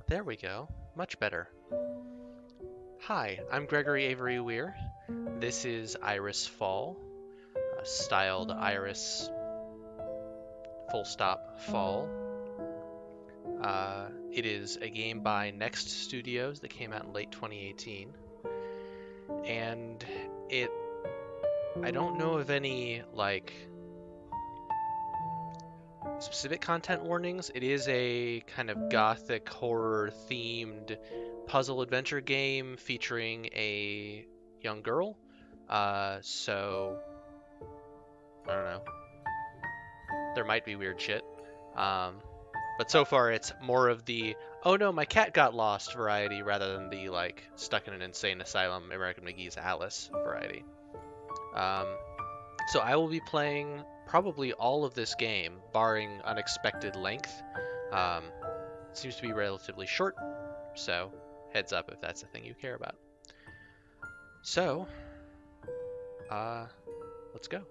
There we go. Much better. Hi, I'm Gregory Avery Weir. This is Iris.Fall, styled Iris full stop fall. It is a game by Next Studios that came out in late 2018. And I don't know of any, specific content warnings. It is a kind of gothic horror themed puzzle adventure game featuring a young girl. So I don't know. There might be weird shit. But so far it's more of the oh no, my cat got lost variety rather than the stuck in an insane asylum American McGee's Alice variety. So I will be playing probably all of this game, barring unexpected length. It seems to be relatively short, so heads up if that's the thing you care about. So, let's go.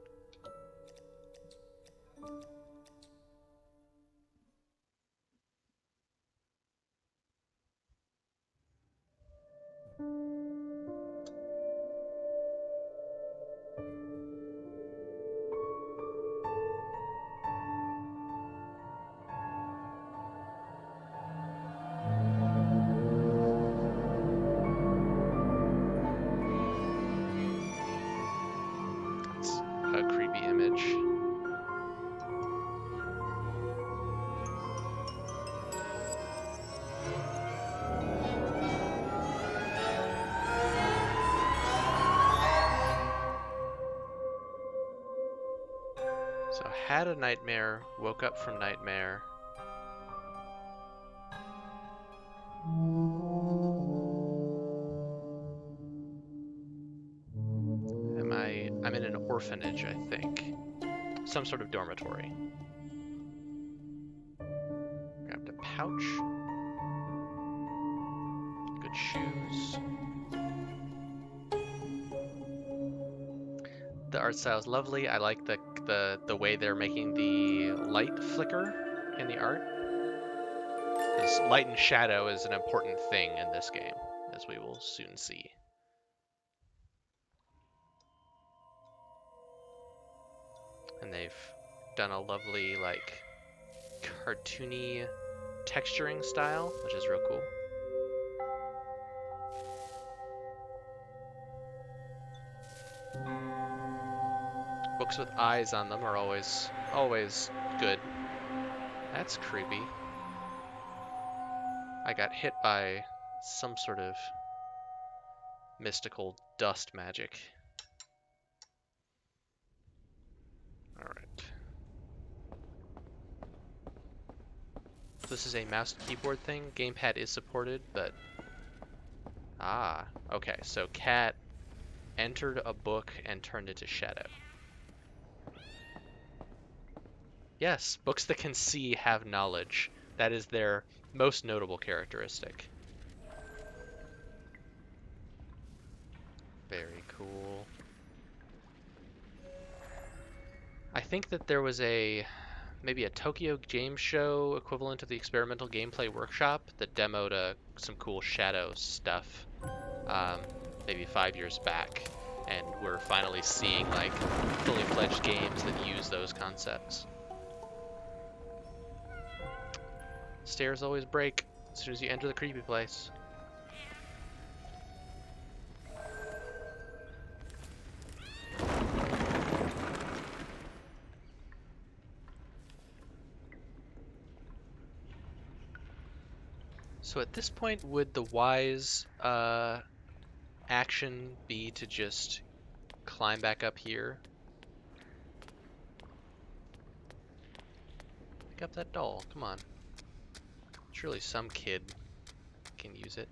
It's a creepy image. So had a nightmare, woke up from nightmare. I'm in an orphanage, I think. Some sort of dormitory. Grabbed a pouch. Good shoes. The art style is lovely. I like the way they're making the light flicker in the art. Because light and shadow is an important thing in this game, as we will soon see. And they've done a lovely, cartoony texturing style, which is real cool. Books with eyes on them are always good. That's creepy. I got hit by some sort of mystical dust magic. Alright. This is a mouse and keyboard thing. Gamepad is supported, but... Ah, okay. So cat entered a book and turned into shadow. Yes, books that can see have knowledge. That is their most notable characteristic. Very cool. I think that there was maybe a Tokyo Game Show equivalent of the Experimental Gameplay Workshop that demoed some cool shadow stuff maybe 5 years back. And we're finally seeing fully fledged games that use those concepts. Stairs always break as soon as you enter the creepy place. So at this point, would the wise action be to just climb back up here? Pick up that doll, come on. Surely some kid can use it.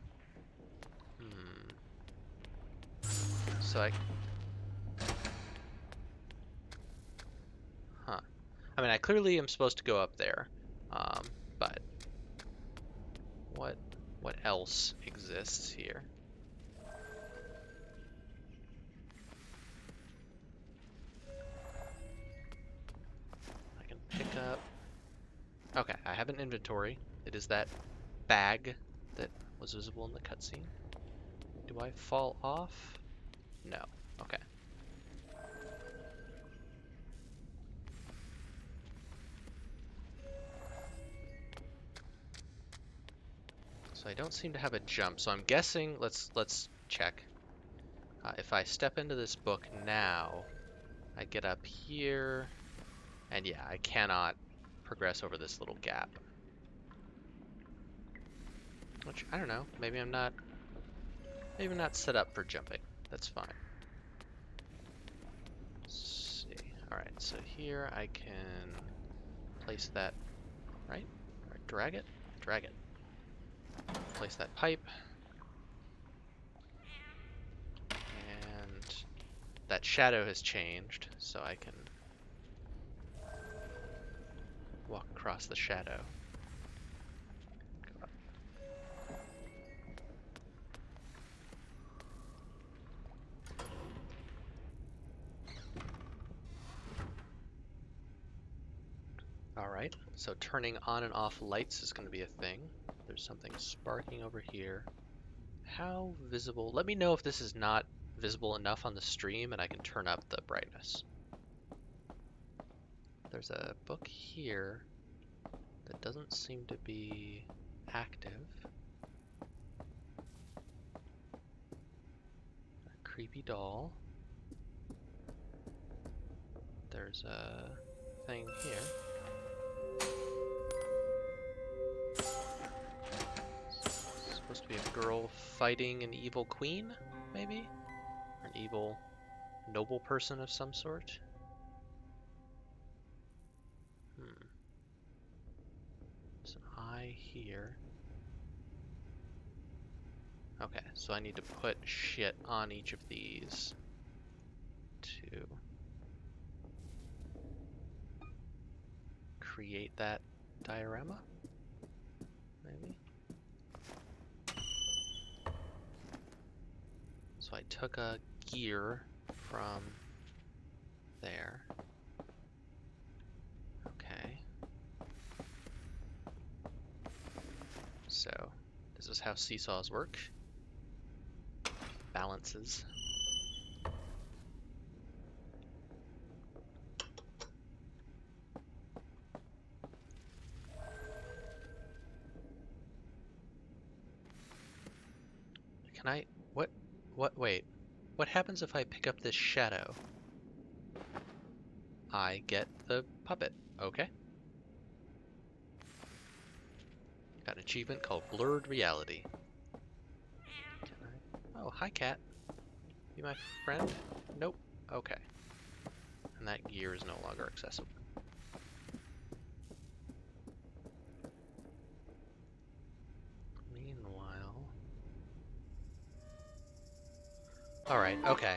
So I mean, I clearly am supposed to go up there, but what else exists here? I can pick up... Okay, I have an inventory. It is that bag that was visible in the cutscene. Do I fall off? No. Okay. So I don't seem to have a jump, so I'm guessing, let's check. If I step into this book now, I get up here, and yeah, I cannot progress over this little gap. Which, I don't know, maybe I'm not set up for jumping. That's fine. Let's see. Alright, so here I can place that, right? Or drag it? Drag it. Place that pipe. And that shadow has changed, so I can walk across the shadow. Go up. Alright, so turning on and off lights is going to be a thing. There's something sparking over here. How visible? Let me know if this is not visible enough on the stream and I can turn up the brightness. There's a book here that doesn't seem to be active. A creepy doll. There's a thing here. It's supposed to be a girl fighting an evil queen, maybe? Or an evil noble person of some sort. There's an eye here. Okay, so I need to put shit on each of these to create that diorama, maybe? So I took a gear from there. Okay. So, this is how seesaws work. Balances. Can I... wait. What happens if I pick up this shadow? I get the puppet. Okay. Got an achievement called Blurred Reality. Oh, hi, cat. You my friend? Nope. Okay. And that gear is no longer accessible. Meanwhile... Alright, okay.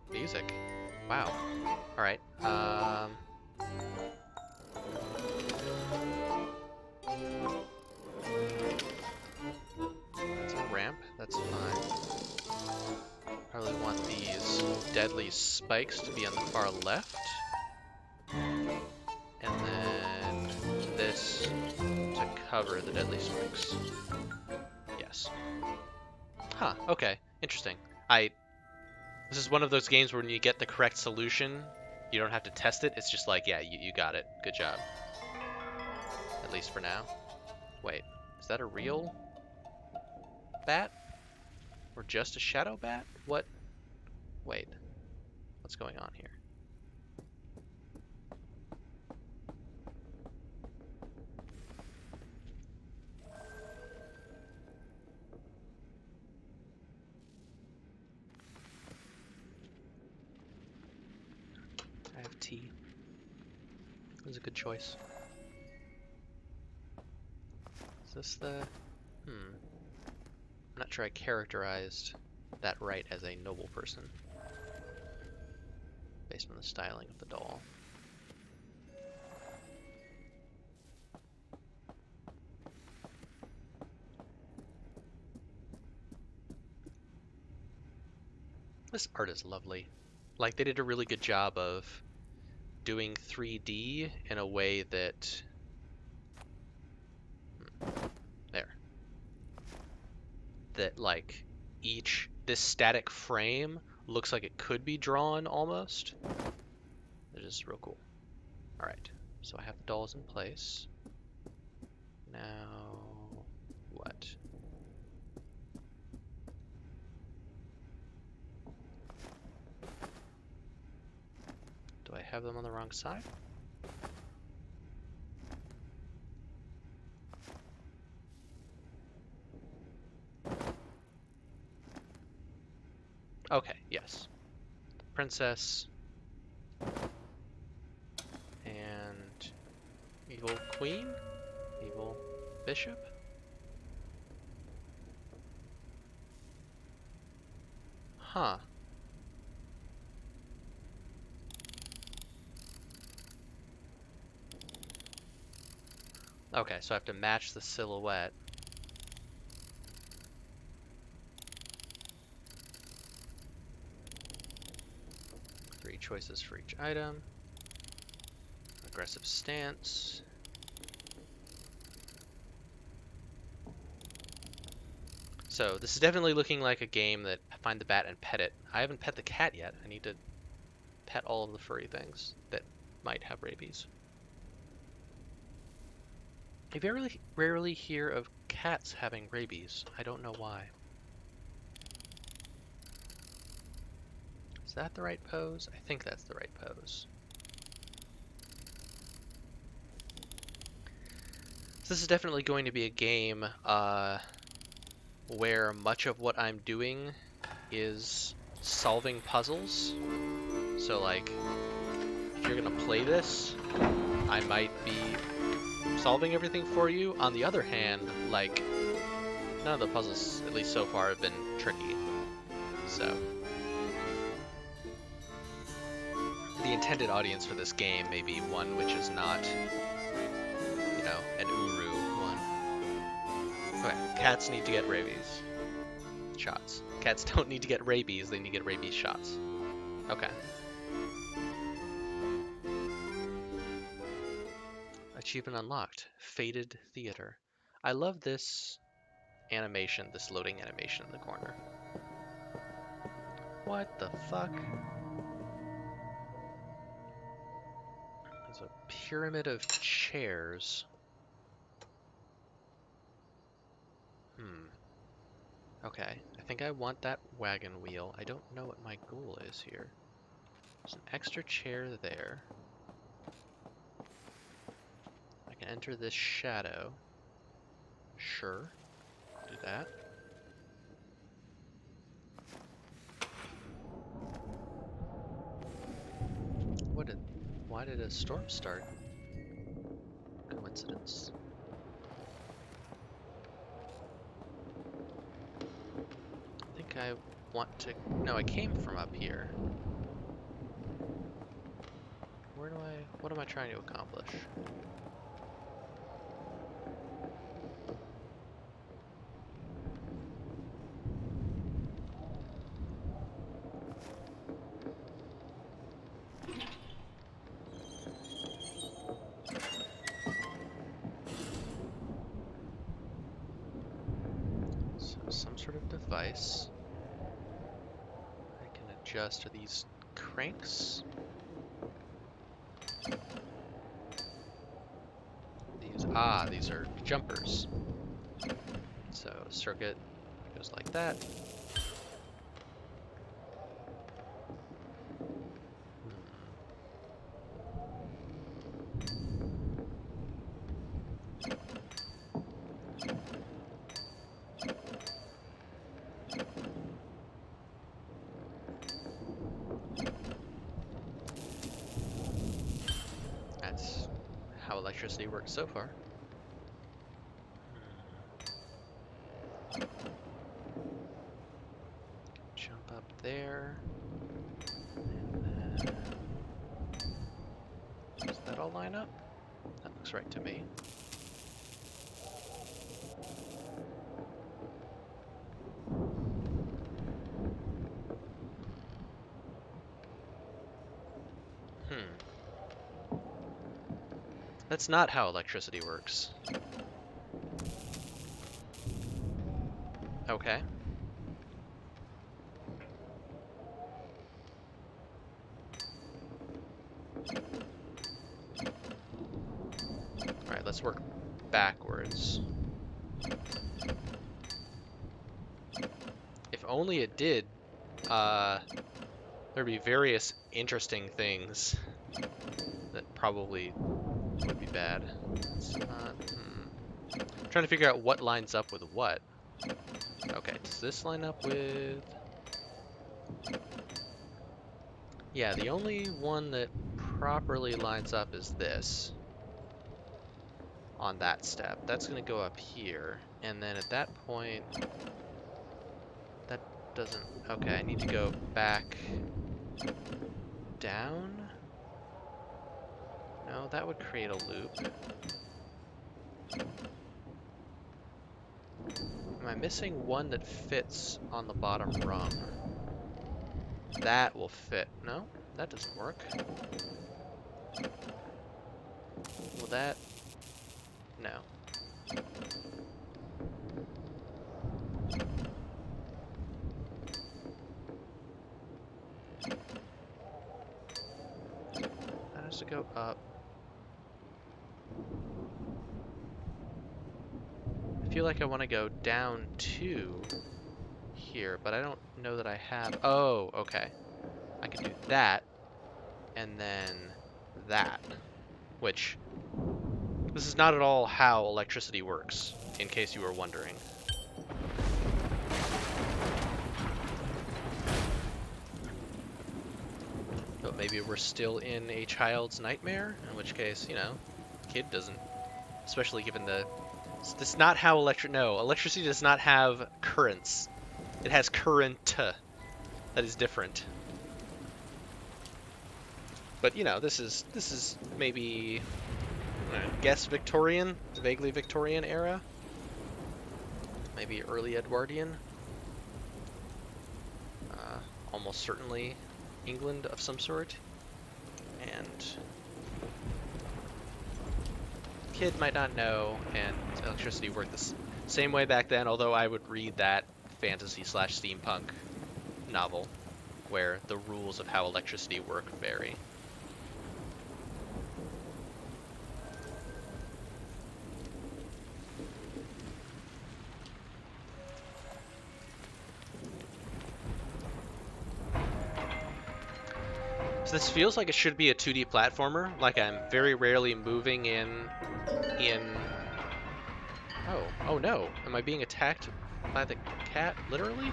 Music. Wow. Alright, it's a ramp, that's fine. Probably want these deadly spikes to be on the far left. And then this to cover the deadly spikes. Yes. Huh, okay. Interesting. This is one of those games where when you get the correct solution, you don't have to test it. It's just like, yeah, you got it. Good job. At least for now. Wait, is that a real bat? Or just a shadow bat? What? Wait. What's going on here? I have tea. It was a good choice. Is this the... I'm not sure I characterized that right as a noble person. Based on the styling of the doll. This art is lovely. Like, they did a really good job of doing 3D in a way that... that like this static frame looks like it could be drawn almost. It is real cool. All right, so I have the dolls in place. Now, what? Do I have them on the wrong side? Okay, yes. Princess and evil queen, evil bishop. Huh. Okay, so I have to match the silhouette. Three choices for each item. Aggressive stance. So this is definitely looking like a game that find the bat and pet it. I haven't pet the cat yet. I need to pet all of the furry things that might have rabies. I very rarely hear of cats having rabies. I don't know why. Is that the right pose? I think that's the right pose. So this is definitely going to be a game where much of what I'm doing is solving puzzles. So like, if you're gonna play this, I might be solving everything for you. On the other hand, like, none of the puzzles, at least so far, have been tricky. So the intended audience for this game may be one which is not, you know, an Uru one. Okay, cats need to get rabies shots. Cats don't need to get rabies, they need to get rabies shots. Okay. Achievement unlocked. Faded Theater. I love this animation, this loading animation in the corner. What the fuck? There's a pyramid of chairs. Okay, I think I want that wagon wheel. I don't know what my goal is here. There's an extra chair there. I can enter this shadow. Sure. Do that. Why did a storm start? Coincidence? I think I want to... No, I came from up here. What am I trying to accomplish? So some sort of device. I can adjust. Are these cranks? These are jumpers. So circuit goes like that. That's how electricity works so far. Jump up there. And then... Does that all line up? That looks right to me. That's not how electricity works. Okay. Alright, let's work backwards. If only it did, there'd be various interesting things that probably would be bad. It's not, I'm trying to figure out what lines up with what. Okay, does this line up with... Yeah, the only one that properly lines up is this. On that step. That's going to go up here. And then at that point... That doesn't... Okay, I need to go back... down? No, that would create a loop. Am I missing one that fits on the bottom rung? That will fit. No, that doesn't work. Will that... No. That has to go up. I feel like I want to go down to here, but I don't know that I have... Oh, okay. I can do that, and then that, which... This is not at all how electricity works, in case you were wondering. But maybe we're still in a child's nightmare, in which case, you know, kid doesn't, especially given the... That's not how electricity does not have currents. It has current. That is different. But, you know, this is maybe, guess Victorian, vaguely Victorian era. Maybe early Edwardian. Almost certainly England of some sort. And kid might not know, and electricity worked the same way back then, although I would read that fantasy/steampunk novel where the rules of how electricity work vary. So this feels like it should be a 2D platformer, like I'm very rarely moving in... Oh no, am I being attacked by the cat, literally?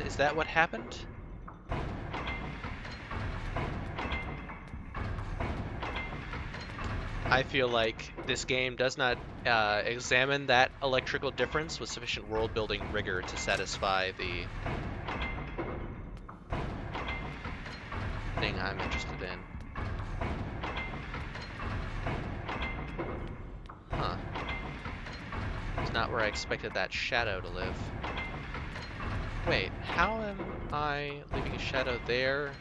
Is that what happened? I feel like this game does not examine that electrical difference with sufficient world-building rigor to satisfy the thing I'm interested in. Huh. It's not where I expected that shadow to live. Wait, how am I leaving a shadow there,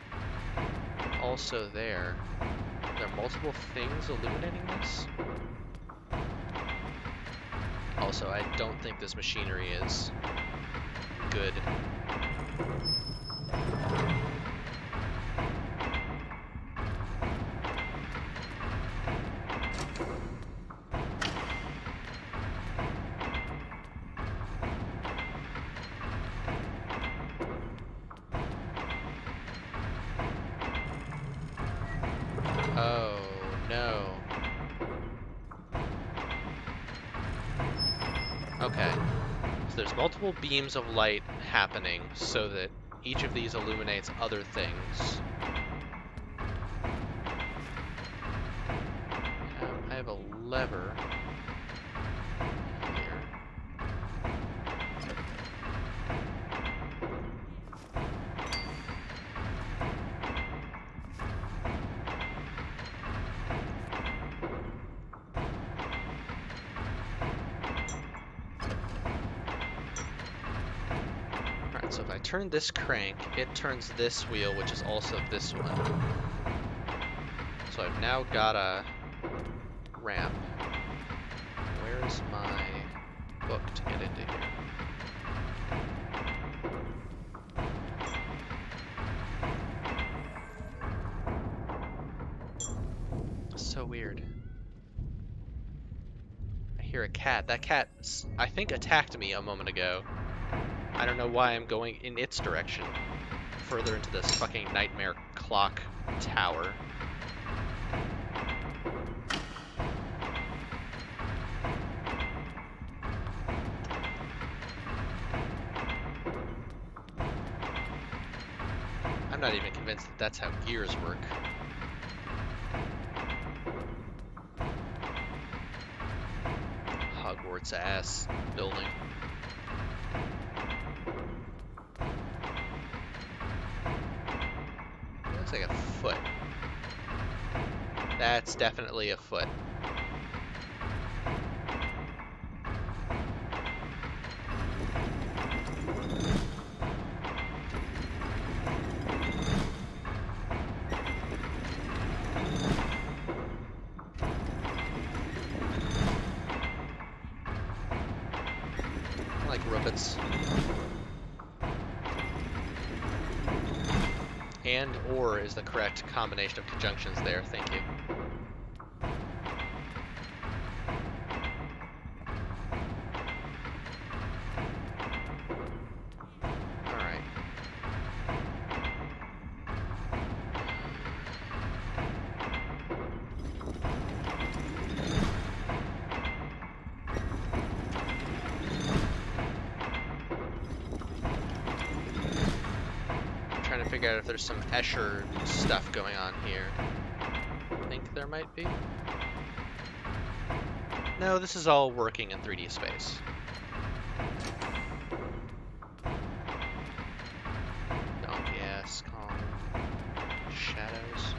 also there? Are there multiple things illuminating this? Also, I don't think this machinery is good. Oh, no. Okay. So there's multiple beams of light happening so that each of these illuminates other things. I have a lever here. Alright, so if I turn this crank, it turns this wheel, which is also this one. So I've now got a ramp. Where's my book to get into here? So weird. I hear a cat. That cat, I think, attacked me a moment ago. I don't know why I'm going in its direction. Further into this fucking nightmare clock tower. I'm not even convinced that that's how gears work. Hogwarts ass building. It looks like a foot. That's definitely a foot. I like rookets. And or is the correct combination of conjunctions there, thank you. Alright. I'm trying to figure out if there's some Escher stuff going on here. I think there might be. No, this is all working in 3D space. Donkey ass, calm. Shadows.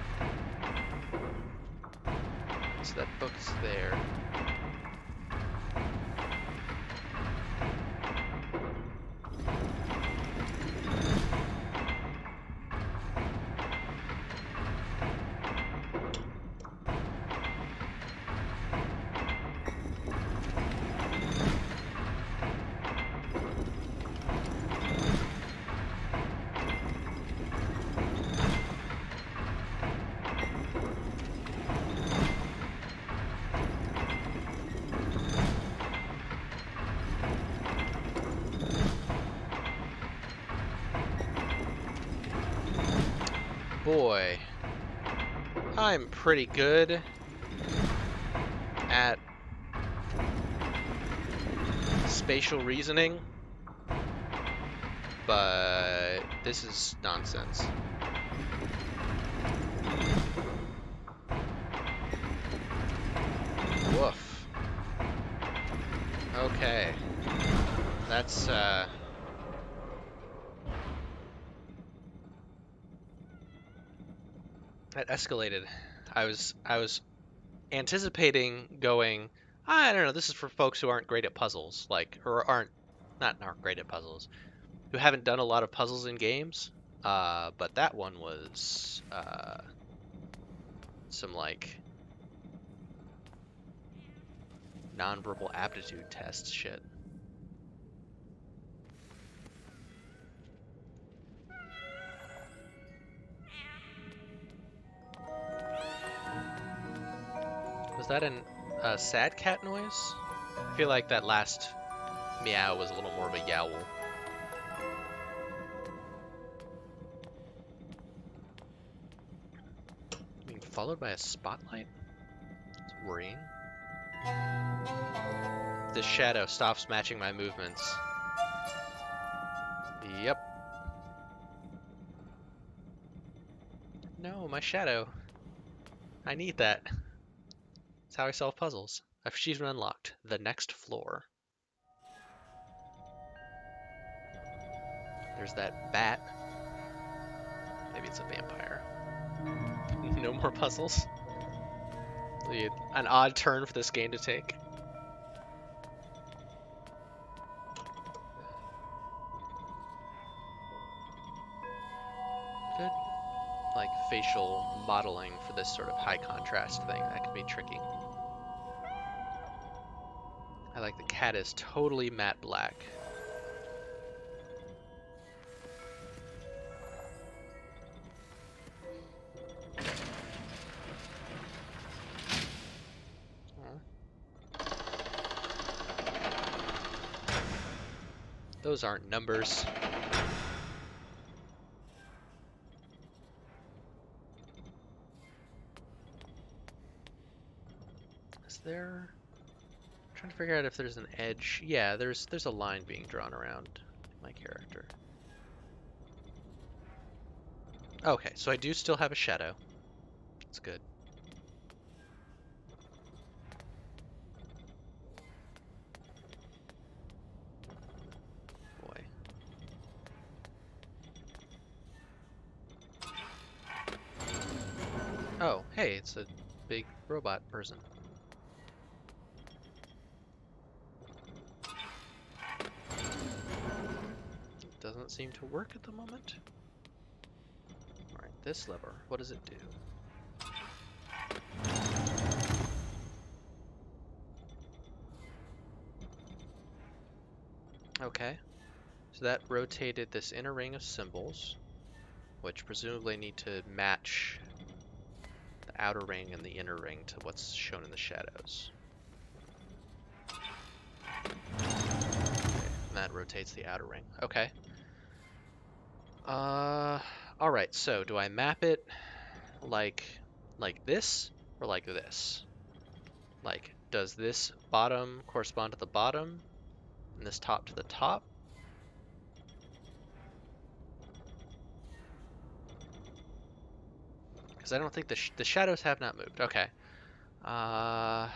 So that book's there. Boy, I'm pretty good at spatial reasoning, but this is nonsense. Woof. Okay. That's, that escalated. I was anticipating going, I don't know, this is for folks who aren't great at puzzles, like, or not great at puzzles, who haven't done a lot of puzzles in games. But that one was, some, like, nonverbal aptitude test shit. Was that a sad cat noise? I feel like that last meow was a little more of a yowl. Being followed by a spotlight? It's worrying. The shadow stops matching my movements. Yep. No, my shadow. I need that. That's how I solve puzzles. Achievement unlocked. The next floor. There's that bat. Maybe it's a vampire. No more puzzles. An odd turn for this game to take. Good, like facial modeling for this sort of high contrast thing. That can be tricky. I like the cat is totally matte black. Those aren't numbers. Is there... I'm trying to figure out if there's an edge. Yeah, there's a line being drawn around my character. Okay, so I do still have a shadow. That's good. Boy. Oh, hey, it's a big robot person. It doesn't seem to work at the moment. Alright, this lever, what does it do? Okay, so that rotated this inner ring of symbols, which presumably need to match the outer ring and the inner ring to what's shown in the shadows. Okay, and that rotates the outer ring. Okay. Alright, so do I map it like this or like this? Like, does this bottom correspond to the bottom and this top to the top? Because I don't think the shadows have not moved. Okay. All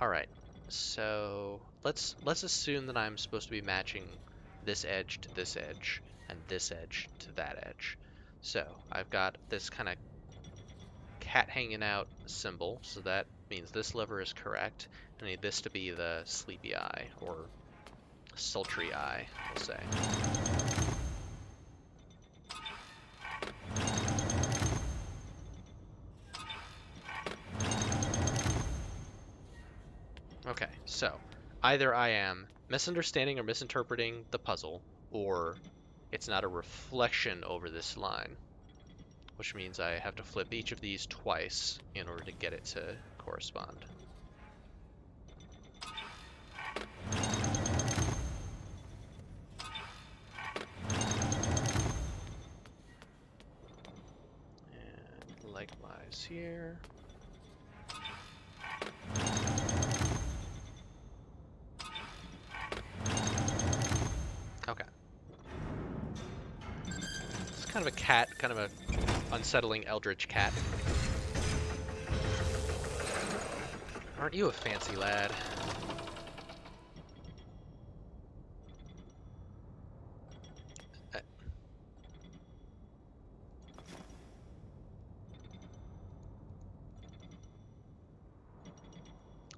right. So let's assume that I'm supposed to be matching this edge to this edge and this edge to that edge. So I've got this kind of cat hanging out symbol, so that means this lever is correct. I need this to be the sleepy eye, or sultry eye, we'll say. Okay, so either I am misunderstanding or misinterpreting the puzzle, or it's not a reflection over this line, which means I have to flip each of these twice in order to get it to correspond. And likewise here. Okay. It's kind of a cat, kind of a unsettling eldritch cat. Aren't you a fancy lad?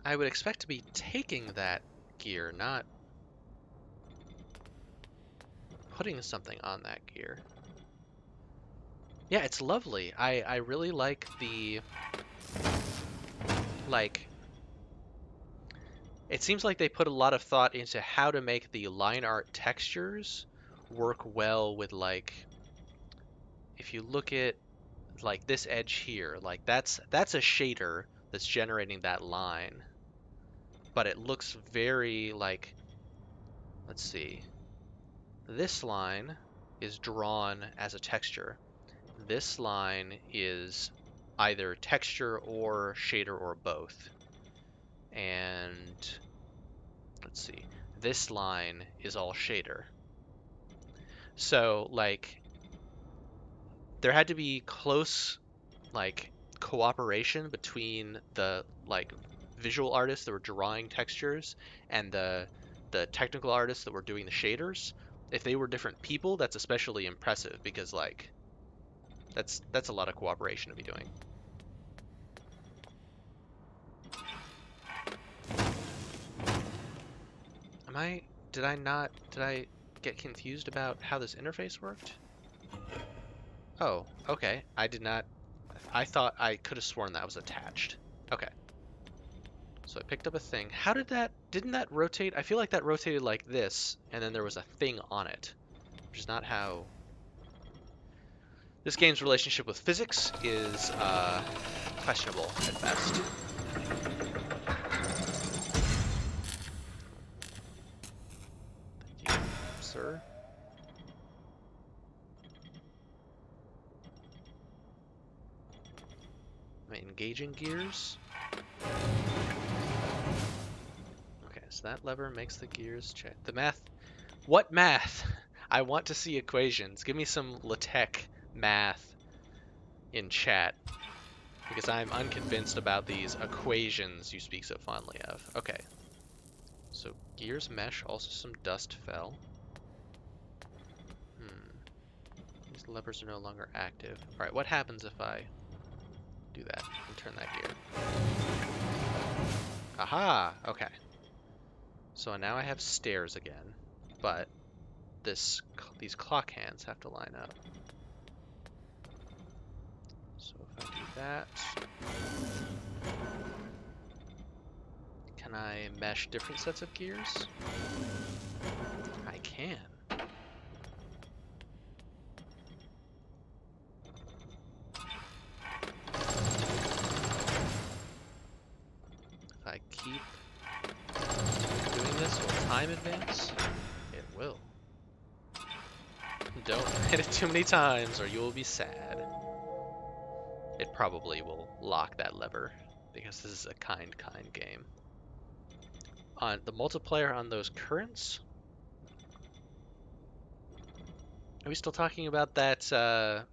I would expect to be taking that gear, not putting something on that gear. Yeah, it's lovely. I really like the, like, it seems like they put a lot of thought into how to make the line art textures work well with, like, if you look at, like, this edge here, like, that's a shader that's generating that line. But it looks very, like, let's see. This line is drawn as a texture. This line is either texture or shader or both. And let's see, this line is all shader. So, like, there had to be close, like, cooperation between the, like, visual artists that were drawing textures and the technical artists that were doing the shaders. If they were different people, that's especially impressive because, like, that's a lot of cooperation to be doing. Did I get confused about how this interface worked? Oh, okay. I did not I thought I could have sworn that was attached. Okay. So I picked up a thing. How did that... Didn't that rotate? I feel like that rotated like this, and then there was a thing on it, which is not how... This game's relationship with physics is questionable at best. Thank you, sir. Am I engaging gears? Okay, so that lever makes the gears check. The math... What math? I want to see equations. Give me some LaTeX math in chat, because I'm unconvinced about these equations you speak so fondly of. Okay. So gears mesh, also some dust fell. These levers are no longer active. Alright, what happens if I do that and turn that gear? Aha! Okay. So now I have stairs again, but these clock hands have to line up. So if I do that, can I mesh different sets of gears? I can. If I keep doing this, will time advance? It will. Don't hit it too many times or you will be sad. It probably will lock that lever because this is a kind game. On the multiplayer on those currents, are we still talking about that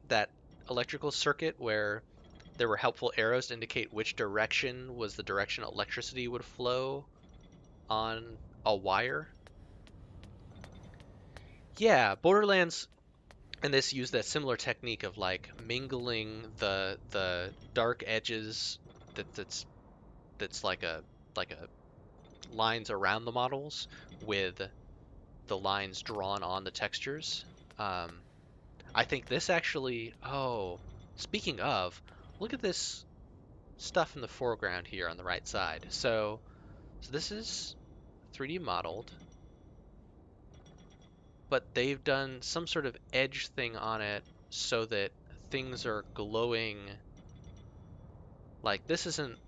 that electrical circuit where there were helpful arrows to indicate which direction was the direction electricity would flow on a wire? Yeah, Borderlands and this used that similar technique of like mingling the dark edges that's like a lines around the models with the lines drawn on the textures. I think this actually... Oh, speaking of, look at this stuff in the foreground here on the right side. So this is 3D modeled, but they've done some sort of edge thing on it so that things are glowing. Like this isn't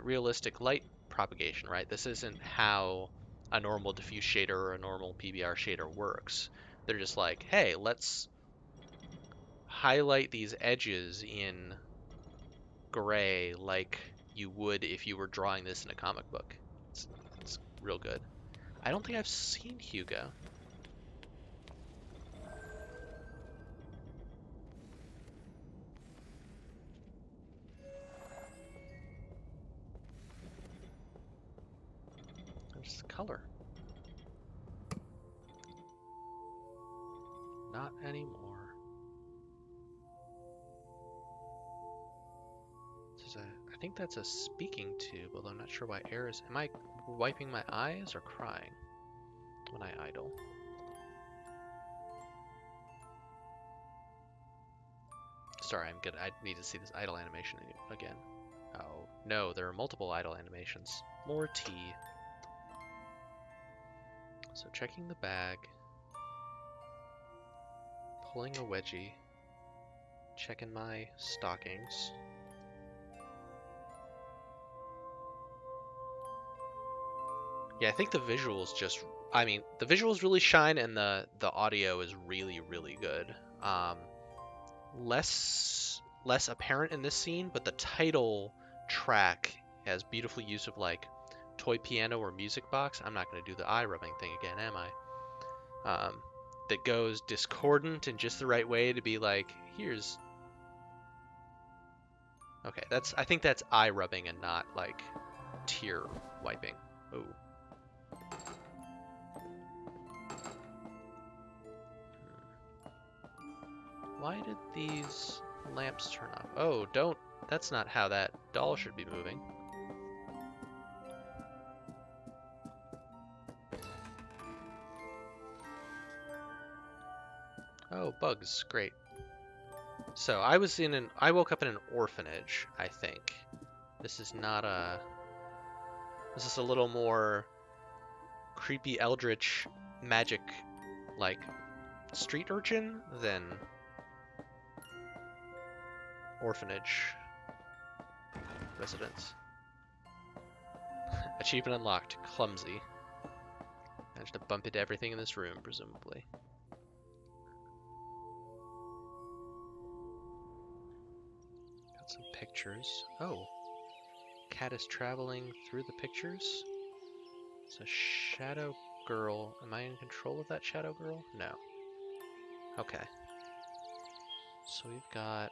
realistic light propagation, right? This isn't how a normal diffuse shader or a normal PBR shader works. They're just like, hey, let's highlight these edges in gray like you would if you were drawing this in a comic book. It's real good. I don't think I've seen Hugo. There's color. Not anymore. I think that's a speaking tube, although I'm not sure why air is... Am I wiping my eyes or crying when I idle? Sorry, I'm good. I need to see this idle animation again. Oh, no, there are multiple idle animations. More tea. So checking the bag. Pulling a wedgie. Checking my stockings. Yeah, I think the visuals just... I mean, the visuals really shine and the audio is really, really good. Less apparent in this scene, but the title track has beautiful use of like toy piano or music box. I'm not going to do the eye rubbing thing again, am I? That goes discordant in just the right way to be like, here's... Okay, I think that's eye rubbing and not like tear wiping. Oh. Why did these lamps turn off? Oh, don't... That's not how that doll should be moving. Oh, bugs. Great. So I woke up in an orphanage, I think. This is not a, this is a little more creepy eldritch magic, like street urchin than orphanage residence. Achievement unlocked, clumsy. Managed to bump into everything in this room, presumably. Got some pictures. Oh. Cat is traveling through the pictures. It's a shadow girl. Am I in control of that shadow girl? No. Okay. So we've got...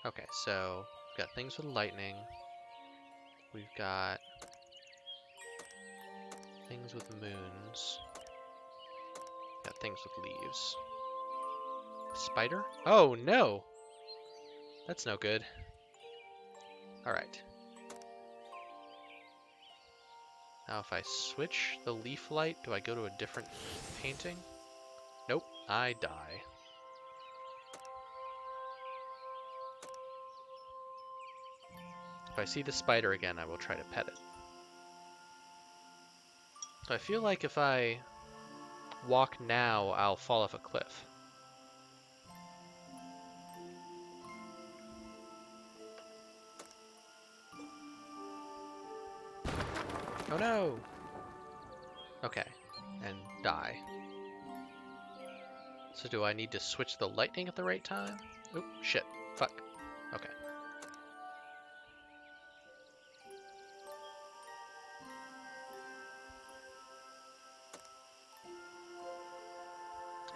Okay, so we've got things with lightning. We've got things with moons. We've got things with leaves. Spider? Oh, no! That's no good. Alright. Now if I switch the leaf light, do I go to a different painting? Nope, I die. If I see the spider again, I will try to pet it. So I feel like if I walk now, I'll fall off a cliff. Oh no! Okay, and die. So do I need to switch the lightning at the right time? Oh, shit. Fuck. Okay.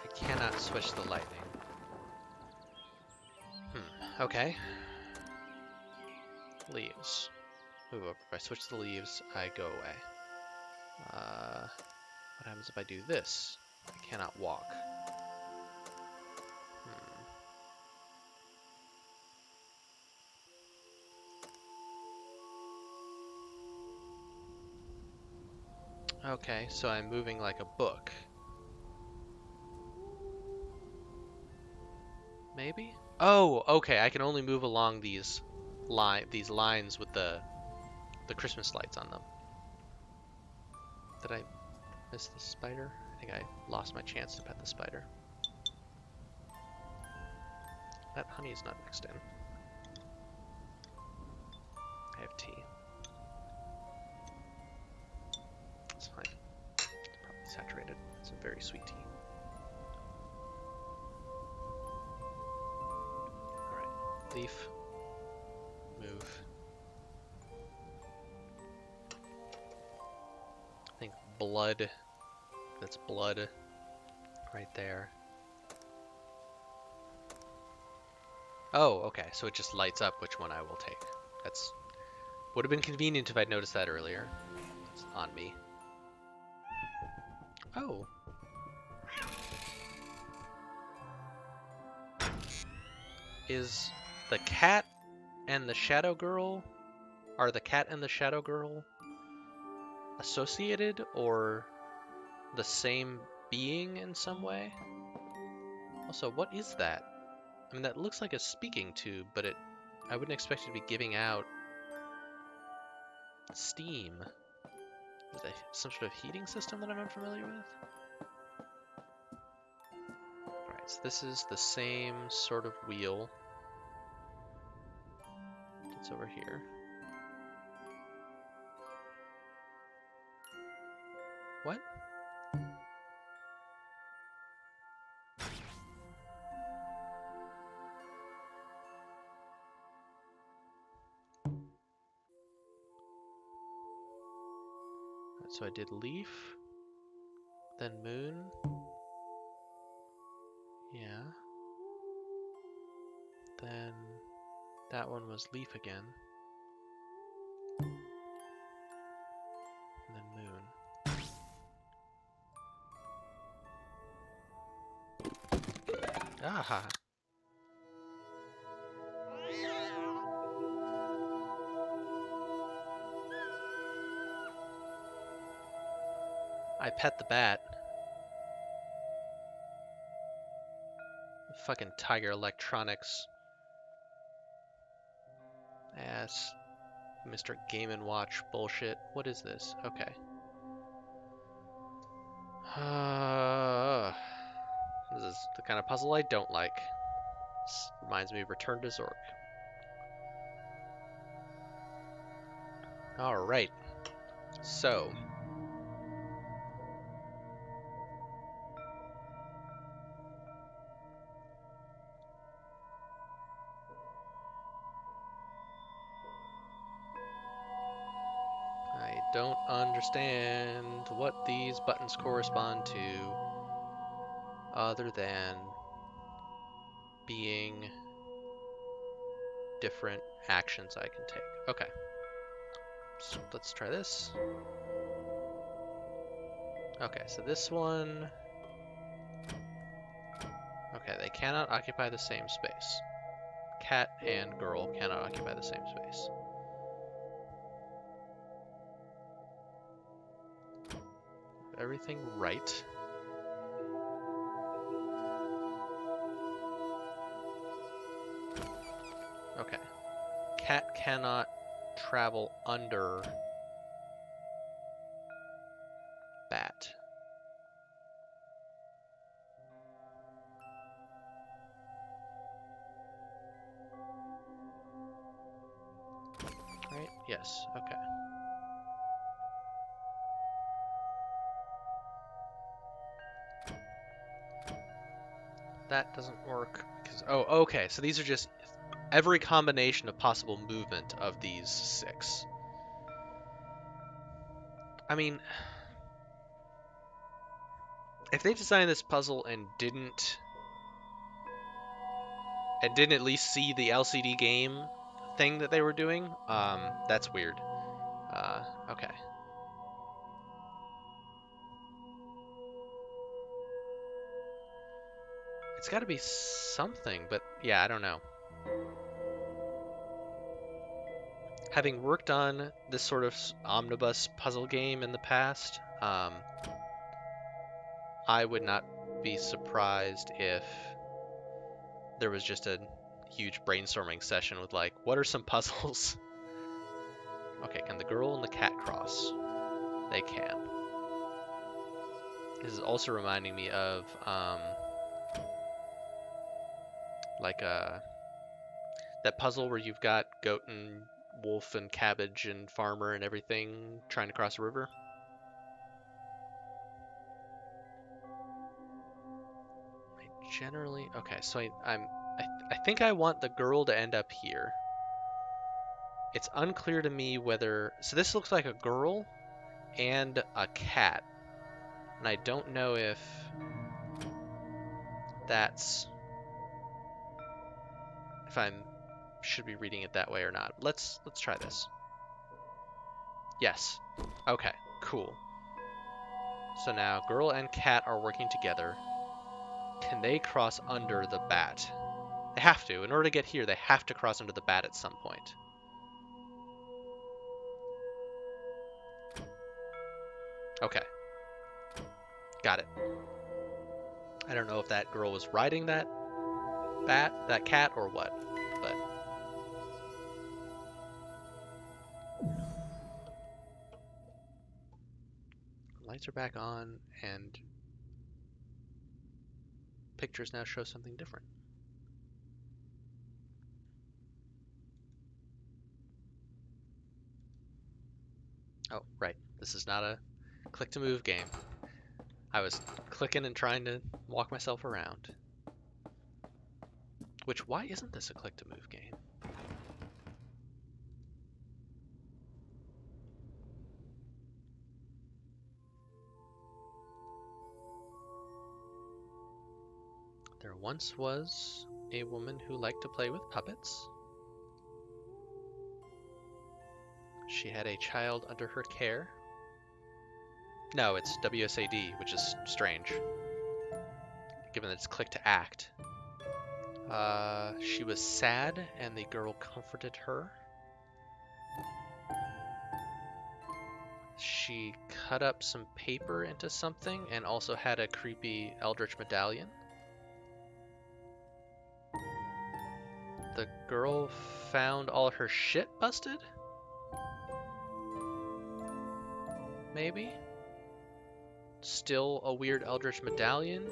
I cannot switch the lightning. Okay. Leaves. Ooh, if I switch the leaves, I go away. What happens if I do this? I cannot walk. Okay, so I'm moving like a book. Maybe? Oh, okay, I can only move along these lines with the Christmas lights on them. Did I miss the spider? I think I lost my chance to pet the spider. That honey is not mixed in. I have tea. It's fine. It's probably saturated. It's a very sweet tea. Alright. Leaf. Move. I think blood. That's blood right there. Oh, okay. So it just lights up which one I will take. That's would have been convenient if I'd noticed that earlier. It's on me. Oh. Is the cat and the shadow girl... Are the cat and the shadow girl associated or the same being in some way? Also, what is that? I mean, that looks like a speaking tube, but I wouldn't expect it to be giving out steam. Is it some sort of heating system that I'm unfamiliar with? Alright, so this is the same sort of wheel that's over here. What? So I did leaf, then moon. Yeah. Then that one was leaf again. And then moon. Aha! I pet the bat. Fucking Tiger Electronics. Ass. Mr. Game & Watch bullshit. What is this? Okay. This is the kind of puzzle I don't like. This reminds me of Return to Zork. Alright. So. I don't understand what these buttons correspond to other than being different actions I can take. Okay. So let's try this. Okay, so this one... Okay, they cannot occupy the same space. Cat and girl cannot occupy the same space. Everything right. Okay. Cat cannot travel under bat. Right? Yes. Okay. That doesn't work because okay. So these are just every combination of possible movement of these 6. I mean, if they designed this puzzle and didn't at least see the LCD game thing that they were doing, that's weird. Okay. It's got to be something, but yeah, I don't know. Having worked on this sort of omnibus puzzle game in the past, I would not be surprised if there was just a huge brainstorming session with like, what are some puzzles? Okay, can the girl and the cat cross? They can. This is also reminding me of like that puzzle where you've got goat and wolf and cabbage and farmer and everything trying to cross a river. Generally, okay, so I think I want the girl to end up here. It's unclear to me whether, so this looks like a girl and a cat, and I don't know if that's, if I should be reading it that way or not. Let's try this. Yes. Okay, cool. So now girl and cat are working together. Can they cross under the bat? They have to. In order to get here, they have to cross under the bat at some point. Okay. Got it. I don't know if that girl was riding that cat, or what, but... Lights are back on, and pictures now show something different. Oh, right. This is not a click-to-move game. I was clicking and trying to walk myself around. Which, why isn't this a click-to-move game? There once was a woman who liked to play with puppets. She had a child under her care. No, it's WSAD, which is strange, given that it's click to act. She was sad, and the girl comforted her. she cut up some paper into something and also had a creepy eldritch medallion. The girl found all her shit busted? Maybe? Still a weird eldritch medallion?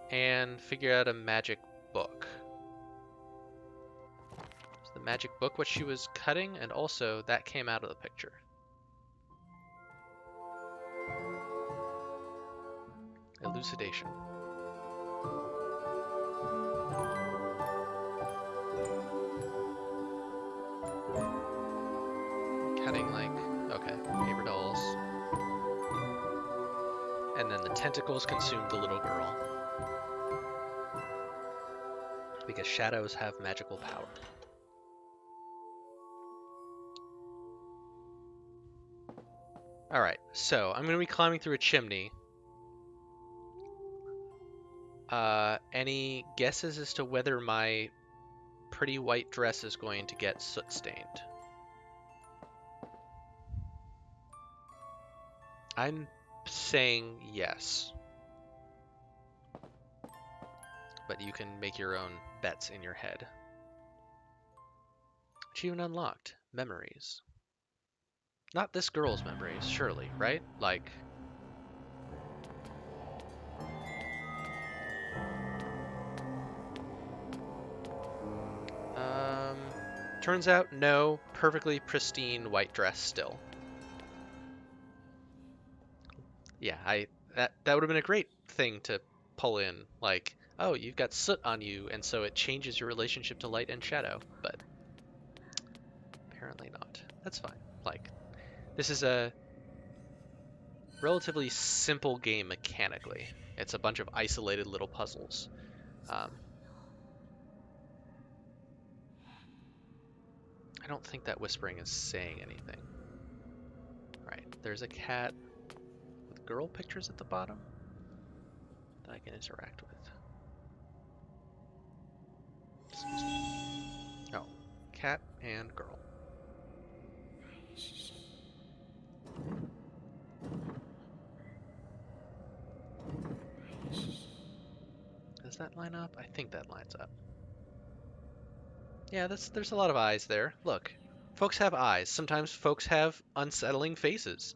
And figure out a magic book. Is the magic book what she was cutting? And also, that came out of the picture. Elucidation. Cutting, like, okay, paper dolls. And then the tentacles consumed the little girl. Because shadows have magical power. Alright, so I'm going to be climbing through a chimney. Any guesses as to whether my pretty white dress is going to get soot stained? I'm saying yes. But you can make your own bets in your head. Achievement unlocked. Memories. Not this girl's memories, surely, right? Like... turns out, no. Perfectly pristine white dress still. Yeah, that would have been a great thing to pull in. Like, oh, you've got soot on you, and so it changes your relationship to light and shadow. But apparently not. That's fine. Like, this is a relatively simple game mechanically. It's a bunch of isolated little puzzles. I don't think that whispering is saying anything. Right, there's a cat with girl pictures at the bottom that I can interact with. Excuse me. Oh, cat and girl. Does that line up? I think that lines up. Yeah, there's a lot of eyes there. Look, folks have eyes. Sometimes folks have unsettling faces.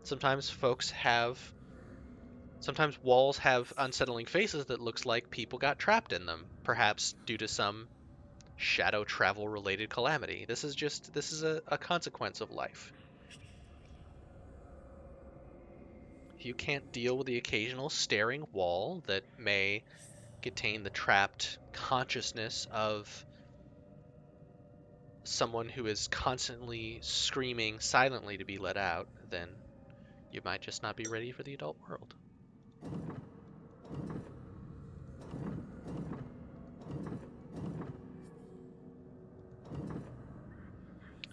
Sometimes walls have unsettling faces that looks like people got trapped in them, perhaps due to some shadow travel related calamity. This is a consequence of life. If you can't deal with the occasional staring wall that may contain the trapped consciousness of someone who is constantly screaming silently to be let out, then you might just not be ready for the adult world.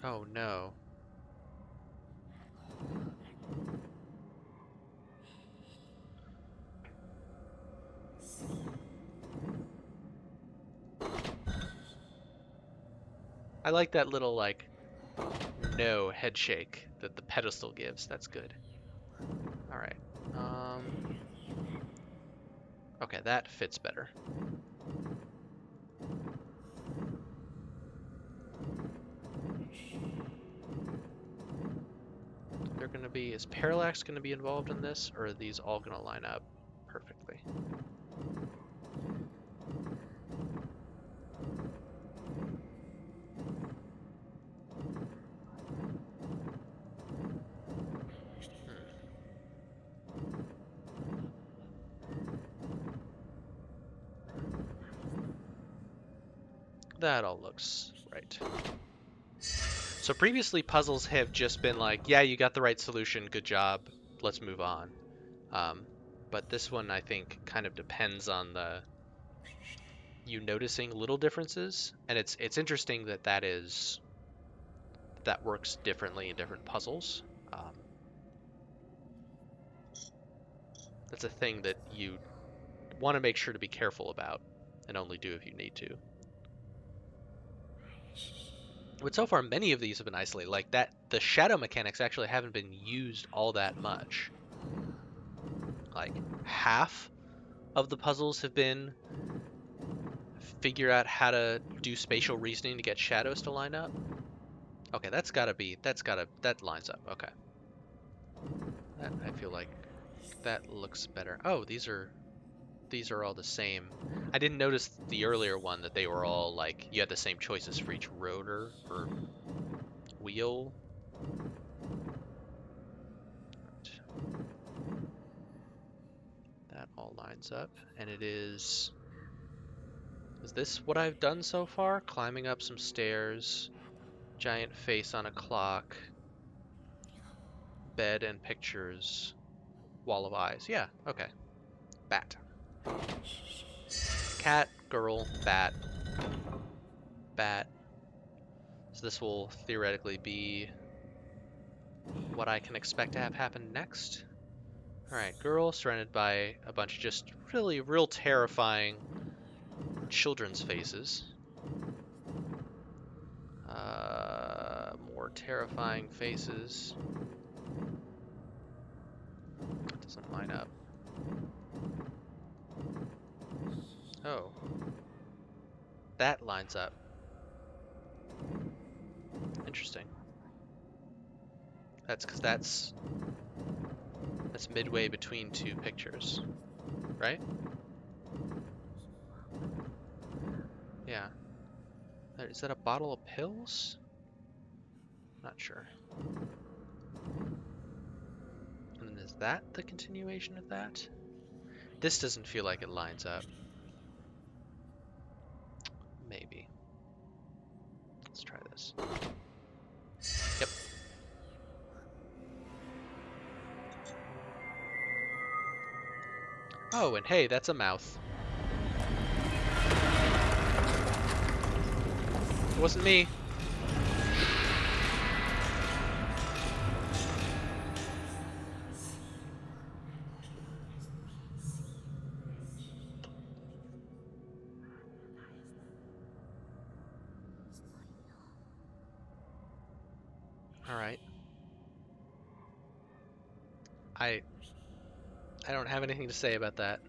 Oh no. I like that little, like, no head shake that the pedestal gives. That's good. Alright. Okay, that fits better. Is Parallax gonna be involved in this, or are these all gonna line up perfectly? That all looks right. So previously puzzles have just been like, yeah, you got the right solution, good job, let's move on. But this one, I think, kind of depends on you noticing little differences, and it's interesting that works differently in different puzzles. That's a thing that you want to make sure to be careful about, and only do if you need to. But so far, many of these have been isolated. Like that, the shadow mechanics actually haven't been used all that much. Like half of the puzzles have been figure out how to do spatial reasoning to get shadows to line up. Okay, that lines up. Okay. That, I feel like that looks better. Oh, these are all the same. I didn't notice the earlier one that they were all like you had the same choices for each rotor or wheel. That all lines up, and it is. Is this what I've done so far? Climbing up some stairs, giant face on a clock, bed and pictures, wall of eyes. Yeah, okay. Bat. Cat, girl, bat, bat. So this will theoretically be what I can expect to have happen next. Alright, girl surrounded by a bunch of just really real terrifying children's faces. More terrifying faces. Doesn't line up. Oh. That lines up. Interesting. That's because that's midway between two pictures, right? Yeah. Is that a bottle of pills? Not sure. And then is that the continuation of that? This doesn't feel like it lines up. Maybe. Let's try this. Yep. Oh, and hey, that's a mouth. It wasn't me. Alright. I don't have anything to say about that.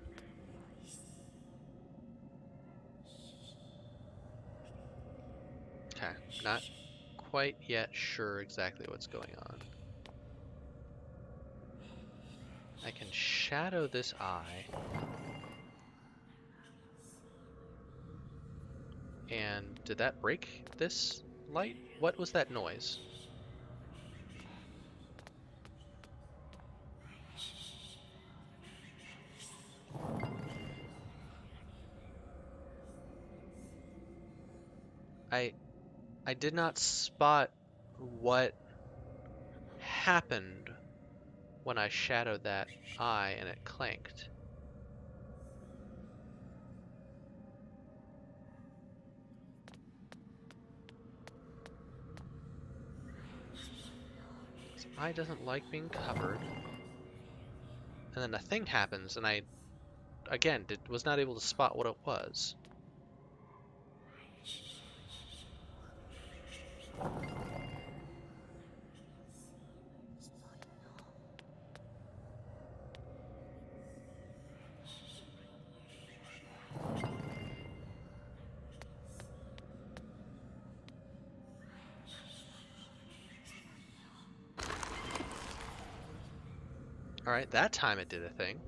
Okay, not quite yet sure exactly what's going on. I can shadow this eye. And did that break this light? What was that noise? I did not spot what happened when I shadowed that eye and it clanked. This eye doesn't like being covered. And then a thing happens and I, again, was not able to spot what it was. Alright, that time it did a thing.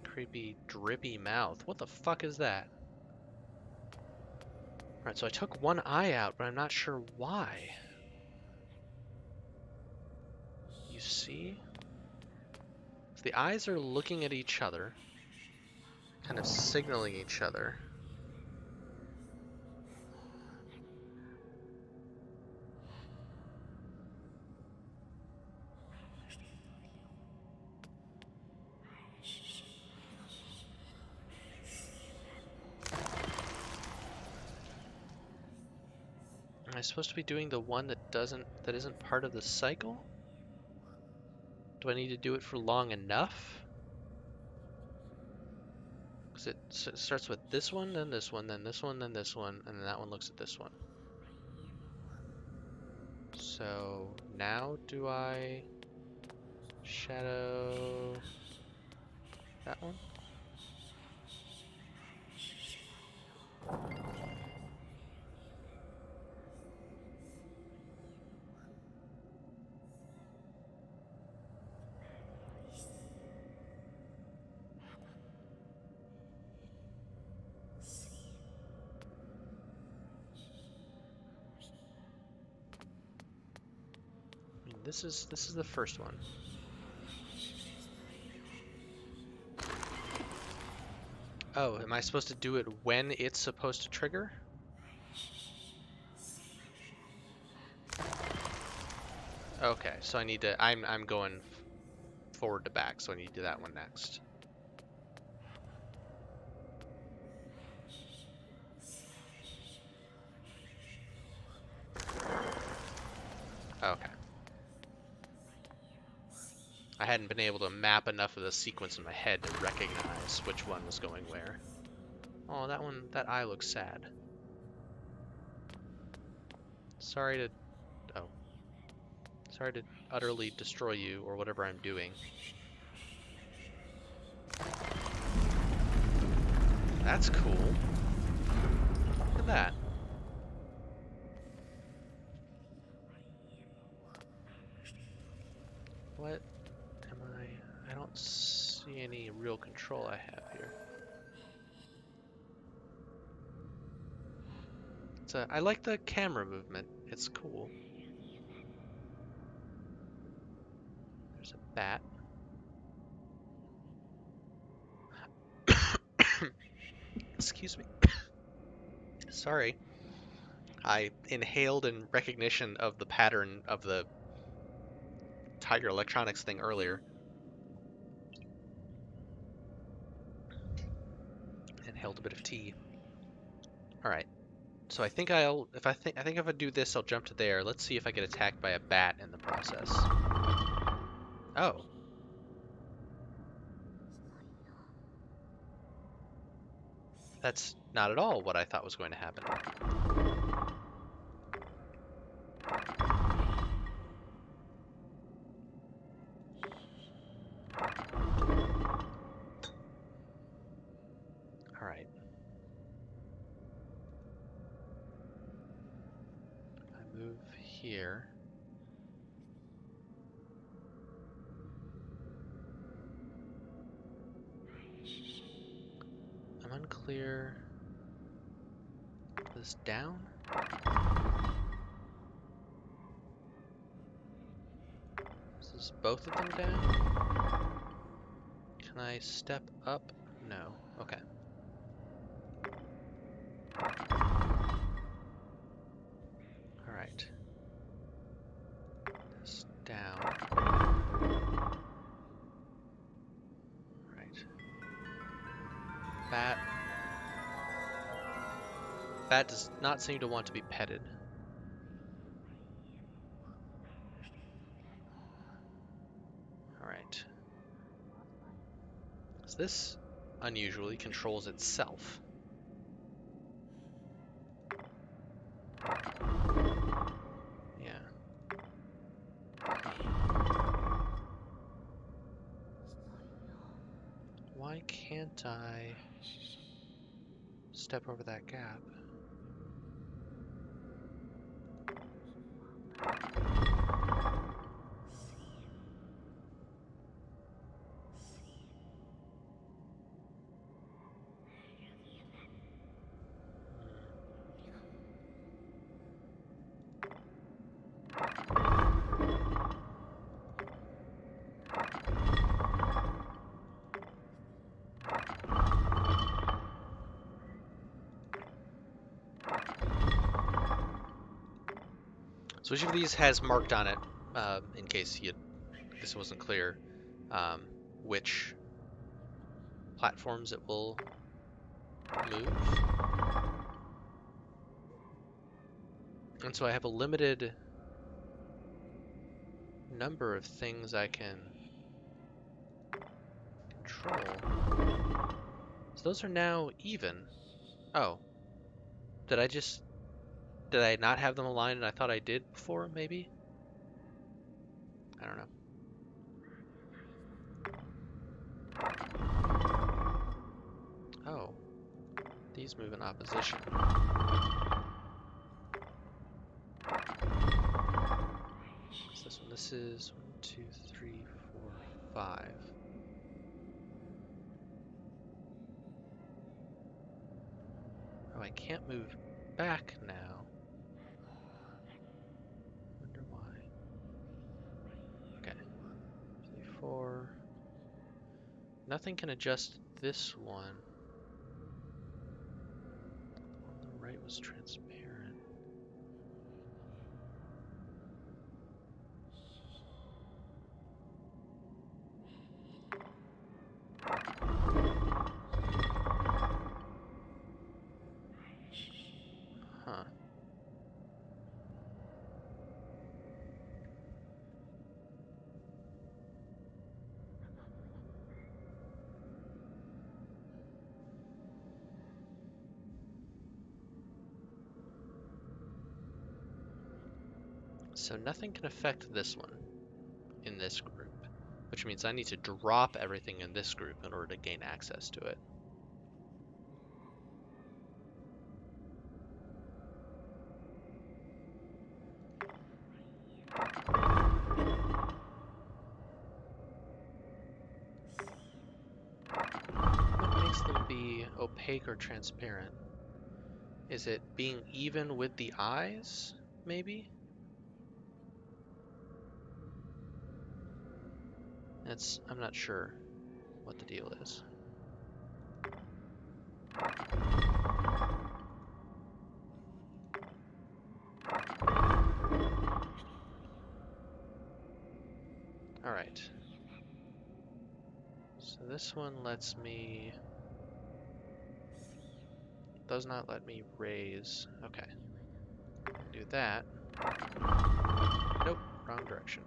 Creepy, drippy mouth. What the fuck is that? Alright, so I took one eye out, but I'm not sure why. You see? So the eyes are looking at each other, kind of signaling each other. I supposed to be doing the one that isn't part of the cycle? Do I need to do it for long enough? Because it starts with this one, then this one, then this one, then this one, and then that one looks at this one. So now do I shadow that one? I mean, this is the first one. Oh, am I supposed to do it when it's supposed to trigger? Okay, so I need to. I'm going forward to back, so I need to do that one next. Okay. I hadn't been able to map enough of the sequence in my head to recognize which one was going where. Oh, that one, that eye looks sad. Sorry to, oh. Sorry to utterly destroy you or whatever I'm doing. That's cool. Look at that. What am I don't see any real control I have here. I like the camera movement. It's cool. There's a bat. Excuse me. Sorry. I inhaled in recognition of the pattern of the Tiger Electronics thing earlier. Inhaled a bit of tea. All right. So I think if I do this, I'll jump to there. Let's see if I get attacked by a bat in the process. Oh. That's not at all what I thought was going to happen. All right. I move here. I'm unclear. This down? Is this both of them down? Can I step up? No. Okay. All right. This down. Right. Bat. Bat does not seem to want to be petted. Alright. So this unusually controls itself. Yeah. Why can't I step over that gap? So each of these has marked on it, in case this wasn't clear, which platforms it will move. And so I have a limited number of things I can control. So those are now even. Oh. Did I not have them aligned and I thought I did before, maybe? I don't know. Oh. These move in opposition. What's this one? This is 1, 2, 3, 4, 5. Oh, I can't move back now. Wonder why. Okay. 3, 4. Nothing can adjust this one. The one on the right was transparent. Huh. So nothing can affect this one in this group, which means I need to drop everything in this group in order to gain access to it. What makes them be opaque or transparent? Is it being even with the eyes, maybe? I'm not sure what the deal is. All right. So this one does not let me raise. Okay. Do that. Nope, wrong direction.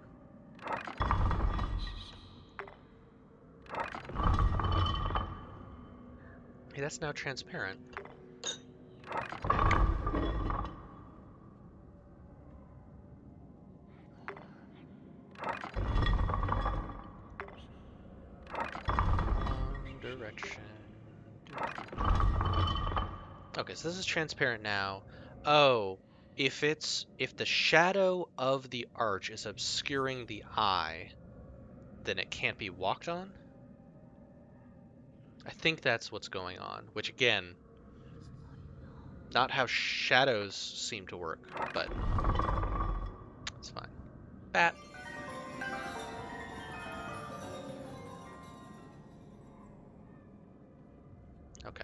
Hey, that's now transparent. Wrong direction. Okay, so this is transparent now. Oh, if the shadow of the arch is obscuring the eye, then it can't be walked on? I think that's what's going on, which again, not how shadows seem to work, but it's fine. Bat. Okay.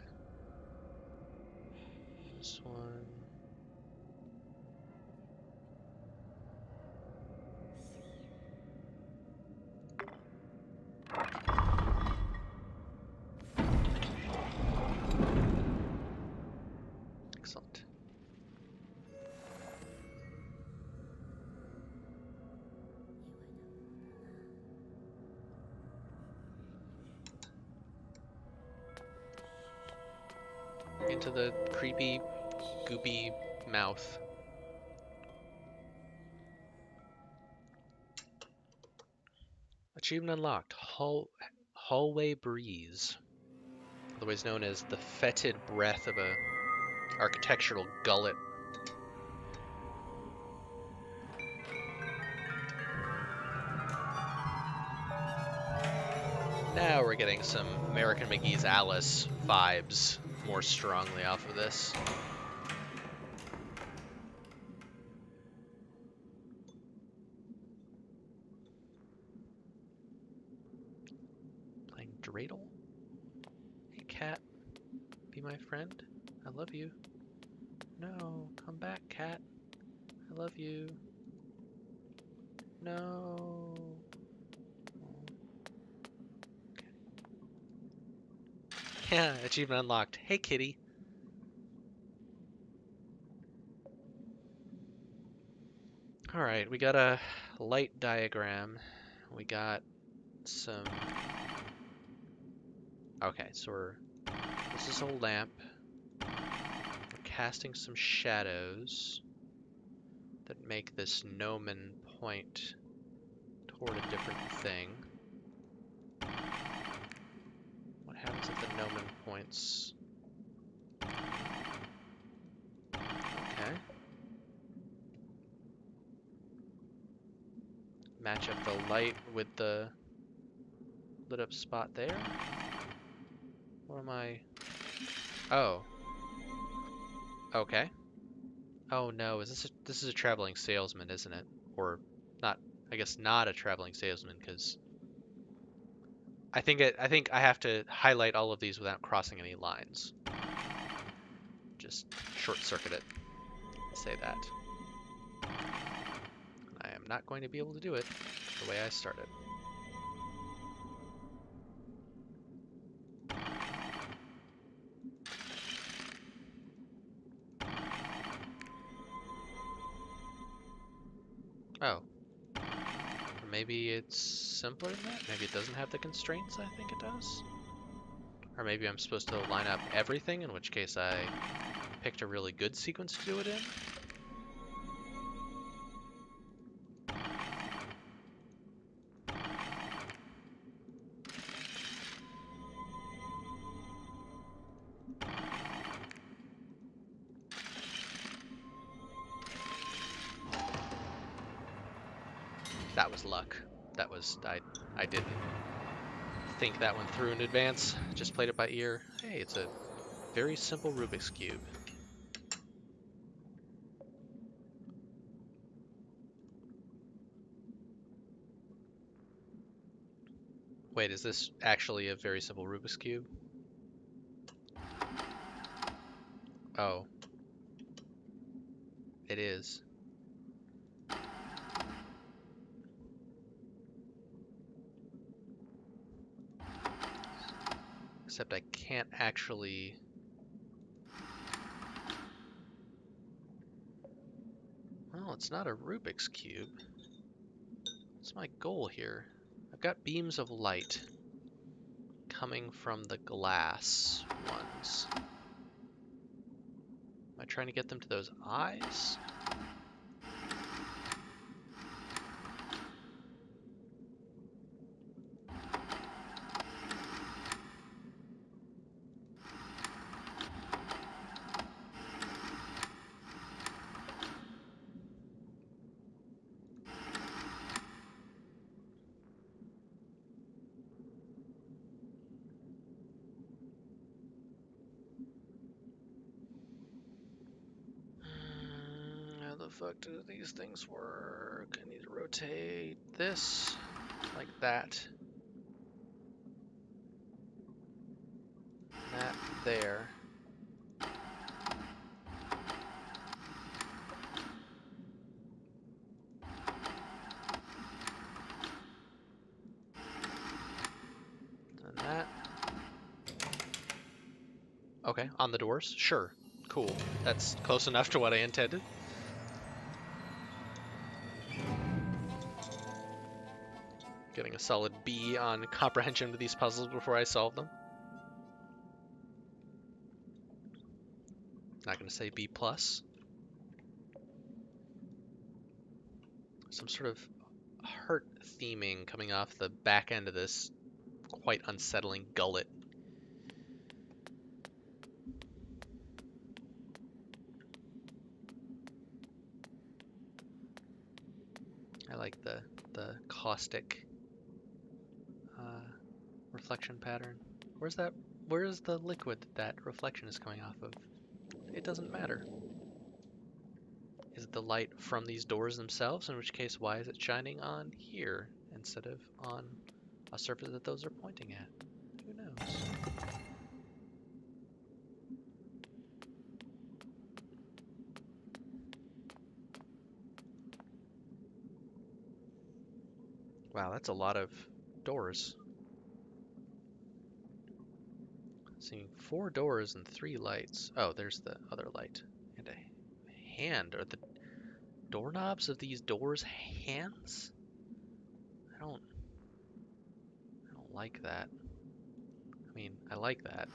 This one. Excellent. Into the creepy, goopy mouth. Achievement unlocked. Hallway breeze. Otherwise known as the fetid breath of a architectural gullet. Now we're getting some American McGee's Alice vibes more strongly off of this. Playing dreidel? Hey cat, be my friend. I love you. No, come back, cat. I love you. No. Yeah, achievement unlocked. Hey kitty. Alright, we got a light diagram. We got some... Okay, so this is a lamp. We're casting some shadows that make this gnomon point toward a different thing. What happens if the gnomon points? Okay. Match up the light with the lit up spot there. What am I? Oh. Okay. Oh no, this is a traveling salesman, isn't it? Or not, I guess not a traveling salesman, because I think I have to highlight all of these without crossing any lines. Just short circuit it. Say that. I am not going to be able to do it the way I started. Oh. Or maybe it's simpler than that? Maybe it doesn't have the constraints I think it does? Or maybe I'm supposed to line up everything, in which case I picked a really good sequence to do it in? That was luck. That was... I didn't think that one through in advance. Just played it by ear. Hey, it's a very simple Rubik's Cube. Wait, is this actually a very simple Rubik's Cube? Oh. It is. Except I can't actually... Well, it's not a Rubik's Cube. What's my goal here? I've got beams of light coming from the glass ones. Am I trying to get them to those eyes? How the fuck do these things work? I need to rotate this like that. That there. And that. Okay, on the doors? Sure. Cool. That's close enough to what I intended. Getting a solid B on comprehension of these puzzles before I solve them. Not going to say B+. Some sort of heart theming coming off the back end of this quite unsettling gullet. I like the caustic reflection pattern. Where's the liquid that reflection is coming off of? It doesn't matter. Is it the light from these doors themselves? In which case, why is it shining on here instead of on a surface that those are pointing at? Who knows? Wow, that's a lot of doors. Seeing 4 doors and 3 lights. Oh, there's the other light. And a hand, or doorknobs of these doors hands? I don't like that. I mean, I like that.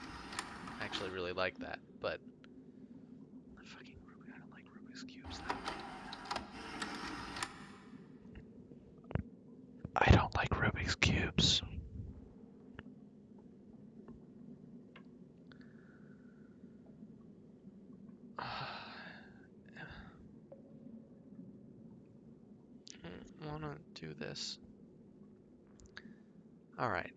I actually really like that, but fucking I don't like Rubik's cubes. I don't like Rubik's cubes. I want to do this. All right.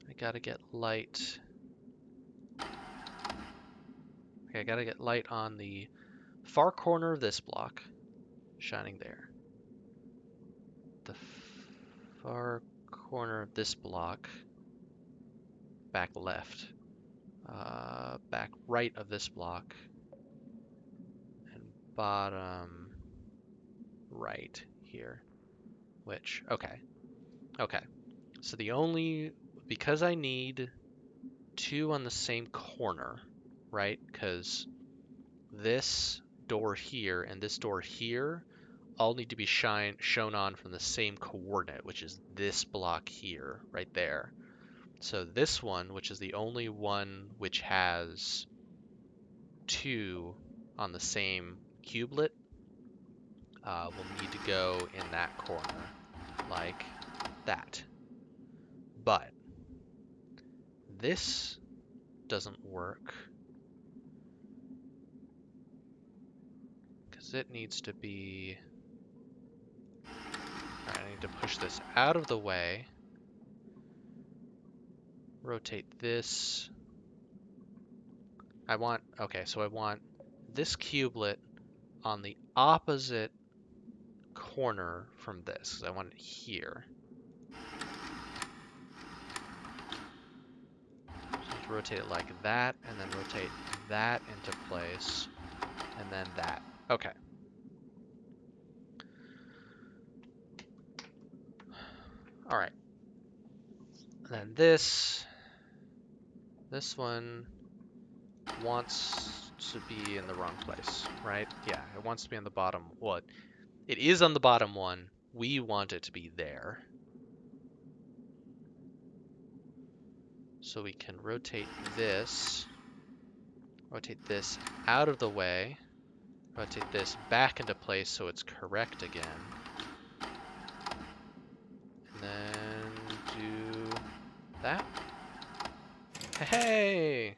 I gotta get light. Okay, I gotta get light on the far corner of this block, shining there. The far corner of this block, back left. Back right of this block, and bottom right here. Which, okay. So because I need two on the same corner, right? Because this door here and this door here all need to be shown on from the same coordinate, which is this block here, right there. So this one, which is the only one which has two on the same cubelet, will need to go in that corner, like that. But this doesn't work because it needs to be... Alright, I need to push this out of the way. Rotate this. I want this cubelet on the opposite corner from this, because I want it here. Just rotate it like that, and then rotate that into place, and then that. Okay. Alright. And then this one wants to be in the wrong place, right? Yeah, it wants to be on the bottom. Well, it is on the bottom one. We want it to be there. So we can rotate this out of the way, rotate this back into place so it's correct again, and then do that. Hey!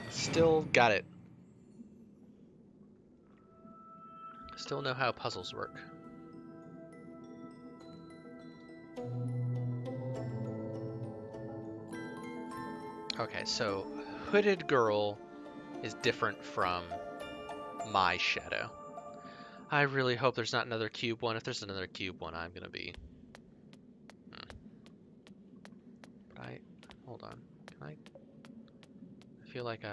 Still got it. Still know how puzzles work. Okay, so Hooded Girl is different from my shadow. I really hope there's not another cube one. If there's another cube one, I'm gonna be... Hold on. Can I feel like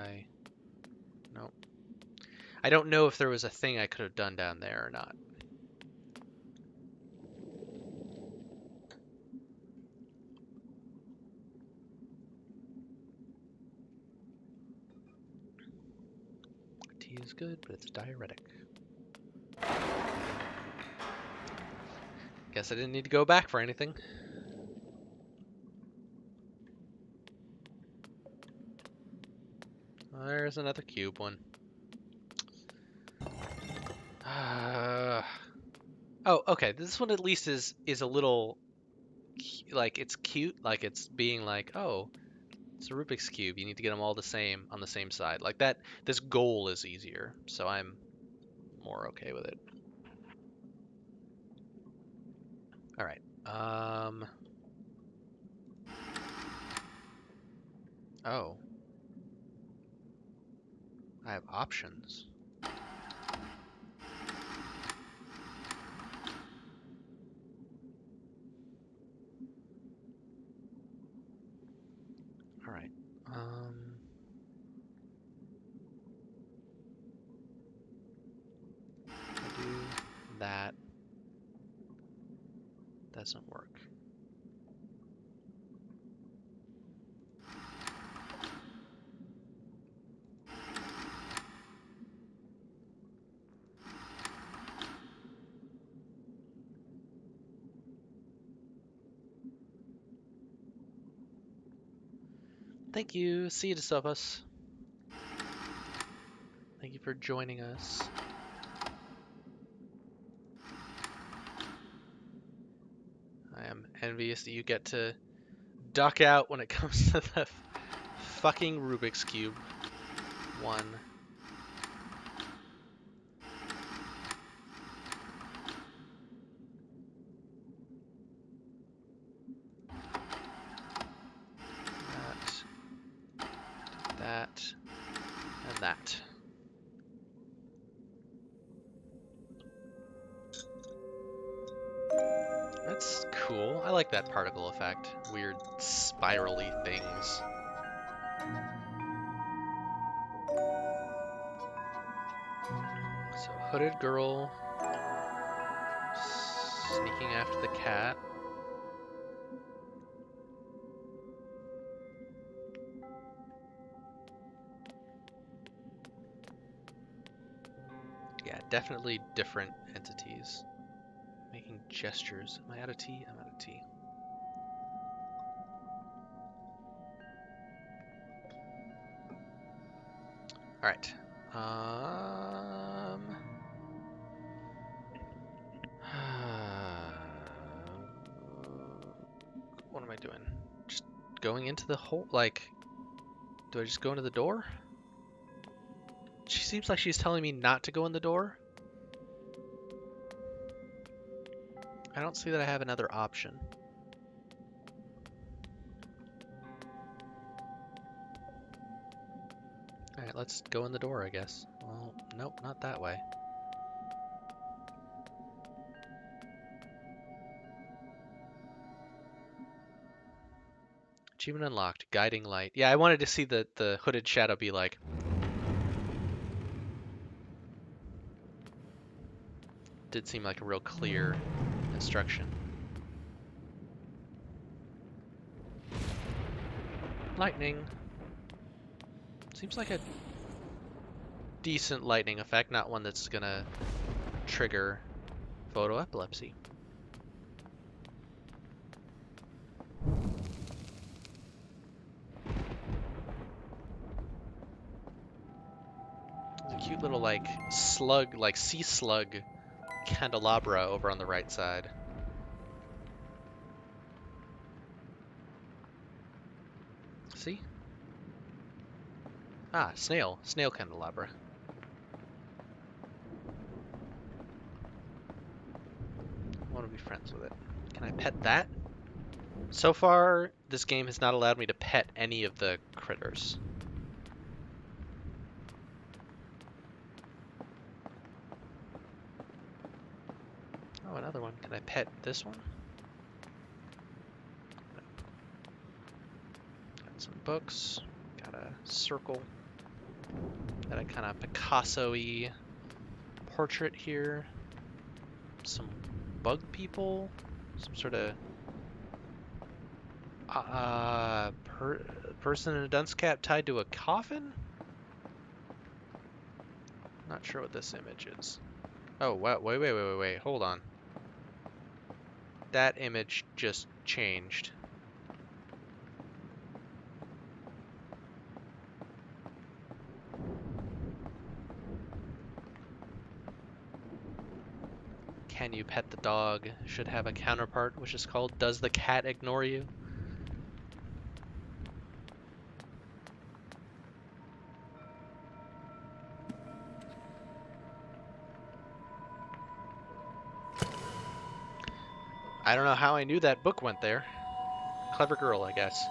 Nope. I don't know if there was a thing I could have done down there or not. Tea is good, but it's diuretic. Guess I didn't need to go back for anything. There's another cube one. Oh, okay. This one at least is a little, like, it's cute. Like, it's being like, oh, it's a Rubik's Cube. You need to get them all the same on the same side. Like that. This goal is easier, so I'm more okay with it. All right. Oh. I have options. All right. I do that. Doesn't work. Thank you. See you, DeSopas. Thank you for joining us. I am envious that you get to duck out when it comes to the fucking Rubik's Cube. One. That. And that. That's cool. I like that particle effect. Weird spirally things. So hooded girl sneaking after the cat. Yeah, definitely different entities. Making gestures. Am I out of tea? I'm out of tea. Alright. What am I doing? Just going into the hole? Like, do I just go into the door? She seems like she's telling me not to go in the door. I don't see that I have another option. Alright, let's go in the door, I guess. Well, nope, not that way. Achievement unlocked. Guiding light. Yeah, I wanted to see the hooded shadow be like... Did seem like a real clear instruction. Lightning. Seems like a decent lightning effect, not one that's gonna trigger photoepilepsy. There's a cute little like slug, like sea slug candelabra over on the right side. See? Ah, snail. Snail candelabra. I want to be friends with it. Can I pet that? So far, this game has not allowed me to pet any of the critters. Oh, another one. Can I pet this one? No. Got some books. Got a circle. Got a kind of Picasso-y portrait here. Some bug people. Some sort of person in a dunce cap tied to a coffin? Not sure what this image is. Oh, wow. Wait. Hold on. That image just changed. Can you pet the dog? Should have a counterpart, which is called Does the Cat Ignore You? I don't know how I knew that book went there. Clever girl, I guess.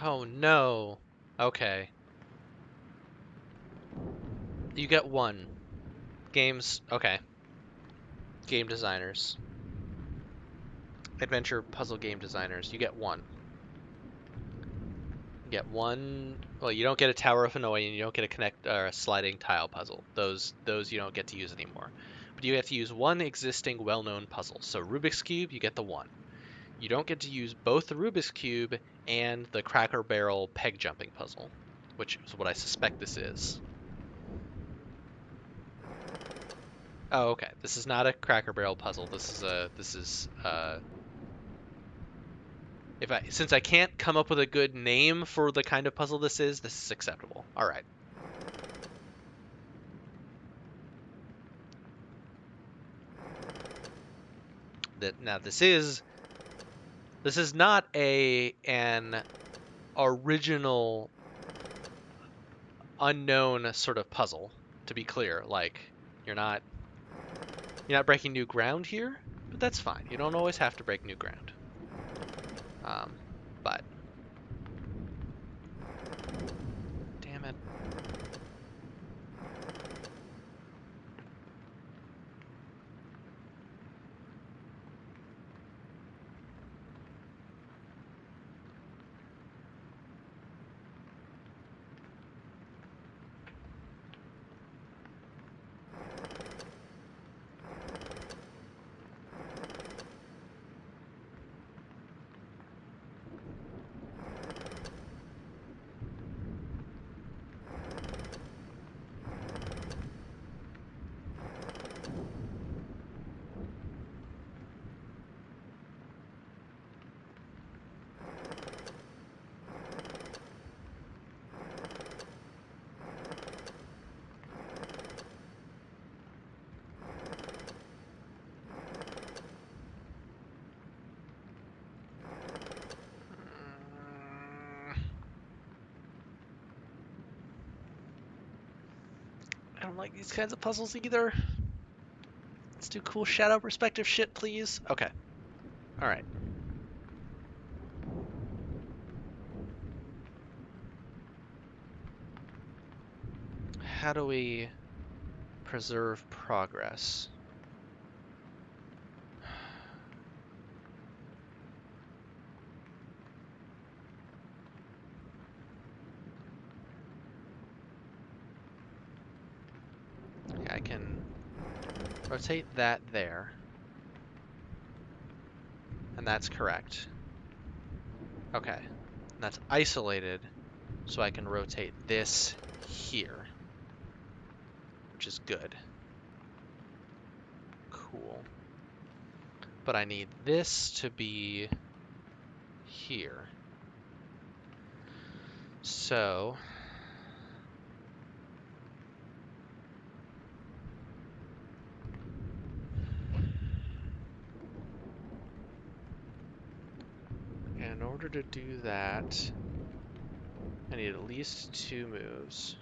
Oh no. Okay. You get one. Games. Okay. Game designers. Adventure puzzle game designers. You get one. You get one. Well, you don't get a Tower of Hanoi, and you don't get a connect or a sliding tile puzzle. Those you don't get to use anymore. But you get to use one existing well-known puzzle. So Rubik's Cube, you get the one. You don't get to use both the Rubik's Cube and the Cracker Barrel peg jumping puzzle, which is what I suspect this is. Oh, okay. This is not a Cracker Barrel puzzle. If I since I can't come up with a good name for the kind of puzzle this is acceptable. All right. Now this is not an original unknown sort of puzzle, to be clear. Like you're not you're not breaking new ground here, but that's fine. You don't always have to break new ground. Um, but damn it. I don't like these kinds of puzzles either. Let's do cool shadow perspective shit, please. Okay. All right. How do we preserve progress? Okay, I can rotate that there. And that's correct. Okay. And that's isolated, so I can rotate this here, which is good. Cool. But I need this to be here. So in order to do that, I need at least 2 moves.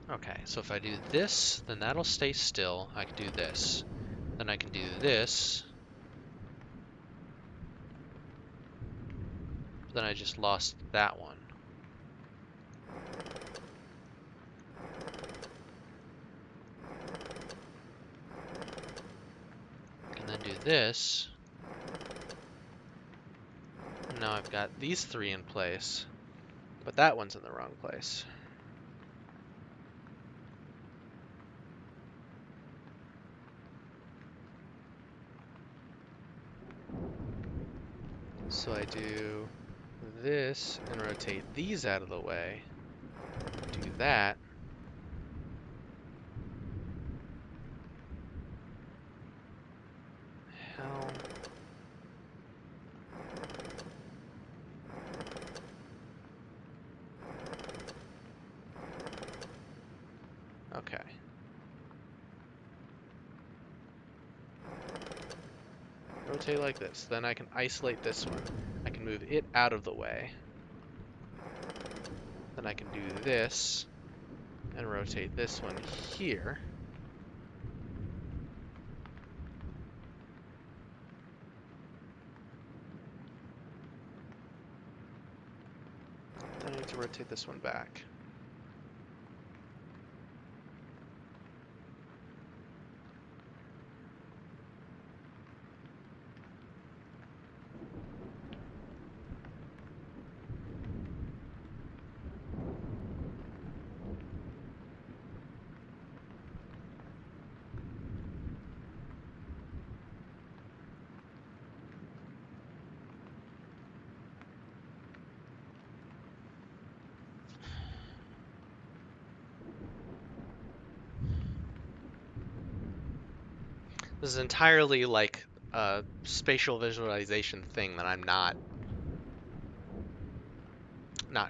Okay, so if I do this, then that'll stay still. I can do this. Then I can do this. Then I just lost that one. And then do this. And now I've got these 3 in place, but that one's in the wrong place. So I do this and rotate these out of the way. Do that. Hell. Okay. Rotate like this. Then I can isolate this one. I can move it out of the way. Then I can do this and rotate this one here. Then I need to rotate this one back. This is entirely like a spatial visualization thing that I'm not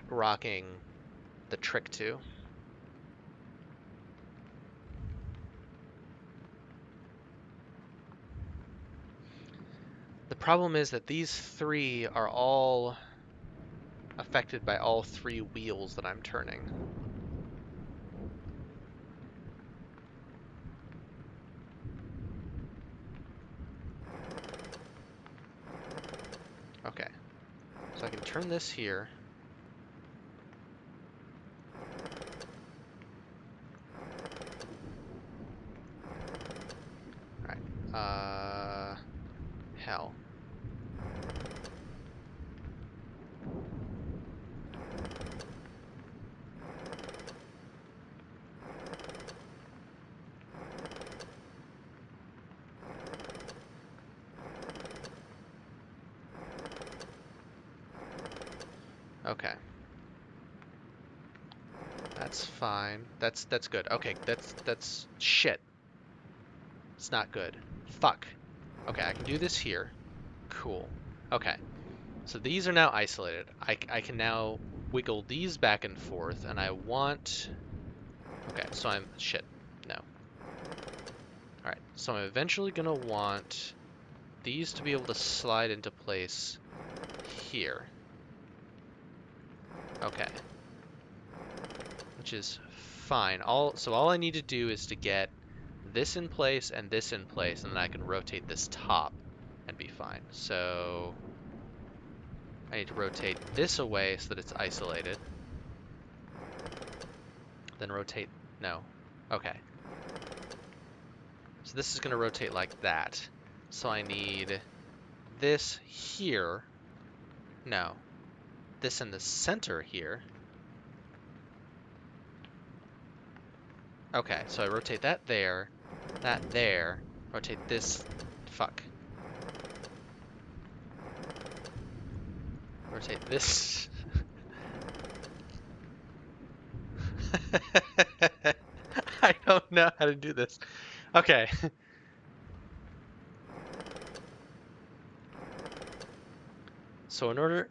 rocking the trick to. The problem is that these three are all affected by all three wheels that I'm turning. Okay, so I can turn this here. Alright, hell. Okay. That's fine. That's good. Okay, that's shit. It's not good. Fuck. Okay, I can do this here. Cool. Okay. So these are now isolated. I can now wiggle these back and forth, and I want... Okay, so I'm... Shit. No. Alright, so I'm eventually gonna want these to be able to slide into place here. Okay. Which is fine. So all I need to do is to get this in place and this in place, and then I can rotate this top and be fine. So I need to rotate this away so that it's isolated. Then rotate... No. Okay. So this is going to rotate like that. So I need this here. No. This in the center here. Okay, so I rotate that there, rotate this... Fuck. Rotate this... I don't know how to do this. Okay. So in order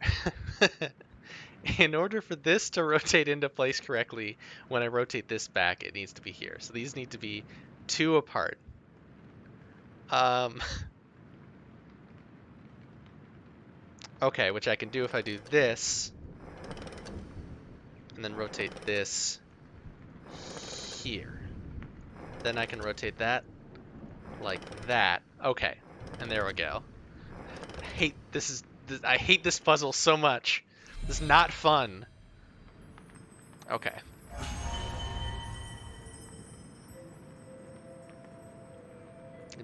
for this to rotate into place correctly, when I rotate this back, it needs to be here. So these need to be 2 apart. Okay, which I can do if I do this, and then rotate this here. Then I can rotate that like that. Okay, and there we go. I hate this puzzle so much. This is not fun. Okay.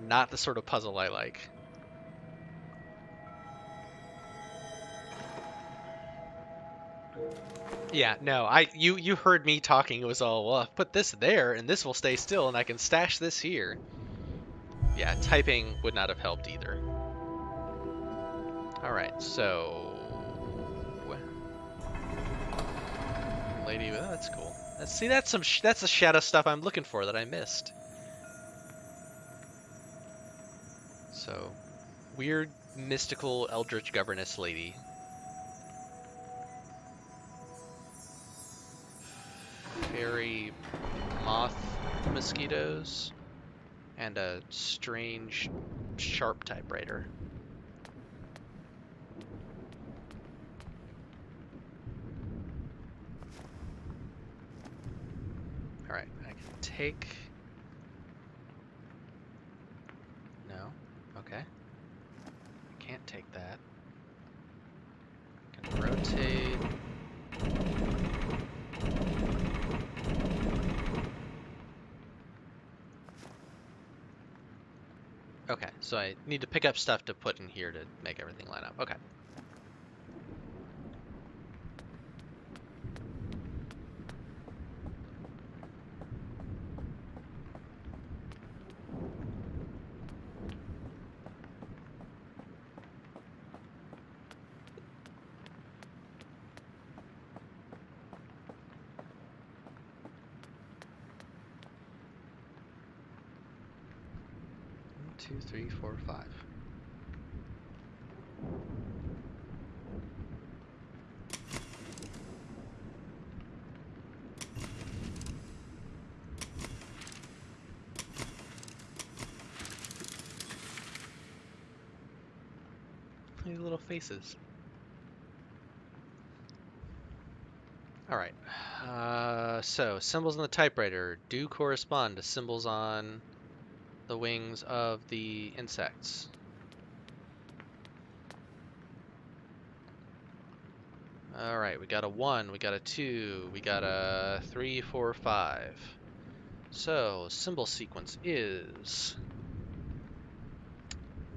Not the sort of puzzle I like. Yeah, no, you heard me talking. It was all, well, put this there and this will stay still and I can stash this here. Yeah, typing would not have helped either. All right, so lady, oh, that's cool. See, that's the shadow stuff I'm looking for that I missed. So, weird, mystical, eldritch governess lady. Fairy moth mosquitoes. And a strange, sharp typewriter. Alright, I can take... No? Okay. I can't take that. I can rotate... Okay, so I need to pick up stuff to put in here to make everything line up. Okay. 2, 3, 4, 5. These little faces. Alright. So, symbols on the typewriter do correspond to symbols on the wings of the insects. Alright, we got a 1, we got a 2, we got a 3, 4, 5. So, symbol sequence is...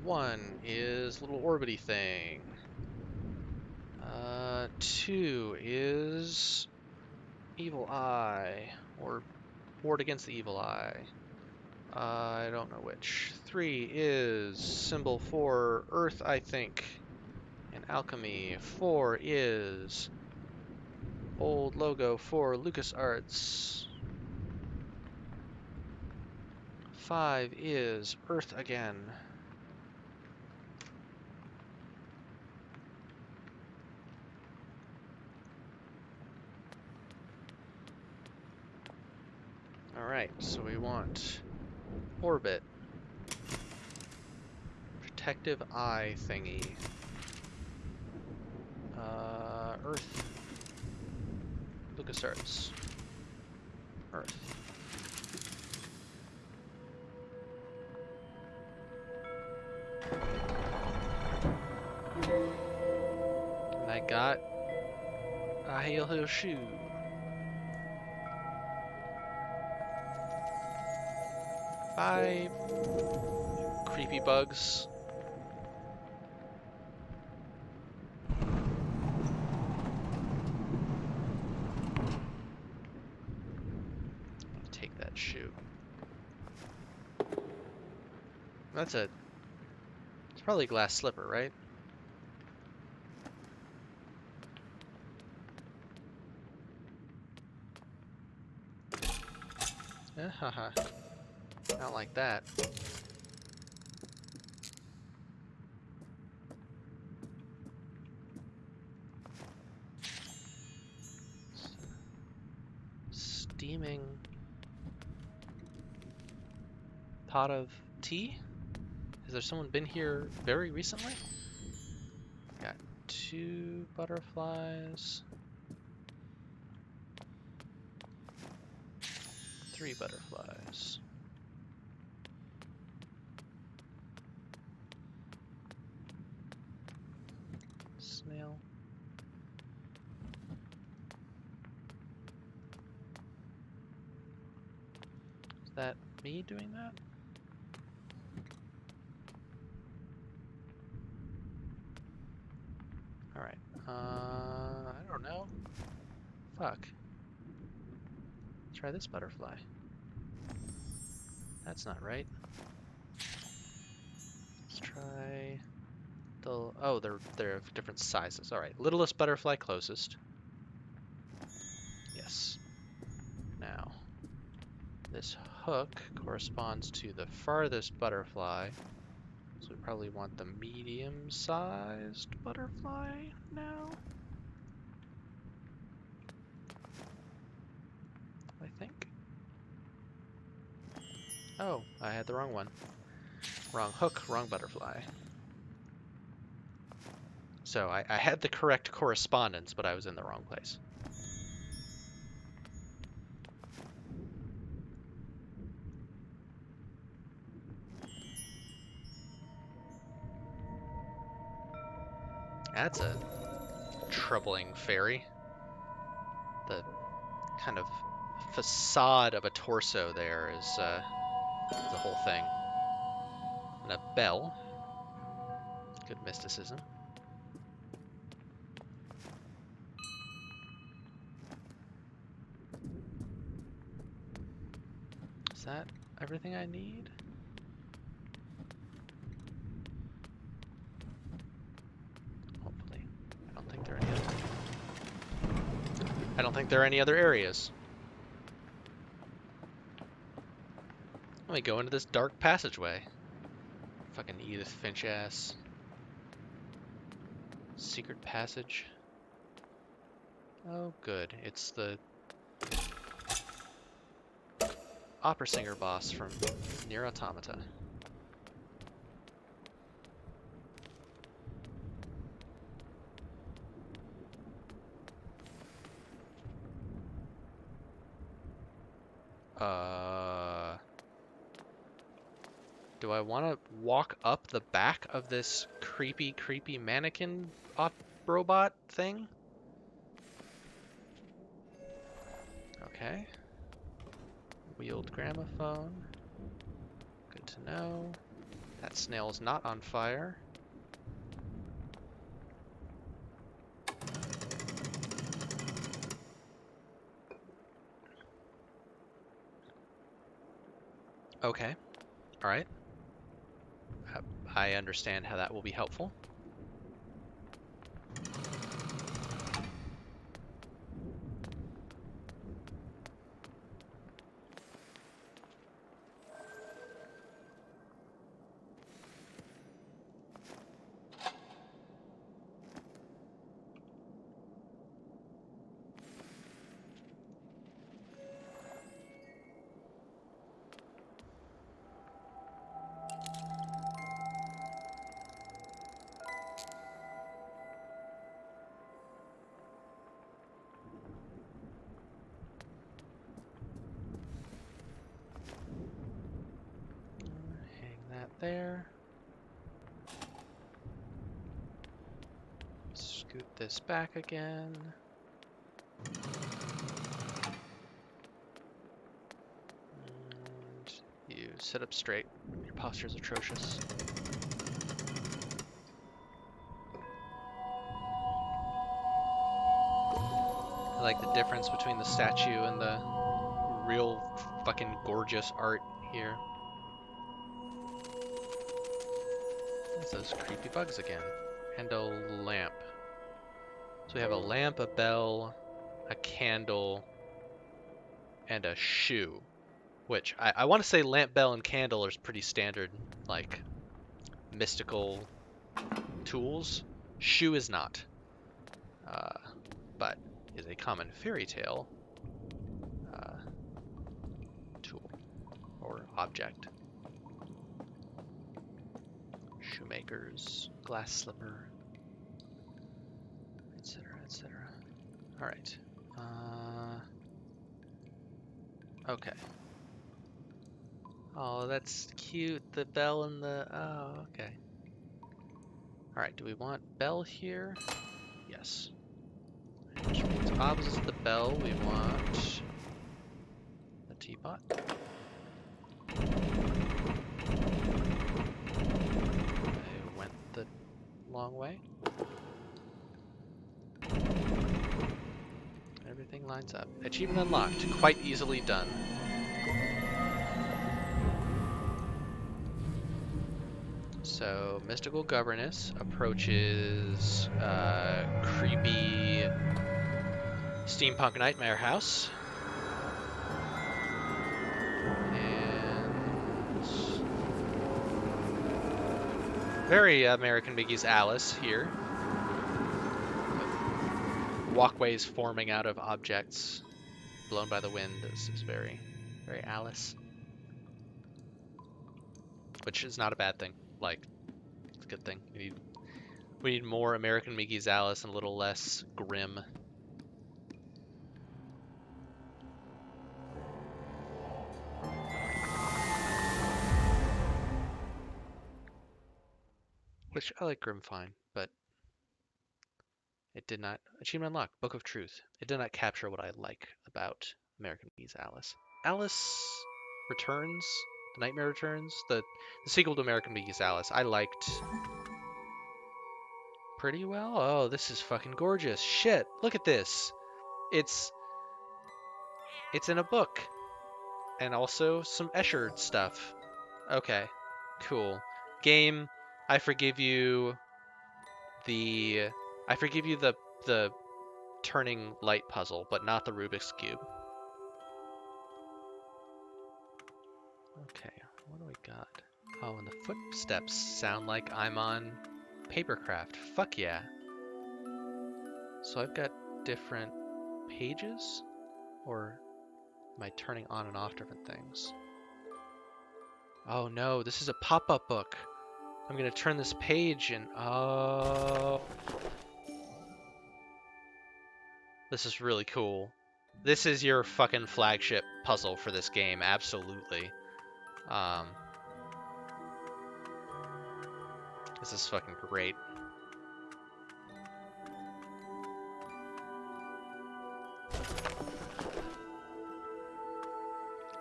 1 is little orbity thing. 2 is evil eye, or ward against the evil eye. I don't know which. 3 is symbol for Earth, I think, in alchemy. 4 is old logo for LucasArts. 5 is Earth again. Alright, so we want orbit. Protective eye thingy. Earth. LucasArts. Earth. And I got a Hail Hill shoe. Bye, creepy bugs. Take that shoe. That's a... It's probably a glass slipper, right? Haha. Not like that. Steaming pot of tea? Has there someone been here very recently? Got 2 butterflies. 3 butterflies. Snail. Is that me doing that? Alright. I don't know. Fuck. Try this butterfly. That's not right. Let's try the... Oh, they're of different sizes. Alright, littlest butterfly closest. Yes. Now, this hook corresponds to the farthest butterfly. So we probably want the medium-sized butterfly now. I think. Oh, I had the wrong one. Wrong hook, wrong butterfly. So I had the correct correspondence, but I was in the wrong place. That's a troubling fairy. The kind of facade of a torso there is the whole thing. And a bell. Good mysticism. Is that everything I need? Hopefully. I don't think there are any other... I don't think there are any other areas. Let me go into this dark passageway. Fucking Edith Finch ass. Secret passage. Oh, good. It's the opera singer boss from Nier Automata. Do I want to walk up the back of this creepy mannequin robot thing? Okay. Wheeled gramophone. Good to know. That snail's not on fire. Okay. All right. I understand how that will be helpful. Hang that there. Scoot this back again. And you sit up straight. Your posture is atrocious. I like the difference between the statue and the real fucking gorgeous art here. That's those creepy bugs again. And a lamp. So we have a lamp, a bell, a candle, and a shoe. Which, I want to say lamp, bell, and candle are pretty standard, like, mystical tools. Shoe is not. But is a common fairy tale tool or object. Shoemakers, glass slipper, etc., etc. All right. Okay. Oh, that's cute. The bell and the... Oh, okay. All right. Do we want bell here? Yes. Which means opposite the bell, we want the teapot. I went the long way. Everything lines up. Achievement unlocked. Quite easily done. So, mystical governess approaches creepy steampunk nightmare house. And very American Mickey's Alice here. Walkways forming out of objects blown by the wind. This is very, very Alice. Which is not a bad thing. Like, it's a good thing. We need more American Mickey's Alice and a little less grim. Which I like grim fine, but it did not. Achievement unlocked. Book of Truth. It did not capture what I like about American Mickey's Alice. Alice Returns, The Nightmare Returns, the sequel to American Mickey's Alice. I liked pretty well. Oh, this is fucking gorgeous. Shit, look at this. It's in a book, and also some Escher stuff. Okay, cool. Game, I forgive you the the turning light puzzle, but not the Rubik's Cube. Okay, what do we got? Oh, and the footsteps sound like I'm on Papercraft. Fuck yeah. So I've got different pages? Or am I turning on and off different things? Oh no, this is a pop-up book. I'm gonna turn this page and oh. This is really cool. This is your fucking flagship puzzle for this game, absolutely. This is fucking great.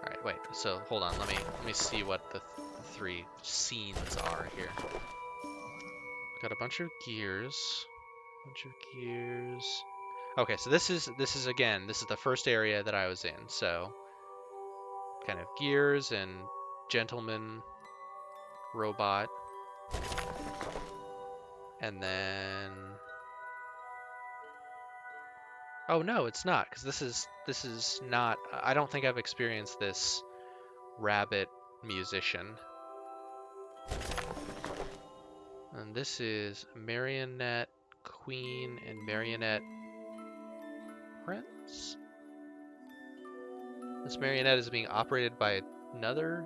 Alright, wait, so hold on, let me see what the three scenes are here. Got a bunch of gears. Okay, so this is again, this is the first area that I was in, so kind of gears and gentleman robot. And then oh no, it's not, because this is not, I don't think I've experienced this rabbit musician. And this is marionette queen and marionette prince. This marionette is being operated by another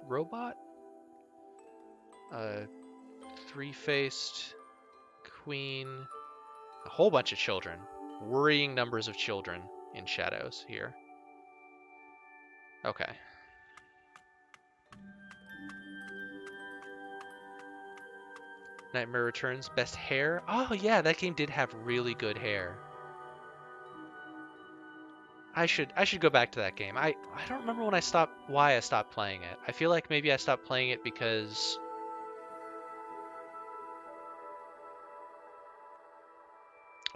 robot. Three-faced queen. A whole bunch of children. Worrying numbers of children in shadows here. Okay. Nightmare Returns, best hair. Oh yeah, that game did have really good hair. I should go back to that game. I don't remember when why I stopped playing it. I feel like maybe I stopped playing it because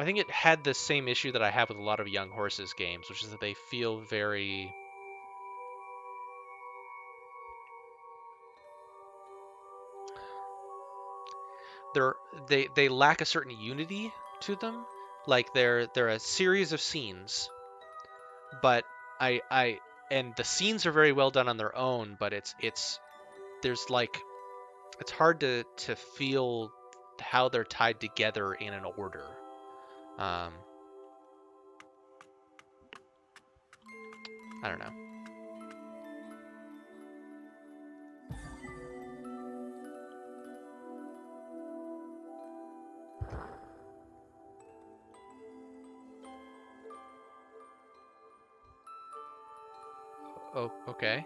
I think it had the same issue that I have with a lot of Young Horses games, which is that they feel very they lack a certain unity to them. Like they're a series of scenes, but I and the scenes are very well done on their own, but there's like it's hard to feel how they're tied together in an order. I don't know. Oh, okay.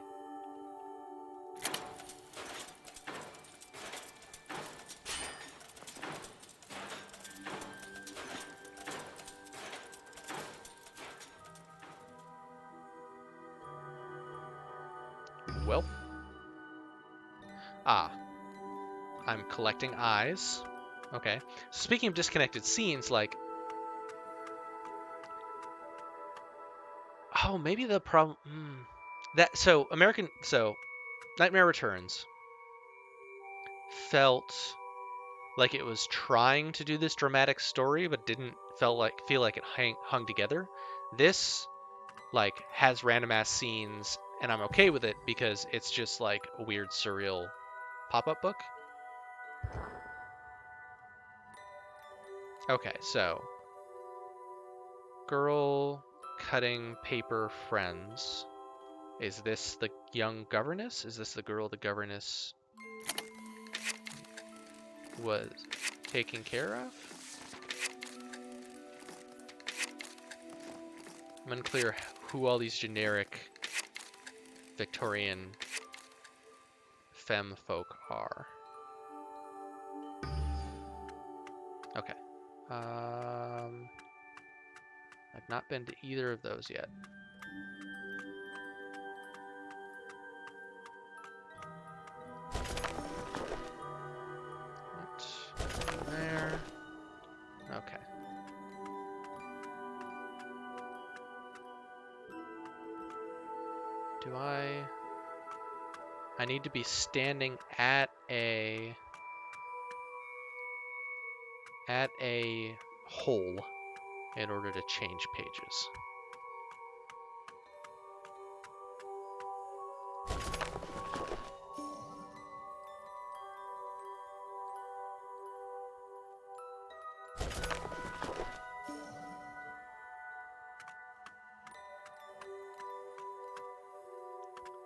Well. Ah. I'm collecting eyes. Okay. Speaking of disconnected scenes, like... Oh, maybe the problem... So, Nightmare Returns felt like it was trying to do this dramatic story, but didn't feel like it hung together. This, like, has random ass scenes, and I'm okay with it because it's just like a weird surreal pop-up book. Okay, so girl cutting paper friends. Is this the young governess? Is this the girl the governess was taking care of? I'm unclear who all these generic Victorian femme folk are. Okay. I've not been to either of those yet. There. Okay. Do I need to be standing at a hole in order to change pages.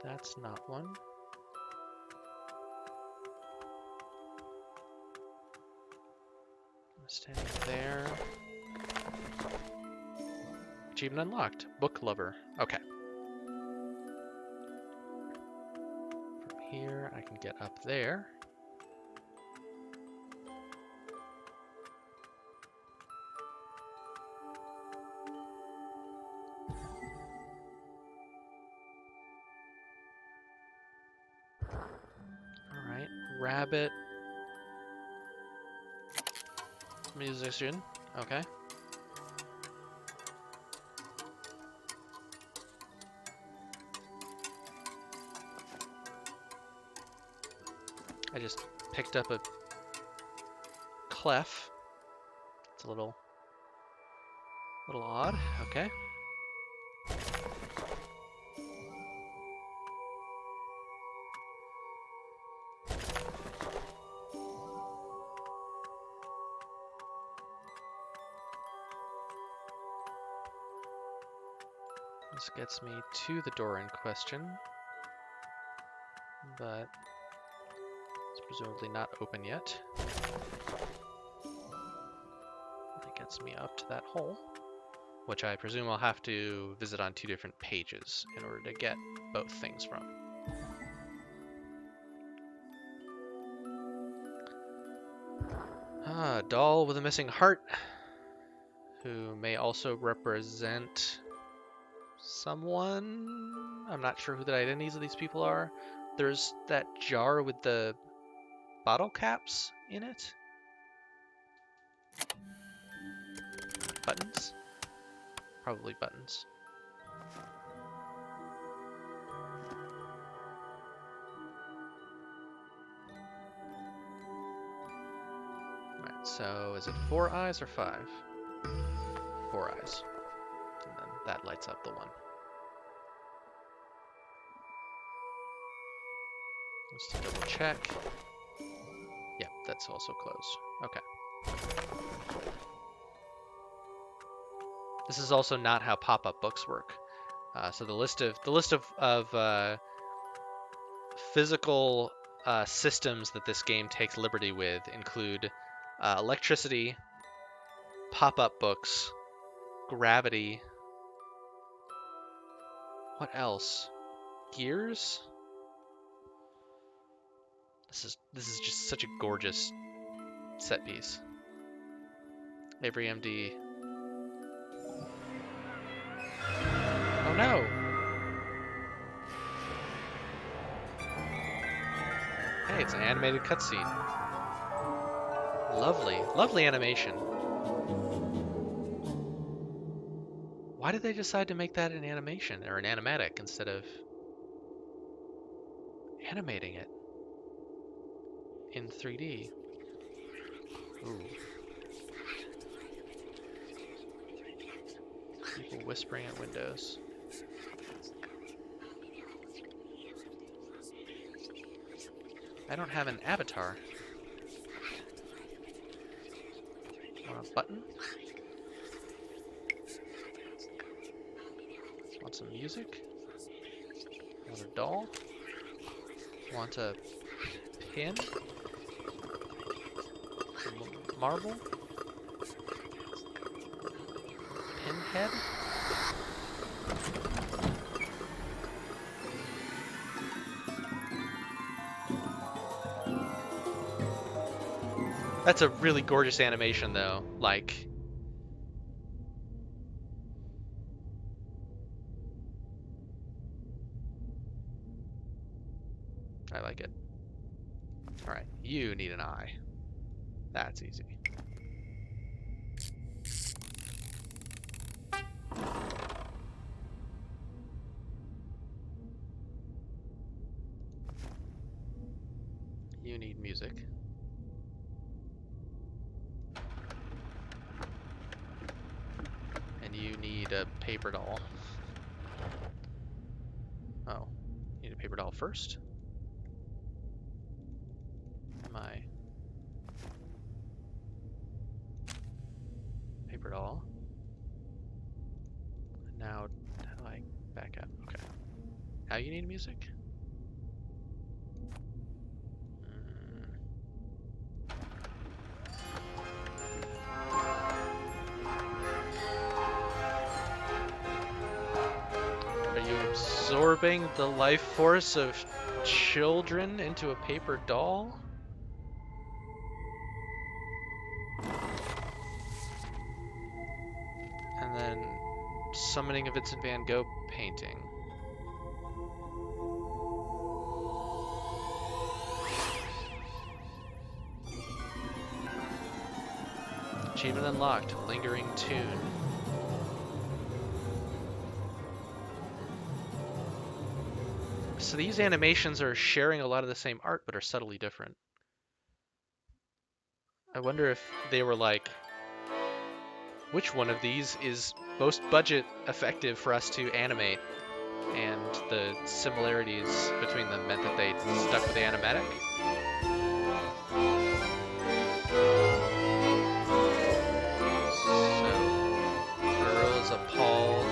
That's not one. I'm standing there. Achievement unlocked. Book lover. Okay. From here, I can get up there. Alright. Rabbit. Musician. Okay. I just picked up a clef. It's a little odd. Okay. This gets me to the door in question, but it's presumably not open yet. That gets me up to that hole, which I presume I'll have to visit on 2 different pages in order to get both things from. Ah, a doll with a missing heart, who may also represent someone. I'm not sure who the identities of these people are. There's that jar with the bottle caps in it. Buttons? Probably buttons. Right, so is it 4 eyes or 5? 4 eyes. And then that lights up the one. Just to double check. Yeah, that's also closed. Okay. This is also not how pop-up books work. So the list of physical systems that this game takes liberty with include electricity, pop-up books, gravity. What else? Gears? This is just such a gorgeous set piece. Avery MD. Oh no! Hey, it's an animated cutscene. Lovely, lovely animation. Why did they decide to make that an animation or an animatic instead of animating it in 3D? Ooh. People whispering at windows. I don't have an avatar. Want a button? Want some music? Want a doll? Want a pin? A marble? Pinhead? That's a really gorgeous animation, though. Like, I like it. All right, you need an eye. That's easy. You need music. And you need a paper doll. Oh, you need a paper doll first? My paper doll. And now, how do I back up? Okay. Now you need music? Mm. Are you absorbing the life force of children into a paper doll? And then summoning a Vincent van Gogh painting. Achievement unlocked, lingering tune. So these animations are sharing a lot of the same art, but are subtly different. I wonder if they were like, which one of these is most budget effective for us to animate? And the similarities between them meant that they stuck with the animatic. So, Earl is appalled.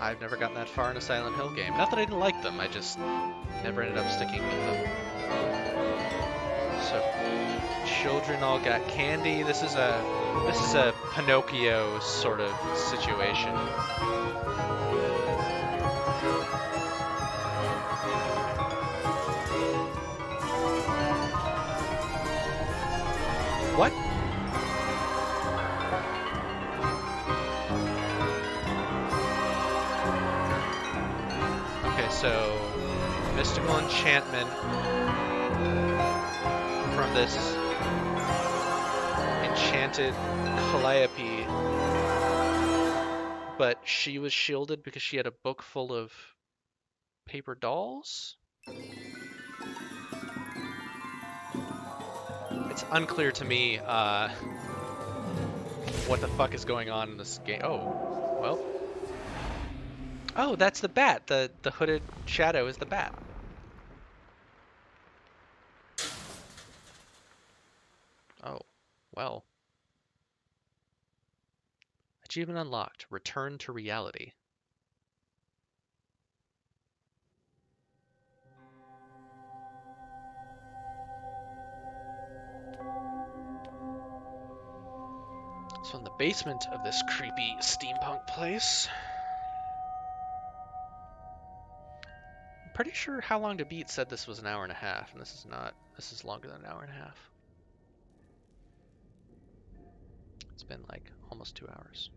I've never gotten that far in a Silent Hill game. Not that I didn't like them, I just never ended up sticking with them. So, children all got candy. This is a Pinocchio sort of situation. What? Okay, so mystical enchantment from this enchanted Calliope, but she was shielded because she had a book full of paper dolls? It's unclear to me what the fuck is going on in this game. Oh, well. Oh, that's the bat. The hooded shadow is the bat. Oh, well. Achievement unlocked. Return to reality. So in the basement of this creepy steampunk place. I'm pretty sure How Long to Beat said this was an hour and a half, and this is not. This is longer than an hour and a half. It's been like almost 2 hours.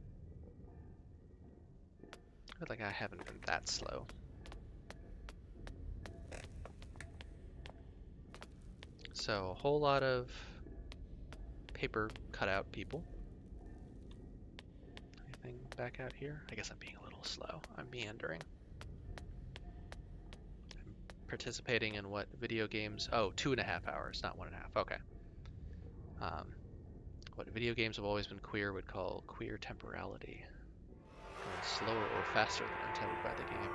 I feel like I haven't been that slow. So a whole lot of paper cutout people. Anything back out here? I guess I'm being a little slow. I'm meandering. I'm participating in what video games? Oh, 2.5 hours, not 1.5. Okay. What video games have always been queer would call queer temporality. Going slower or faster than intended by the game.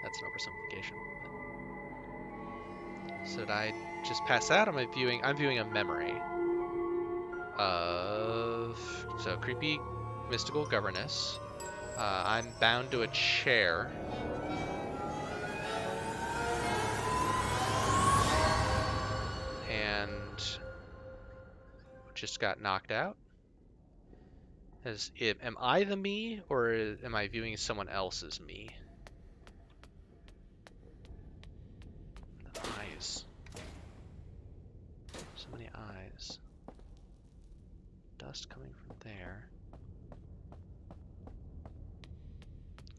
That's an oversimplification. So did I just pass out? I'm viewing a memory of creepy mystical governess. I'm bound to a chair. And just got knocked out. Am I the me, or am I viewing someone else's me? The eyes. So many eyes. Dust coming from there.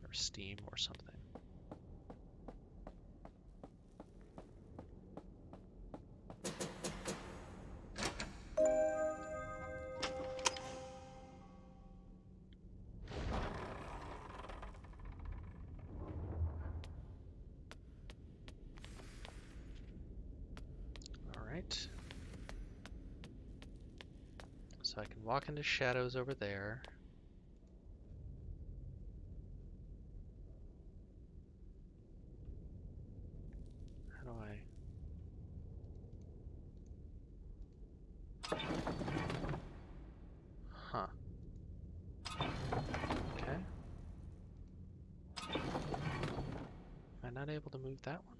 Or steam or something. Alright. So I can walk into shadows over there. How do I... Huh. Okay. not able to move that one.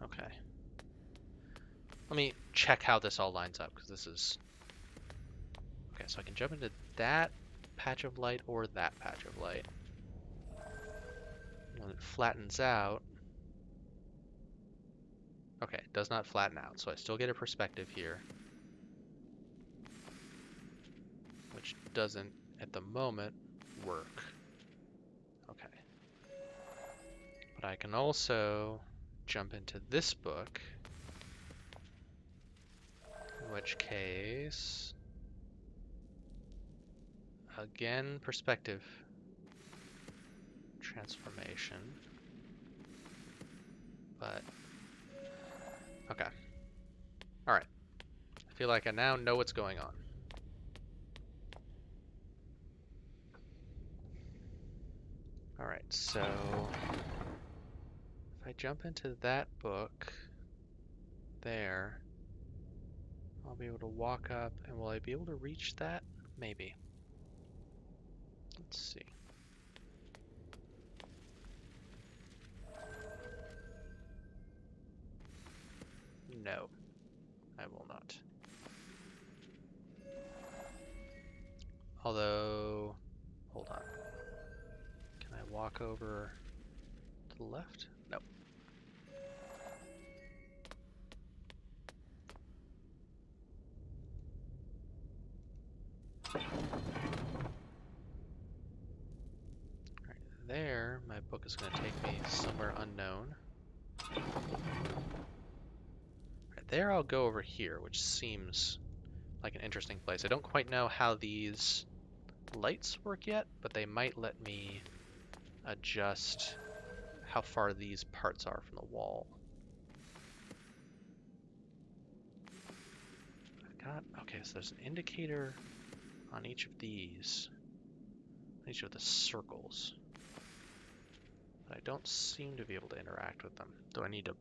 Okay. Let me check how this all lines up, because this is... Okay, so I can jump into that patch of light or that patch of light. When it flattens out... Okay, it does not flatten out, so I still get a perspective here. Which doesn't, at the moment, work. Okay. But I can also jump into this book. In which case... Again, perspective transformation. But... Okay. Alright. I feel like I now know what's going on. Alright, so... If I jump into that book... There... I'll be able to walk up, and will I be able to reach that? Maybe. Let's see. No, I will not. Although, hold on. Can I walk over to the left? No. Right there, my book is going to take me somewhere unknown. Right there, I'll go over here, which seems like an interesting place. I don't quite know how these lights work yet, but they might let me adjust how far these parts are from the wall. Okay, so there's an indicator on each of these, each of the circles. But I don't seem to be able to interact with them. Do I need to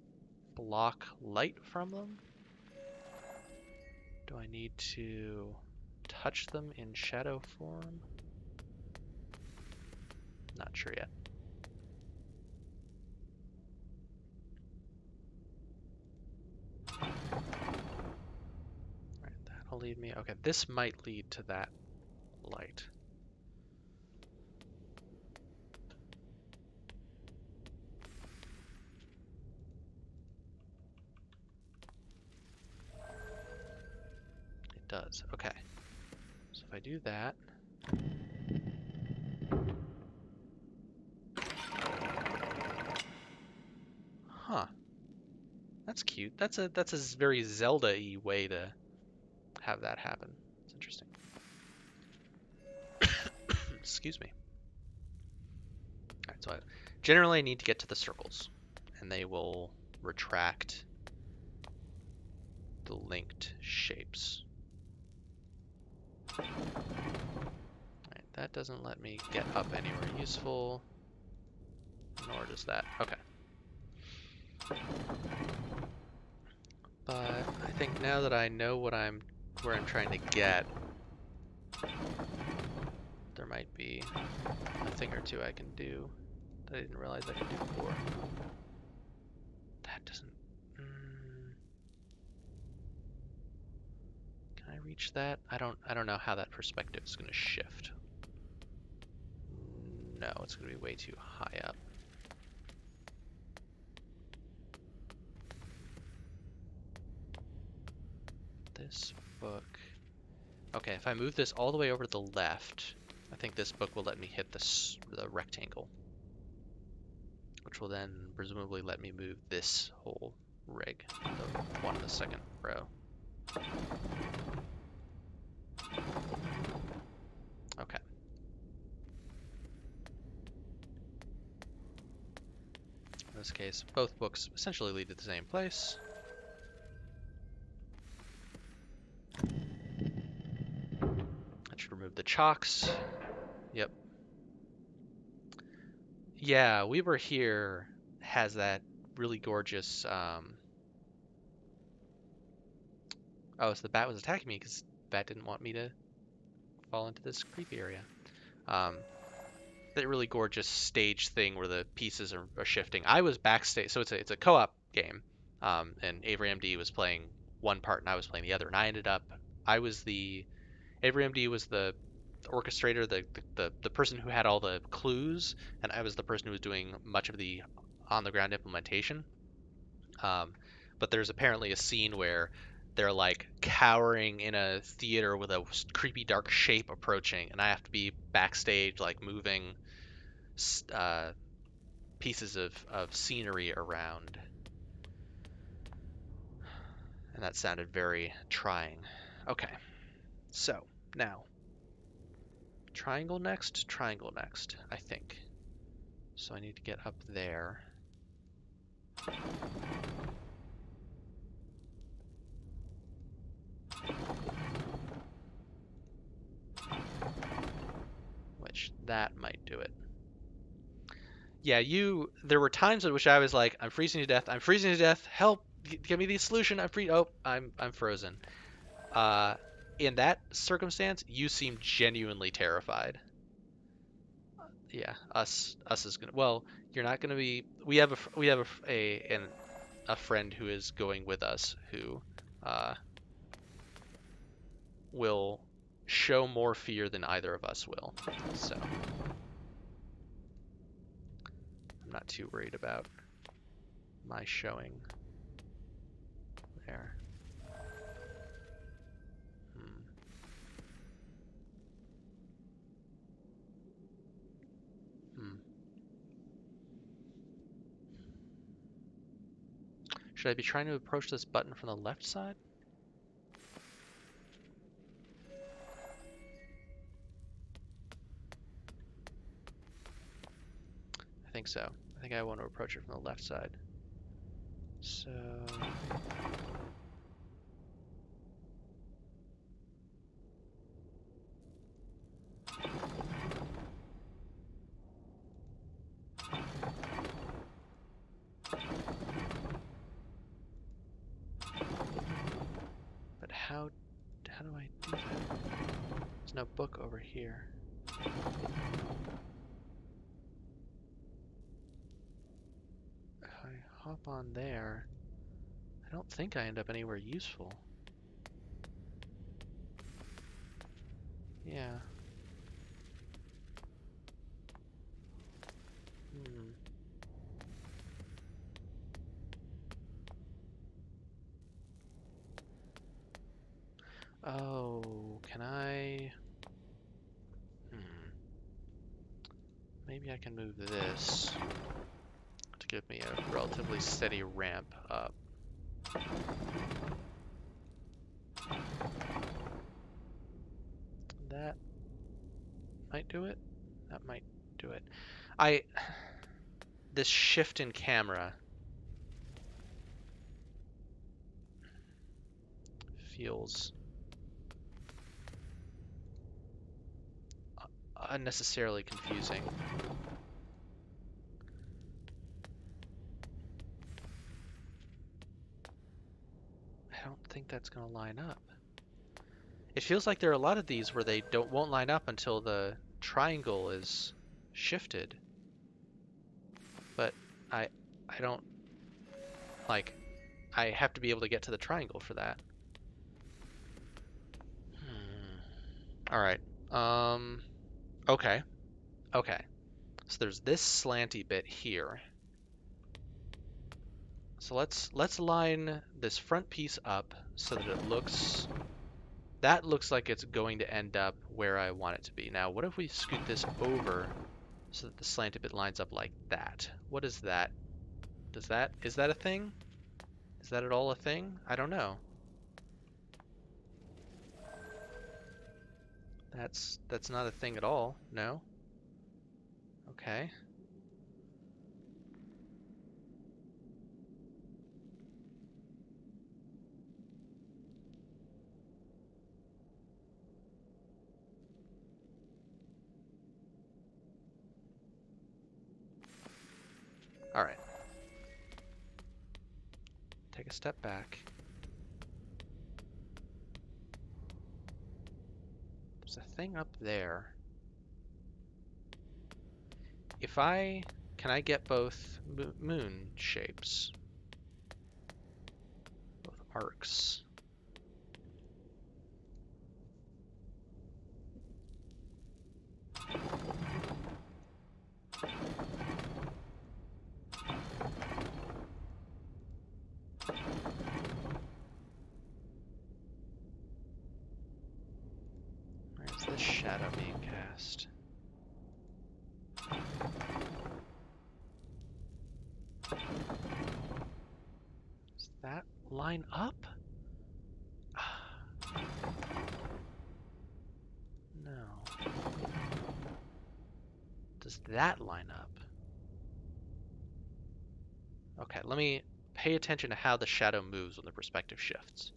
block light from them? Do I need to touch them in shadow form? Not sure yet. Alright, that'll lead me... Okay, this might lead to that light. It does, okay. So if I do that... Huh. That's cute. That's a very Zelda-y way to have that happen. It's interesting. Excuse me. Alright, so generally I need to get to the circles, and they will retract the linked shapes. Alright, that doesn't let me get up anywhere useful, nor does that. Okay. But I think now that I know where I'm trying to get, there might be a thing or two I can do that I didn't realize I could do before. That doesn't... Can I reach that? I don't know how that perspective is going to shift. No, it's going to be way too high up. This book... Okay, if I move this all the way over to the left, I think this book will let me hit the rectangle. Which will then presumably let me move this whole rig, the one in the second row. Okay. In this case, both books essentially lead to the same place. That should remove the chocks. Yep. Yeah, We Were Here has that really gorgeous. Oh, so the bat was attacking me because the bat didn't want me to fall into this creepy area. Um, that really gorgeous stage thing where the pieces are shifting. I was backstage, so it's a co-op game, and Avery MD was playing one part and I was playing the other, and I was the Avery MD was the orchestrator, the person who had all the clues, and I was the person who was doing much of the on the ground implementation. Um, but there's apparently a scene where they're like cowering in a theater with a creepy dark shape approaching, and I have to be backstage like moving uh, pieces of scenery around, and that sounded very trying. Okay, so now triangle next, I think. So I need to get up there. Which that might do it. Yeah, there were times in which I was like, I'm freezing to death. I'm freezing to death. Help! Give me the solution. I'm free. Oh, I'm frozen. Uh, in that circumstance, you seem genuinely terrified. Yeah, us is gonna. Well, you're not gonna be. We have a friend who is going with us who uh, will show more fear than either of us will. So I'm not too worried about my showing there. Hmm. Hmm. Should I be trying to approach this button from the left side? I think so. I think I want to approach it from the left side. So... But how do I do that? There's no book over here. If I hop on there, I don't think I end up anywhere useful. Yeah. Hmm. Oh, can I... Hmm. Maybe I can move this to give me a relatively steady ramp up. That might do it. That might do it. I... This shift in camera feels unnecessarily confusing. I don't think that's going to line up. It feels like there are a lot of these where they won't line up until the triangle is shifted. But I I don't like I have to be able to get to the triangle for that. All right. Um okay. Okay. So there's this slanty bit here. So let's line this front piece up so that that looks like it's going to end up where I want it to be. Now, what if we scoot this over so that the slanted bit lines up like that? What is that? Is that a thing? Is that at all a thing? I don't know. That's not a thing at all. No? Okay. All right. Take a step back. There's a thing up there. Can I get both moon shapes? Both arcs. Where's this shadow being cast? Does that line up? No. Does that line up? Okay, let me pay attention to how the shadow moves when the perspective shifts.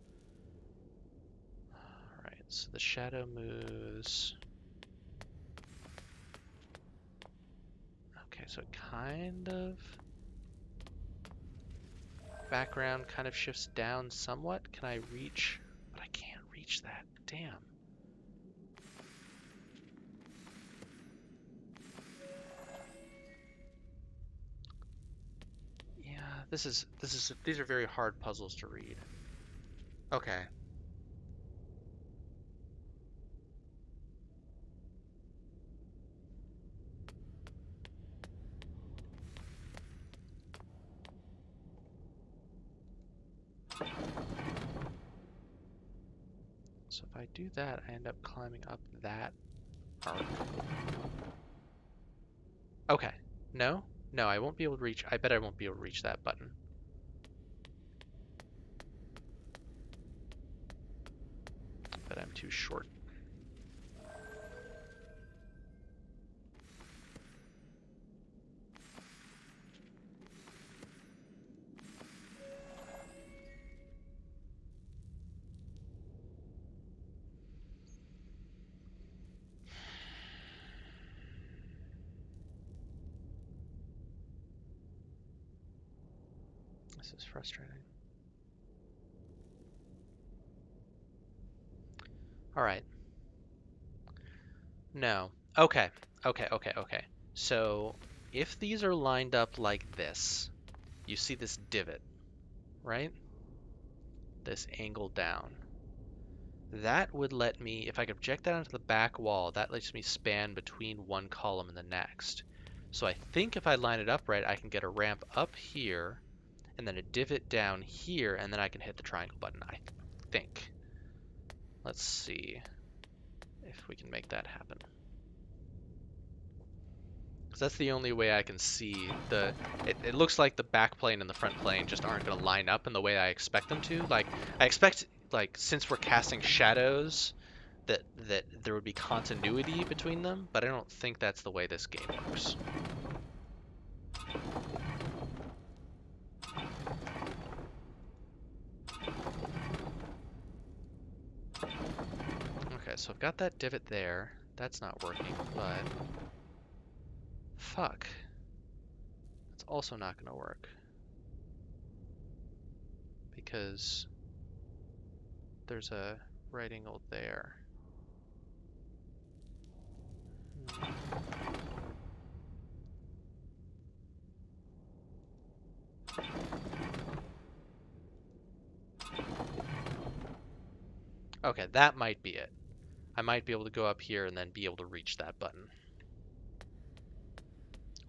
Alright, so the shadow moves. Okay, so it kind of... Background kind of shifts down somewhat. Can I reach? But I can't reach that. Damn. Yeah, these are very hard puzzles to read. Okay. So if I do that, I end up climbing up that arc. Okay. No? No, I won't be able to reach. I bet I won't be able to reach that button. But I'm too short. This is frustrating. All right. No. Okay. Okay. So if these are lined up like this, you see this divot, right? This angle down. That would let me, if I could project that onto the back wall, that lets me span between one column and the next. So I think if I line it up right, I can get a ramp up here, and then a divot down here, and then I can hit the triangle button, I think. Let's see if we can make that happen. Because that's the only way I can see the... It looks like the back plane and the front plane just aren't going to line up in the way I expect them to. Like, I expect, like, since we're casting shadows, that there would be continuity between them, but I don't think that's the way this game works. Okay, so I've got that divot there. That's not working, but... Fuck. That's also not going to work. Because there's a right angle there. Okay, that might be it. I might be able to go up here and then be able to reach that button.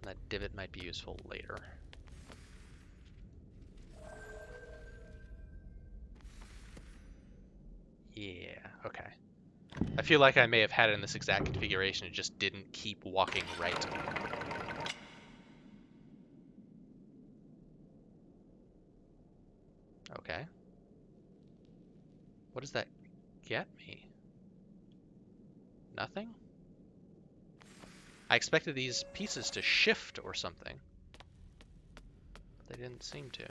That divot might be useful later. Yeah, okay. I feel like I may have had it in this exact configuration and just didn't keep walking right. Okay. What does that get me? Nothing? I expected these pieces to shift or something. But they didn't seem to.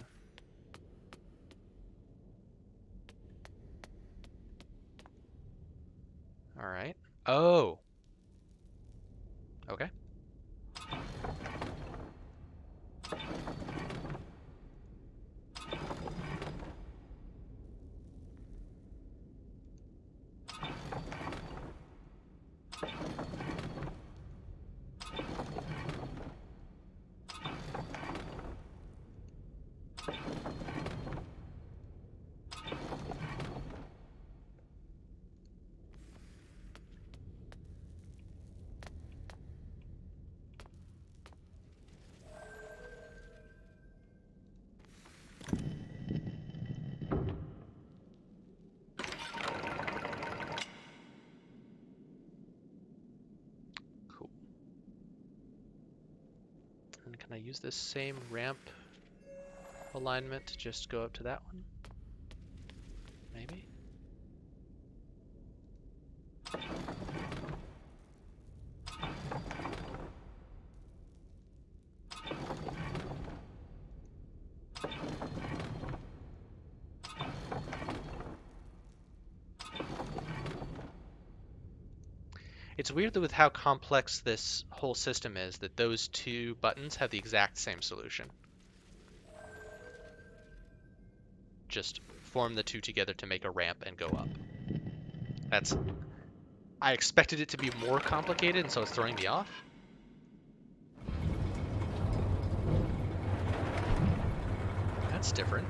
Alright. Oh! Okay. Can I use this same ramp alignment to just go up to that one? Maybe? It's weird that with how complex this whole system is, that those two buttons have the exact same solution. Just form the two together to make a ramp and go up. That's... I expected it to be more complicated, and so it's throwing me off. That's different.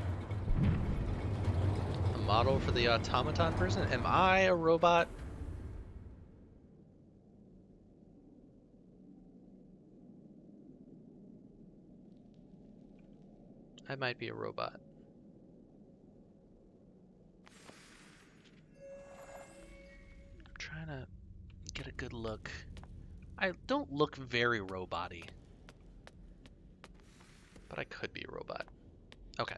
A model for the automaton person? Am I a robot? I might be a robot. I'm trying to get a good look. I don't look very robot-y. But I could be a robot. Okay.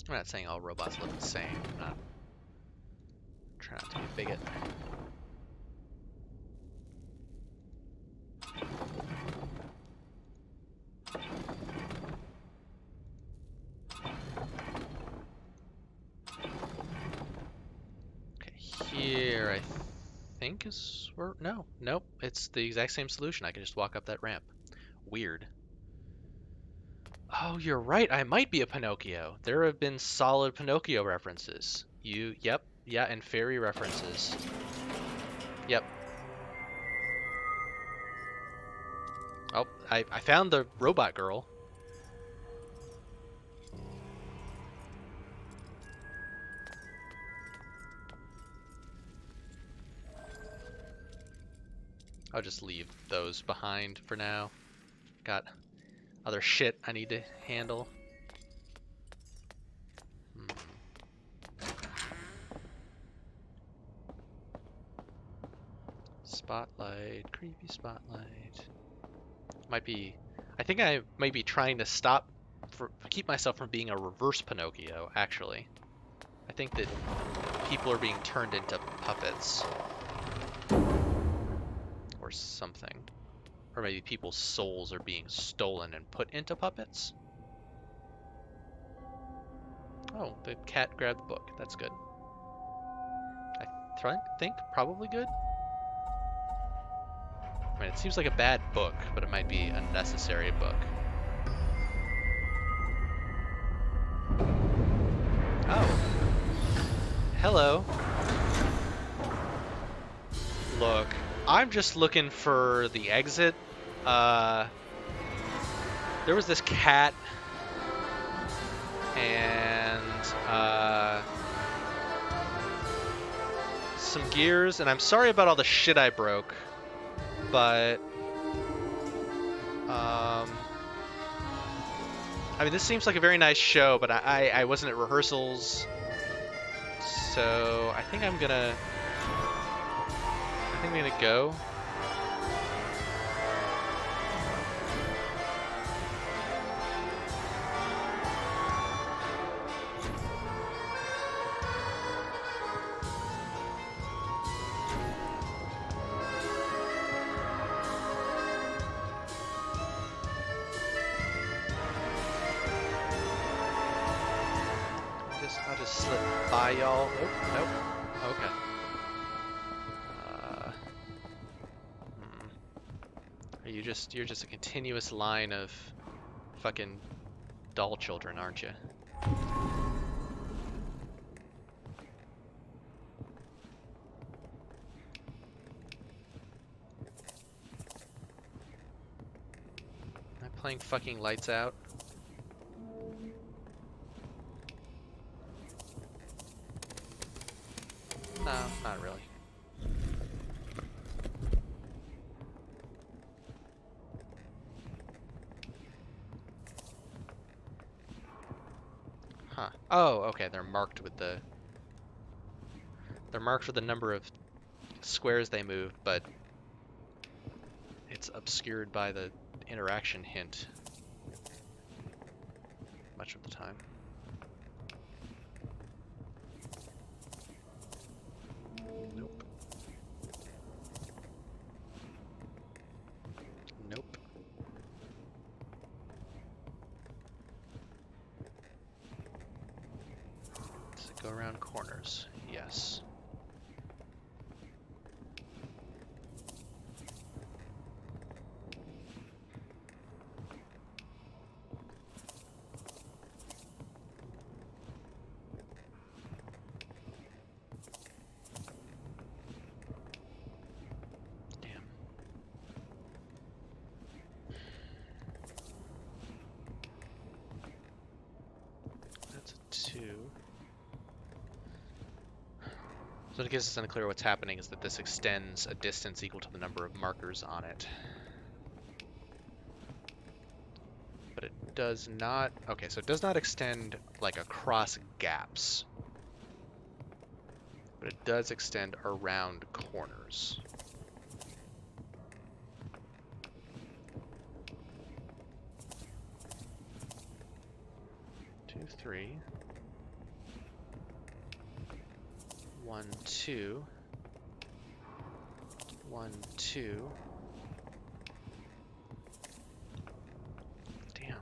I'm not saying all robots look the same. I'm not trying not to be a bigot. Okay, here I think is where... No, nope. It's the exact same solution. I can just walk up that ramp. Weird. Oh, you're right. I might be a Pinocchio. There have been solid Pinocchio references. Yep, yeah, and fairy references. Yep. Oh, I found the robot girl. I'll just leave those behind for now. Got other shit I need to handle. Spotlight, creepy spotlight. Might be... I think I might be trying to keep myself from being a reverse Pinocchio, actually. I think that people are being turned into puppets. Or something. Or maybe people's souls are being stolen and put into puppets. Oh, the cat grabbed the book. That's good. I think probably good. I mean, it seems like a bad book, but it might be a necessary book. Oh. Hello. Look, I'm just looking for the exit. There was this cat and some gears, and I'm sorry about all the shit I broke, but I mean, this seems like a very nice show, but I wasn't at rehearsals, so I think I'm gonna go. I'll just slip by y'all. Oh, nope. Okay. You're just a continuous line of fucking doll children, aren't you? Am I playing fucking Lights Out? No, not really. Huh. Oh, okay, they're marked with the... They're marked with the number of squares they moved, but it's obscured by the interaction hint much of the time. Nope. Nope. Does it go around corners? Yes. So in case it's unclear what's happening is that this extends a distance equal to the number of markers on it. But it does not... Okay, so it does not extend like across gaps. But it does extend around corners. Two, three. 1, 2. 1, 2. Damn.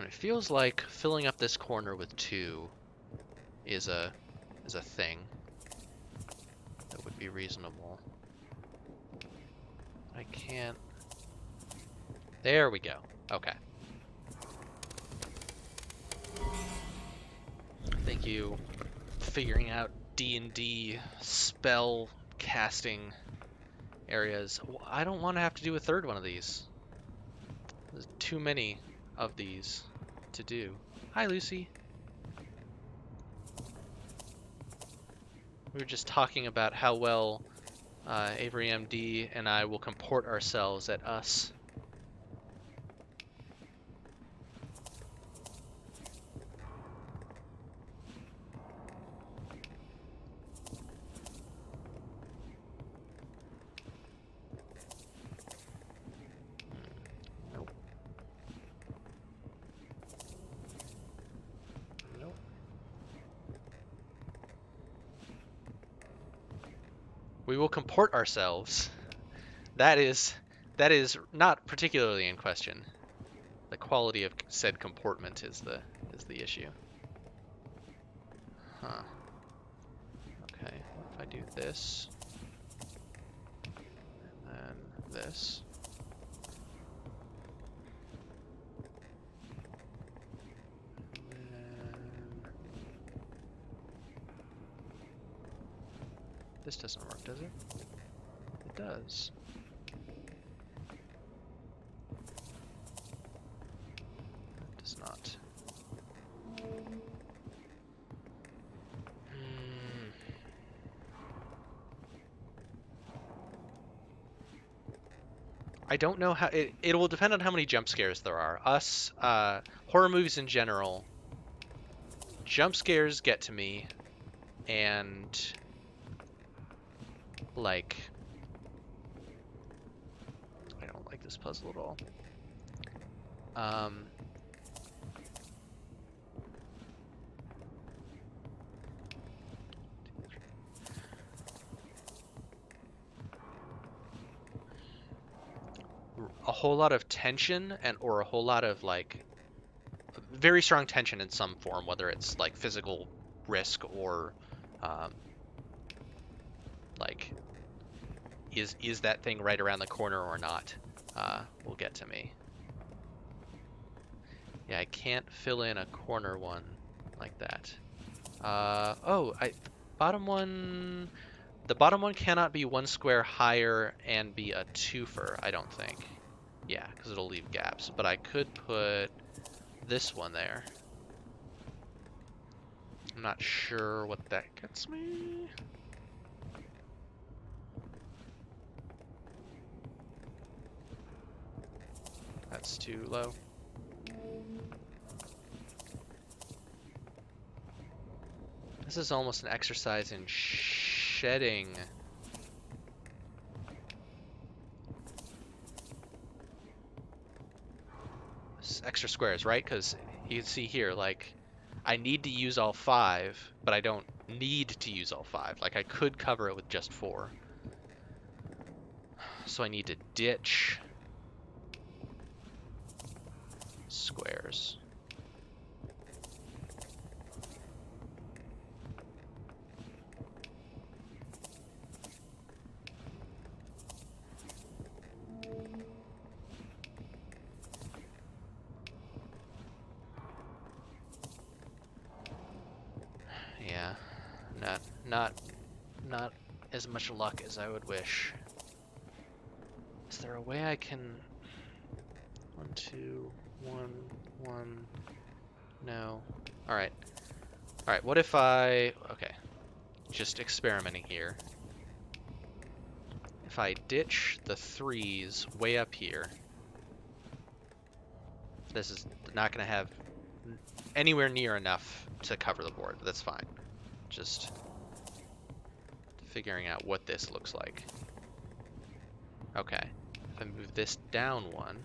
It feels like filling up this corner with 2 is a thing that would be reasonable. I can't. There we go. Okay. Thank you. Figuring out D&D spell casting areas. I don't want to have to do a third one of these. There's too many of these to do. Hi, Lucy. We were just talking about how well Avery MD and I will comport ourselves at us. We will comport ourselves. That is not particularly in question. The quality of said comportment is the issue. Huh. Okay, what if I do this? And then this. This doesn't work, does it? It does. It does not. I don't know how... It will depend on how many jump scares there are. Horror movies in general, jump scares get to me, and... like, I don't like this puzzle at all. A whole lot of tension or a whole lot of like very strong tension in some form, whether it's like physical risk or like is that thing right around the corner or not, will get to me. Yeah, I can't fill in a corner one like that. Bottom one, the bottom one cannot be one square higher and be a twofer, I don't think. Yeah, because it'll leave gaps. But I could put this one there. I'm not sure what that gets me. That's too low. This is almost an exercise in shedding. Extra squares, right? Because you can see here, like, I need to use all 5, but I don't need to use all 5. Like, I could cover it with just 4. So I need to ditch squares. Yeah, not as much luck as I would wish. Is there a way I can... 1, 2, 1, 1... No. Alright. Alright, what if I... Okay. Just experimenting here. If I ditch the 3s way up here... This is not going to have anywhere near enough to cover the board. That's fine. Just figuring out what this looks like. Okay. If I move this down 1...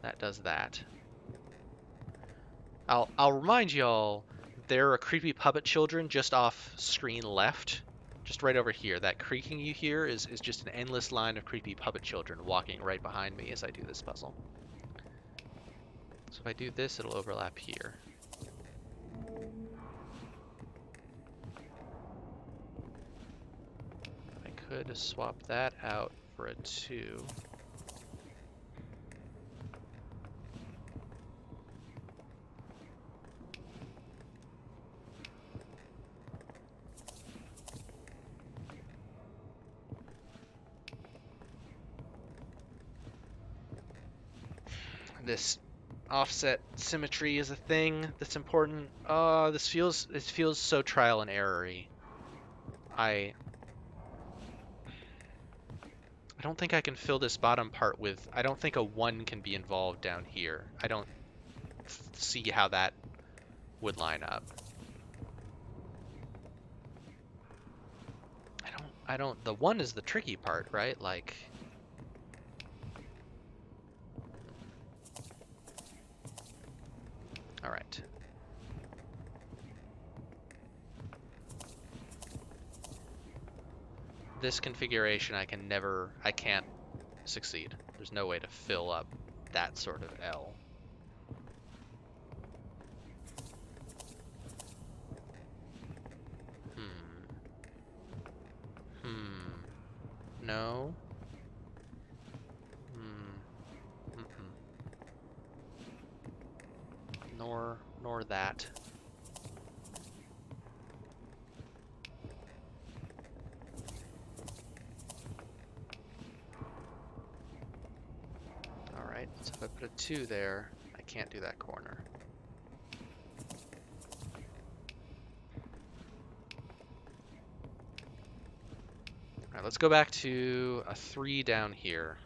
That does that. I'll remind y'all, there are creepy puppet children just off screen left. Just right over here. That creaking you hear is just an endless line of creepy puppet children walking right behind me as I do this puzzle. So if I do this, it'll overlap here. I could swap that out for a 2. This offset symmetry is a thing that's important. It feels so trial and error-y. I don't think I can fill this bottom part with... I don't think a 1 can be involved down here. I don't see how that would line up. The 1 is the tricky part, right? Like... Alright. This configuration I can't succeed. There's no way to fill up that sort of L. No. Nor that. Alright, so if I put a 2 there, I can't do that corner. Alright, let's go back to a 3 down here.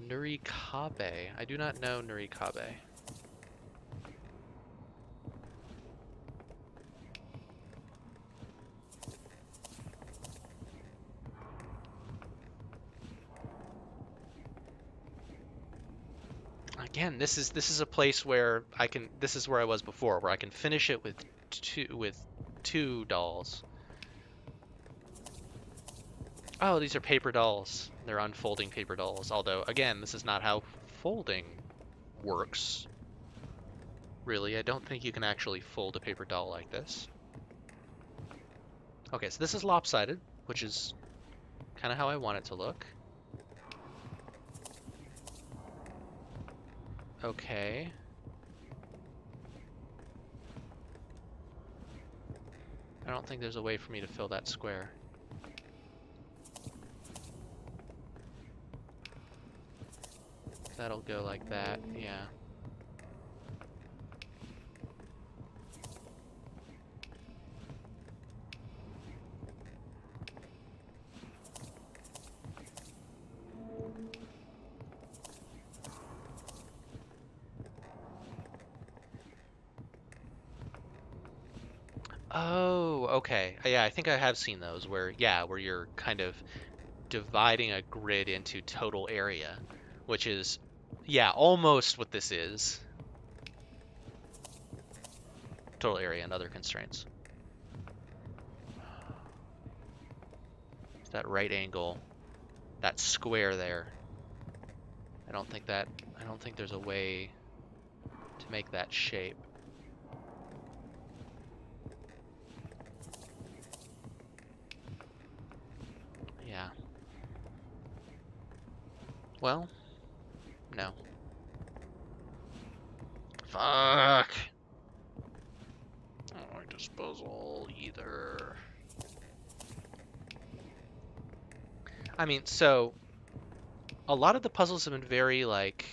Nurikabe. I do not know Nurikabe. Again, this is a place where I can... This is where I was before, where I can finish it with two dolls. Oh, these are paper dolls. They're unfolding paper dolls. Although, again, this is not how folding works. Really, I don't think you can actually fold a paper doll like this. Okay, so this is lopsided, which is kind of how I want it to look. Okay. I don't think there's a way for me to fill that square. That'll go like that, yeah. Oh, okay. Yeah, I think I have seen those where, yeah, where you're kind of dividing a grid into total area, which is, yeah, almost what this is. Total area and other constraints. That right angle, that square there. I don't think there's a way to make that shape. Yeah. Well, no. Fuck! I don't like this puzzle either. I mean, so a lot of the puzzles have been very like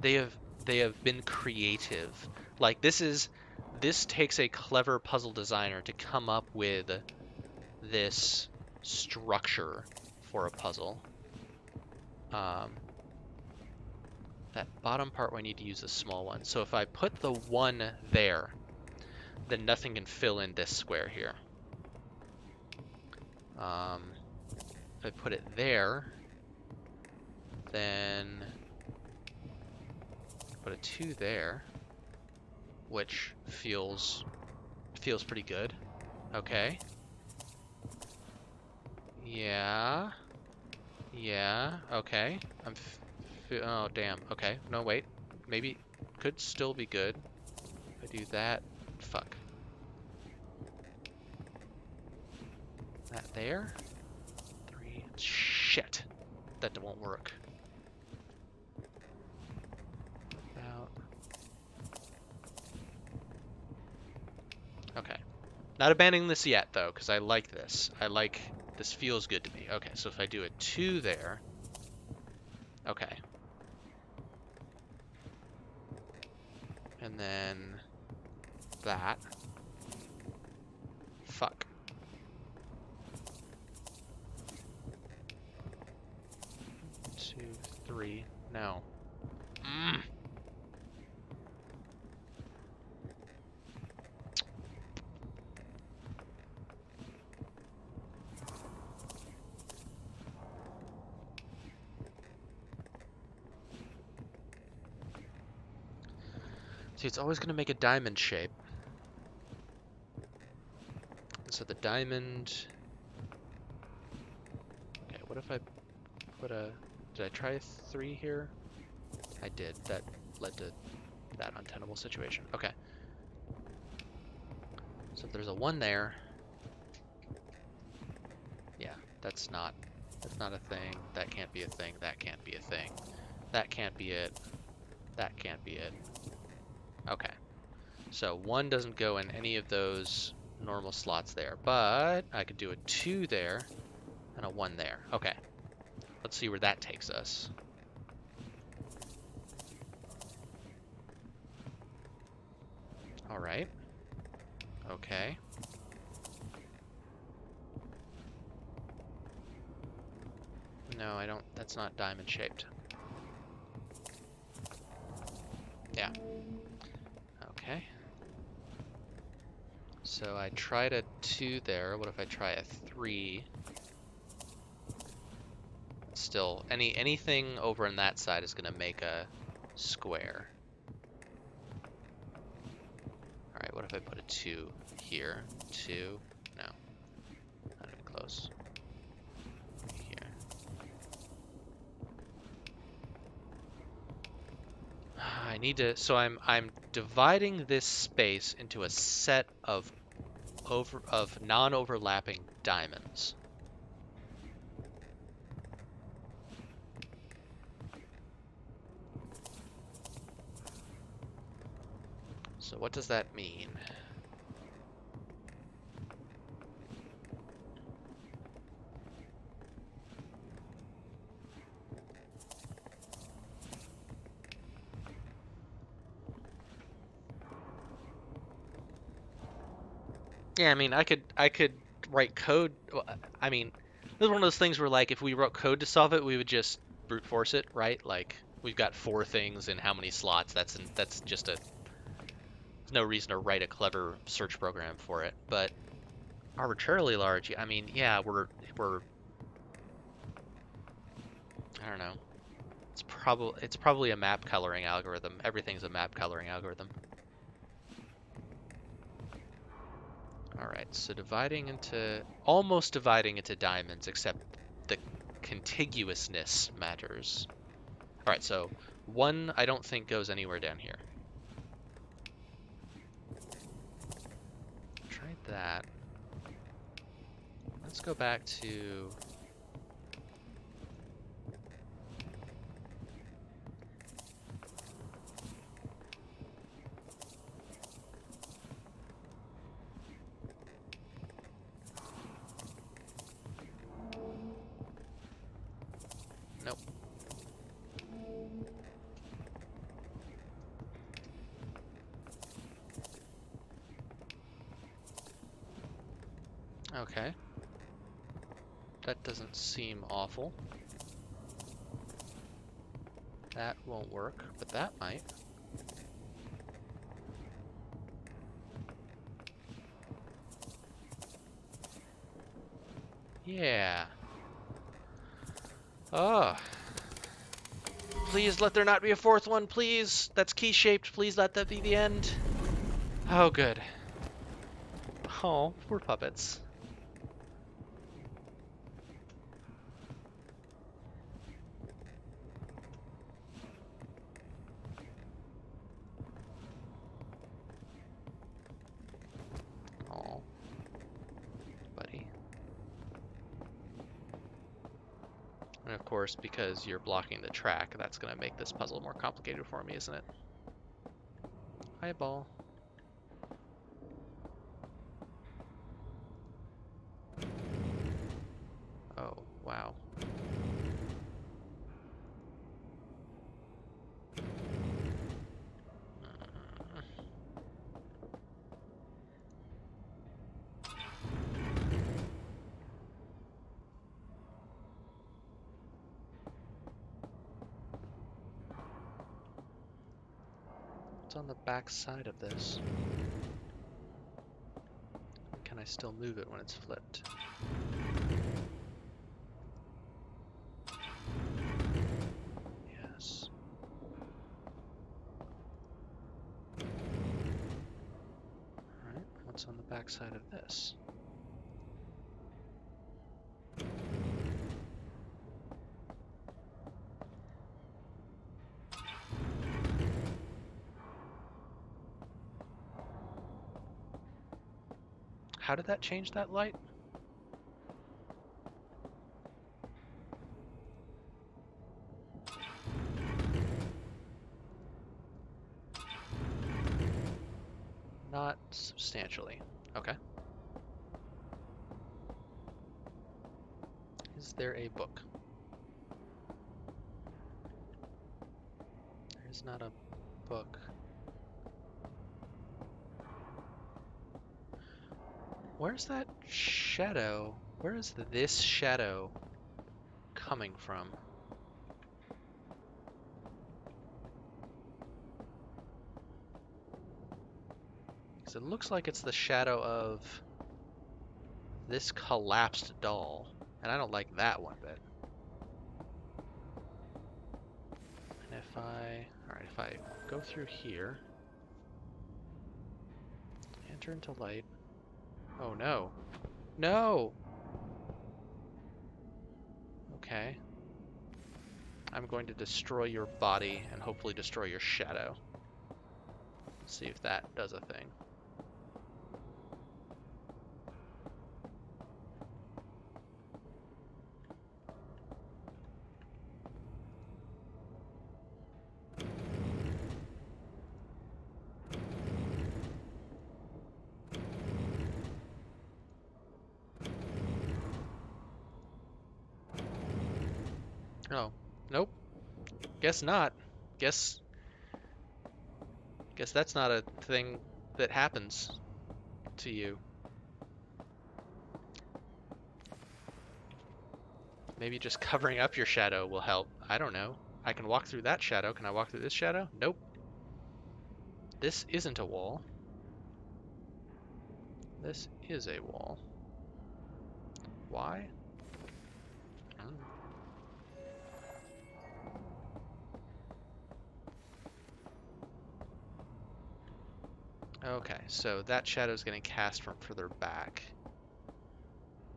they have been creative. Like this takes a clever puzzle designer to come up with this structure for a puzzle. That bottom part I need to use a small one. So if I put the 1 there, then nothing can fill in this square here. If I put it there, then put a 2 there, which feels pretty good. Okay. Yeah. Yeah. Okay. Oh damn. Okay. No wait. Maybe could still be good. If I do that. Fuck. That there. 3. Shit. That won't work. About. Okay. Not abandoning this yet though, because I like this. This feels good to me. Okay, so if I do a 2 there. Okay. And then that. Fuck. 2, 3. No. See, it's always going to make a diamond shape. So the diamond... Okay, what if I put a... Did I try a 3 here? I did. That led to that untenable situation. Okay. So if there's a 1 there... Yeah, that's not a thing. That can't be a thing. That can't be a thing. That can't be it. That can't be it. Okay. So 1 doesn't go in any of those normal slots there, but I could do a 2 there and a 1 there. Okay. Let's see where that takes us. All right. Okay. No, I don't. That's not diamond shaped. Yeah. Okay. So I tried a 2 there. What if I try a 3? Still, anything over on that side is going to make a square. All right, what if I put a 2 here? 2? No. Not even close. Here. I need to, so I'm dividing this space into a set of non-overlapping diamonds. So what does that mean? Yeah, I mean, I could write code. Well, I mean, this is one of those things where like if we wrote code to solve it, we would just brute force it, right? Like we've got 4 things in how many slots. That's just a there's no reason to write a clever search program for it. But arbitrarily large, I mean, yeah, we're I don't know. It's probably a map coloring algorithm. Everything's a map coloring algorithm. All right, so almost dividing into diamonds, except the contiguousness matters. All right, so 1 I don't think goes anywhere down here. Tried that. Let's go back to... Nope. Okay. That doesn't seem awful. That won't work, but that might. Yeah. Oh. Please let there not be a 4th one, please. That's key-shaped. Please let that be the end. Oh, good. Oh, poor puppets. Oh, buddy. And of course, because you're blocking the track, that's going to make this puzzle more complicated for me, isn't it? Eyeball. Oh, wow. What's on the back side of this? Can I still move it when it's flipped? Yes. Alright, what's on the back side of this? How did that change that light? Not substantially. Okay. Is there a book? There's not a book. Where's that shadow? Where is this shadow coming from? Because it looks like it's the shadow of this collapsed doll. And I don't like that one bit. And if I go through here, enter into light. Oh no. No! Okay. I'm going to destroy your body and hopefully destroy your shadow. See if that does a thing. Oh, nope. Guess not. Guess that's not a thing that happens to you. Maybe just covering up your shadow will help. I don't know. I can walk through that shadow. Can I walk through this shadow? Nope. This isn't a wall. This is a wall. Why? Okay, so that shadow's getting cast from further back.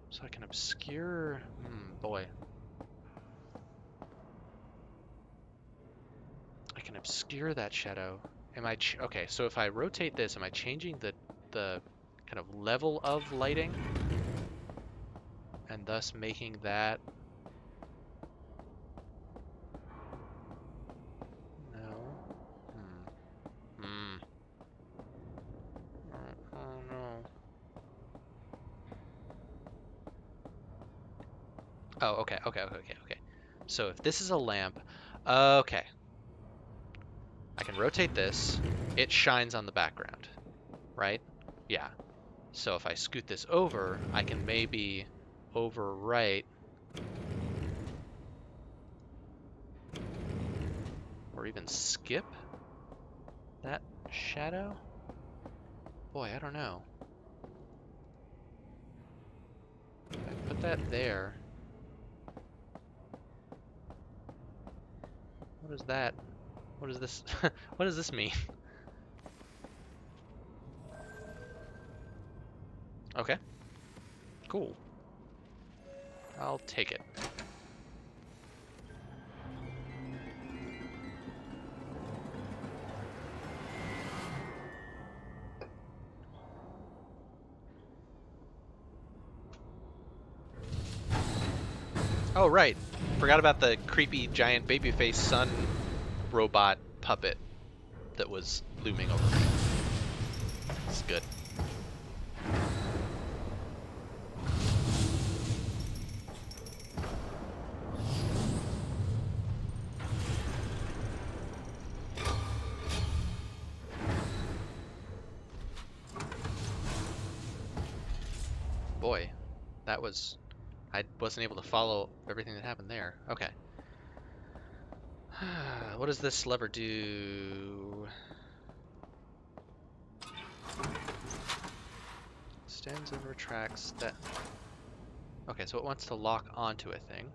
So I can obscure... boy. I can obscure that shadow. Okay, so if I rotate this, am I changing the kind of level of lighting? And thus making that... No. Oh no. Oh, okay. So if this is a lamp, okay. I can rotate this. It shines on the background, right? Yeah. So if I scoot this over, I can maybe overwrite or even skip that shadow? Boy, I don't know. If I put that there, what is that? What is this? What does this mean? Okay. Cool. I'll take it. Oh, right. Forgot about the creepy giant babyface sun robot puppet that was looming over me. It's good. Boy, that was... I wasn't able to follow everything that happened there. Okay. What does this lever do? Extends and retracts that. Okay, so it wants to lock onto a thing.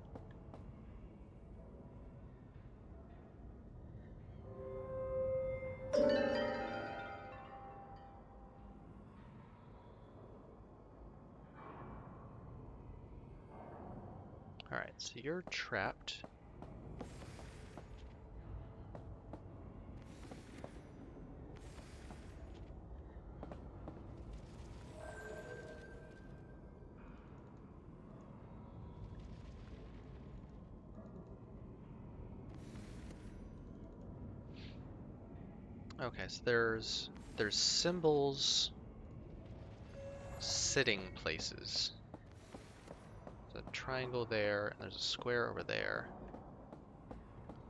Alright, so you're trapped. Okay, so there's symbols sitting places. There's a triangle there, and there's a square over there,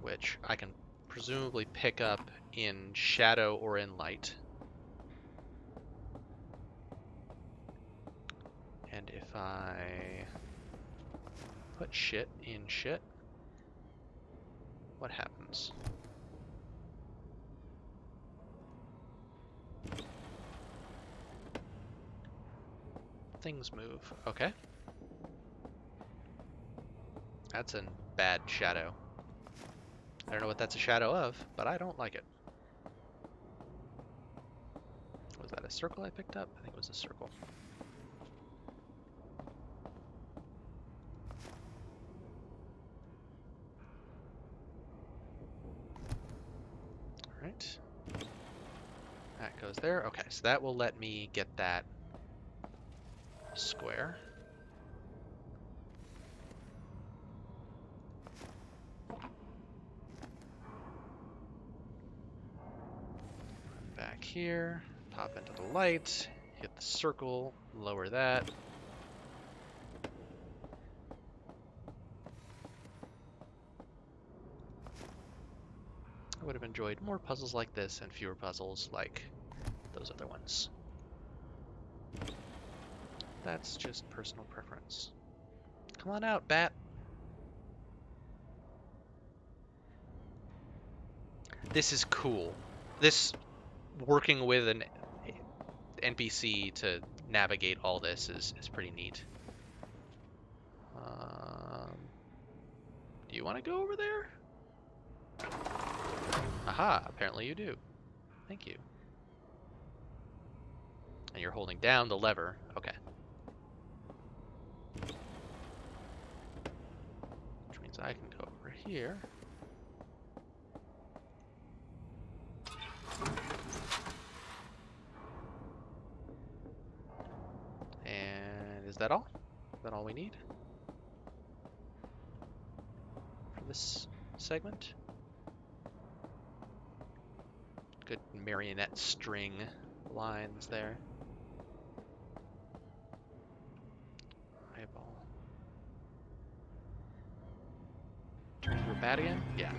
which I can presumably pick up in shadow or in light. And if I put shit in shit, what happens? Things move. Okay. That's a bad shadow. I don't know what that's a shadow of, but I don't like it. Was that a circle I picked up? I think it was a circle. goes there. Okay, so that will let me get that square. Back here, pop into the light, hit the circle, lower that. I would have enjoyed more puzzles like this and fewer puzzles like those other ones. That's just personal preference. Come on out, bat. This is cool. This working with an NPC to navigate all this is pretty neat. Do you want to go over there? Aha, apparently you do. Thank you. And you're holding down the lever. Okay. Which means I can go over here. And is that all? Is that all we need for this segment? Good marionette string lines there. Eyeball. Turn into a bat again? Yeah.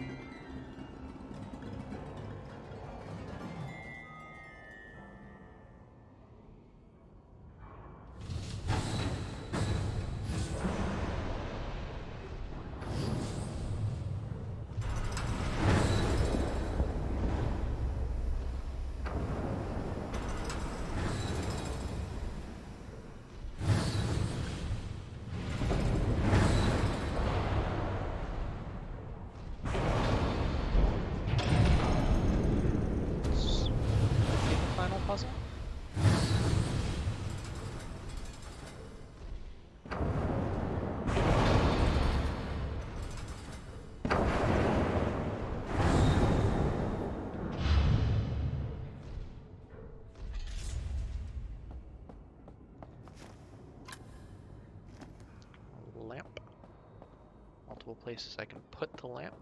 Final puzzle? Lamp. Multiple places I can put the lamp.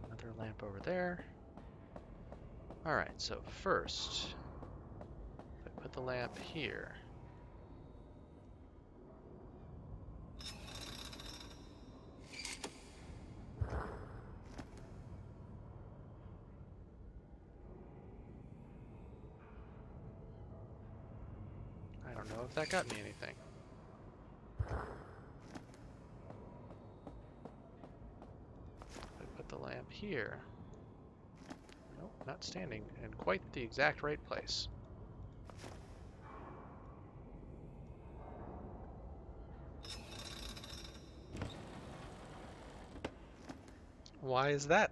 Another lamp over there. Alright, so first, if I put the lamp here. I don't know if that got me anything. If I put the lamp here. Nope, not standing in quite the exact right place. Why is that?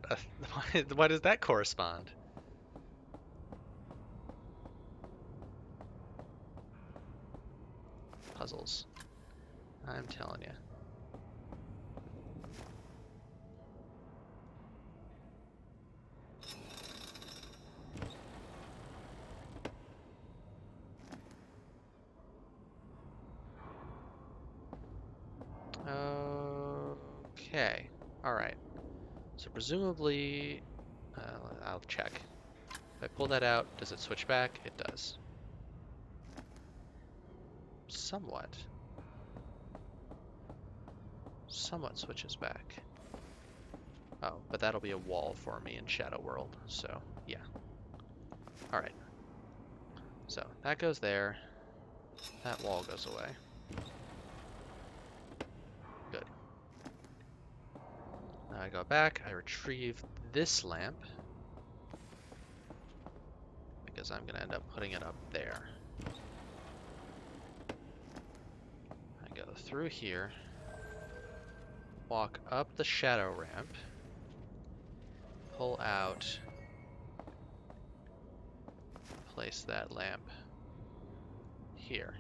Why does that correspond? Puzzles. I'm telling you. Okay. Alright. So presumably, I'll check. If I pull that out, does it switch back? It does. Somewhat. Somewhat switches back. Oh, but that'll be a wall for me in Shadow World, so yeah. Alright. So that goes there. That wall goes away. Good. Now I go back, I retrieve this lamp. Because I'm gonna end up putting it up there. I go through here. Walk up the shadow ramp. Pull out. Place that lamp here.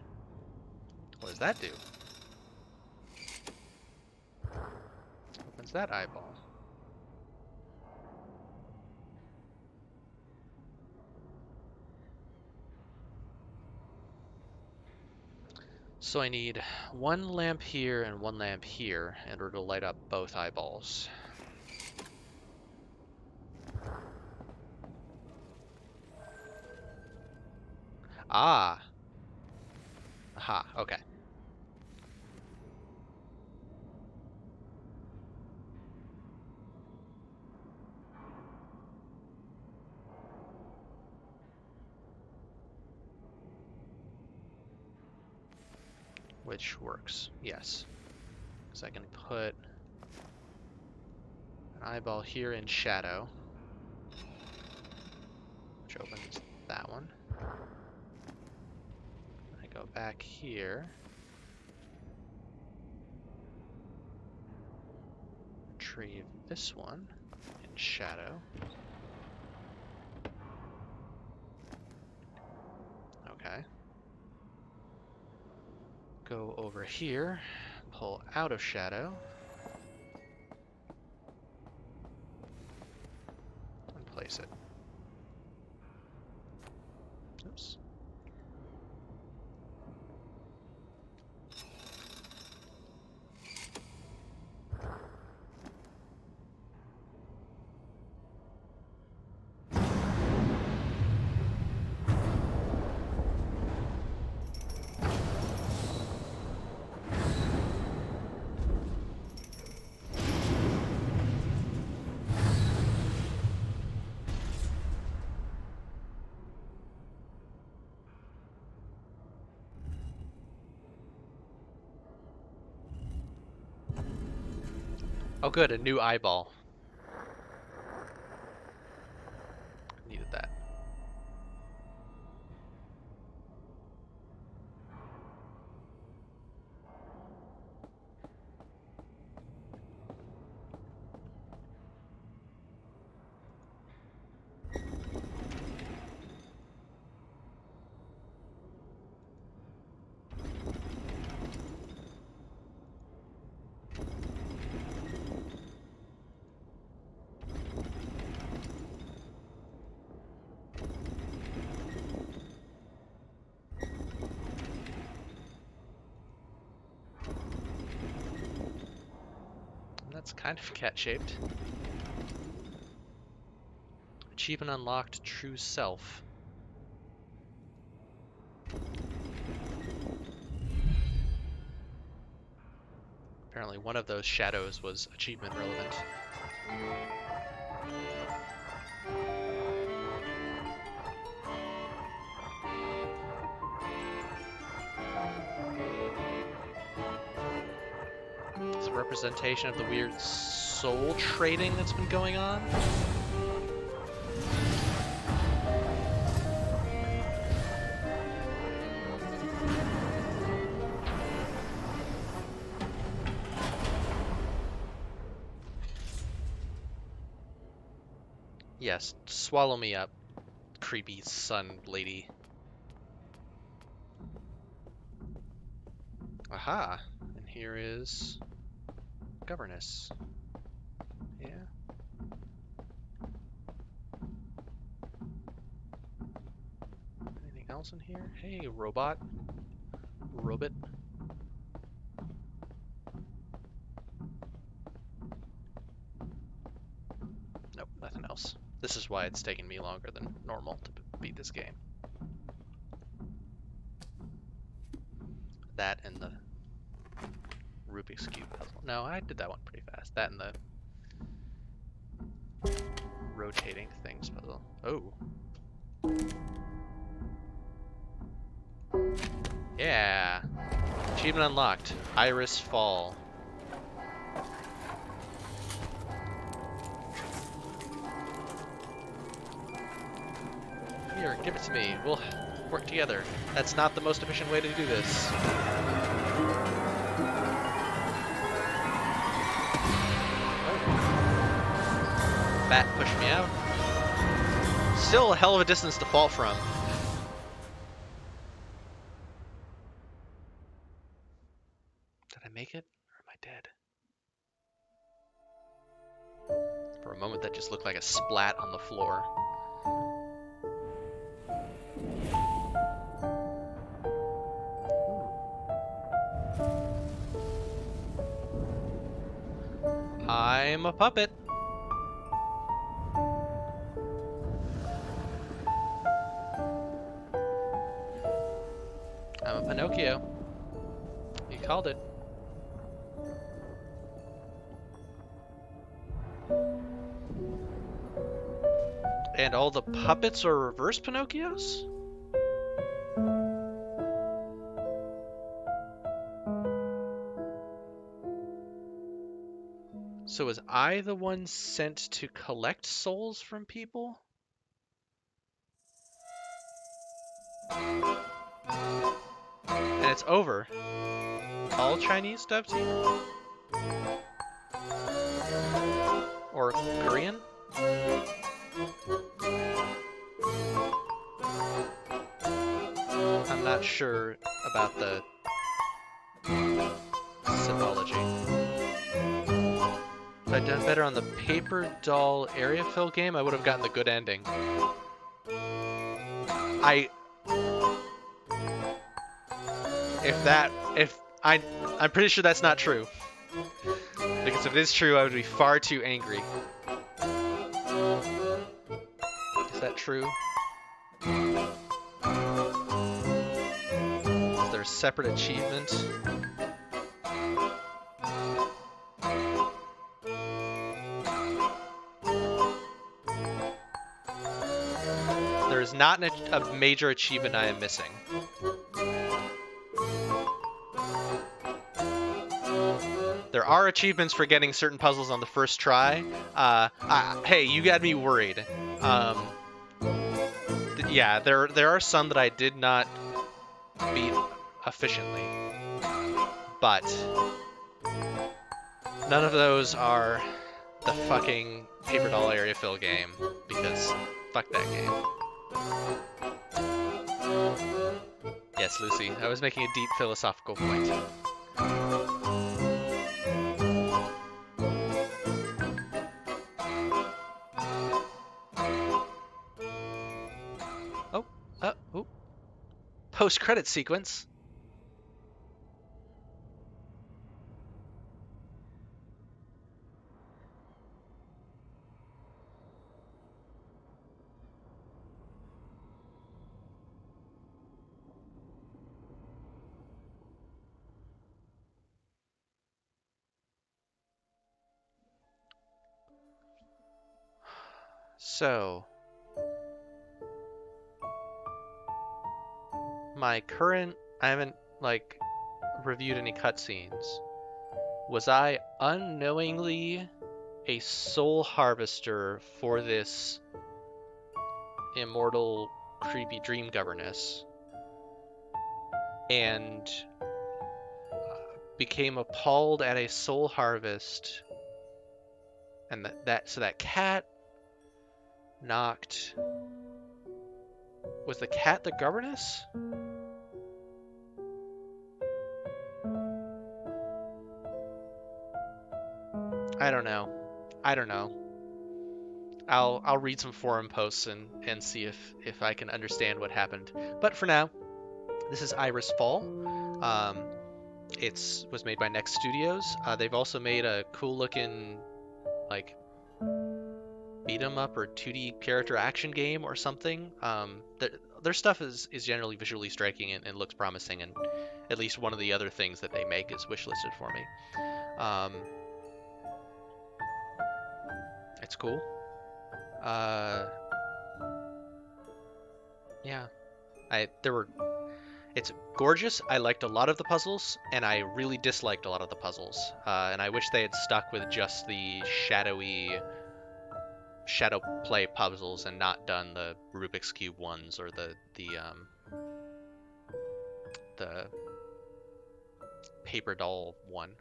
What does that do? What's that eyeball? So I need one lamp here and one lamp here in order to light up both eyeballs. Ah! Aha, okay. Which works, yes. So I can put an eyeball here in shadow, which opens that one. I go back here. Retrieve this one in shadow. Okay. Go over here, pull out of shadow, and place it. Oops. Oh good, a new eyeball. Needed that. That's kind of cat-shaped. Achievement unlocked, true self. Apparently one of those shadows was achievement relevant. It's a representation of the weird soul trading that's been going on. Yes, swallow me up, creepy sun lady. Aha! And here is governess. Yeah. Anything else in here? Hey, robot. Robot. Nope, nothing else. This is why it's taken me longer than normal to beat this game. That and the Rubik's Cube puzzle. No, I did that one pretty fast. That and the rotating things puzzle. Oh. Yeah. Achievement unlocked. Iris.Fall. Here, give it to me. We'll work together. That's not the most efficient way to do this. Bat pushed me out. Still a hell of a distance to fall from. Did I make it? Or am I dead? moment that just looked like a splat on the floor. I'm a puppet. I'm a Pinocchio. You called it. And all the puppets are reverse Pinocchios? So was I the one sent to collect souls from people? And it's over. All Chinese dev team? Or Korean? I'm not sure about the symbology. If I'd done better on the paper doll area fill game, I would have gotten the good ending. I'm pretty sure that's not true. Because if it is true, I would be far too angry. Is that true? Is there a separate achievement? There is not a major achievement I am missing. There are achievements for getting certain puzzles on the first try. Hey, you got me worried. Yeah, there are some that I did not beat efficiently, but none of those are the fucking paper doll area fill game, because fuck that game. Yes, Lucy, I was making a deep philosophical point. Oh. Post-credit sequence. So, I haven't, reviewed any cutscenes. Was I unknowingly a soul harvester for this immortal, creepy dream governess? And became appalled at a soul harvest, and so that cat knocked. Was the cat the governess? I don't know. I'll read some forum posts and see if I can understand what happened. But for now, this is Iris.Fall. It was made by Next Studios. They've also made a cool looking beat 'em up or 2D character action game or something. Their stuff is generally visually striking and looks promising, and at least one of the other things that they make is wishlisted for me. It's cool. Yeah, it's gorgeous. I liked a lot of the puzzles, and I really disliked a lot of the puzzles. And I wish they had stuck with just the shadow play puzzles and not done the Rubik's Cube ones or the paper doll one.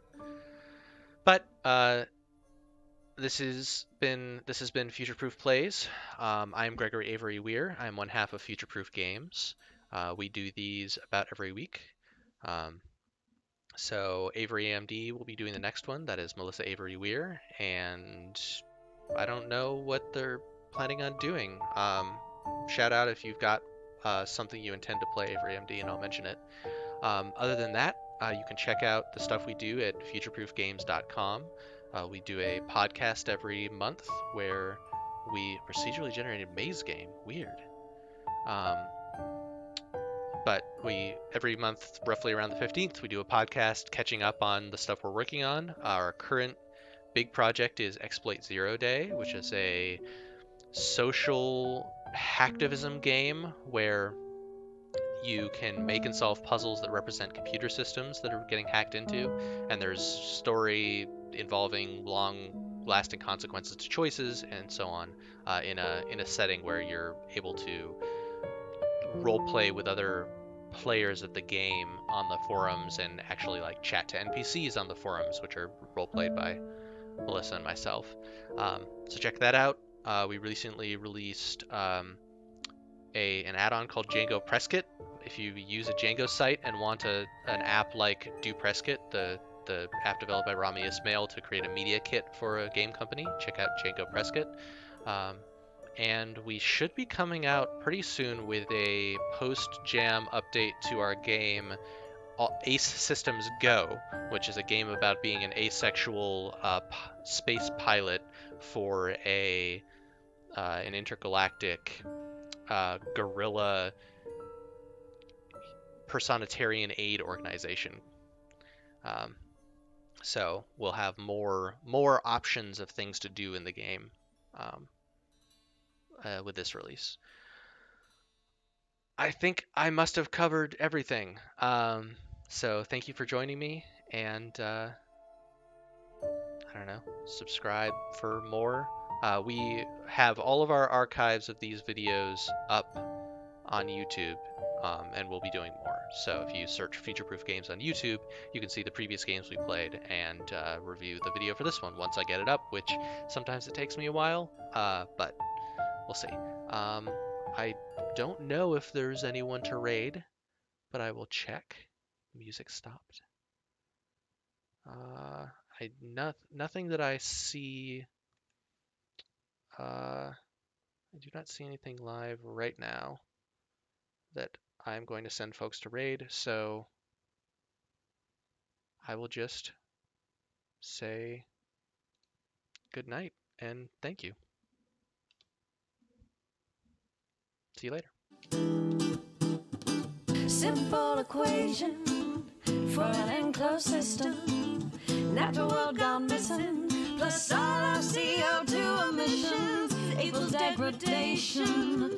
But this has been Future Proof Plays. I'm Gregory Avery Weir. I'm one half of Future Proof Games. We do these about every week. So Avery AMD will be doing the next one. That is Melissa Avery Weir, and I don't know what they're planning on doing. Shout out if you've got something you intend to play for AMD, and I'll mention it. Other than that, you can check out the stuff we do at futureproofgames.com. We do a podcast every month where we procedurally generated maze game. Weird. Um, but we every month, roughly around the 15th, we do a podcast catching up on the stuff we're working on. Our current big project is Exploit Zero Day, which is a social hacktivism game where you can make and solve puzzles that represent computer systems that are getting hacked into, and there's story involving long-lasting consequences to choices and so on, in a setting where you're able to role play with other players of the game on the forums and actually like chat to NPCs on the forums, which are role played by Melissa and myself. So check that out. We recently released an add-on called Django Presskit. If you use a Django site and want an app like Do Presskit, the app developed by Rami Ismail to create a media kit for a game company, check out Django Presskit. And we should be coming out pretty soon with a post-jam update to our game Ace Systems Go, which is a game about being an asexual space pilot for an intergalactic guerrilla personitarian aid organization. So we'll have more options of things to do in the game with this release. I think I must have covered everything. So thank you for joining me, and I don't know, subscribe for more. We have all of our archives of these videos up on YouTube, and we'll be doing more. So if you search Future Proof Games on YouTube, you can see the previous games we played and review the video for this one once I get it up, which sometimes it takes me a while, but we'll see. I don't know if there's anyone to raid, but I will check. Music stopped. Nothing that I see. I do not see anything live right now that I'm going to send folks to raid, so I will just say good night and thank you. See you later. Simple equation for an enclosed system. Natural world gone missing, plus all our CO2 emissions equals degradation.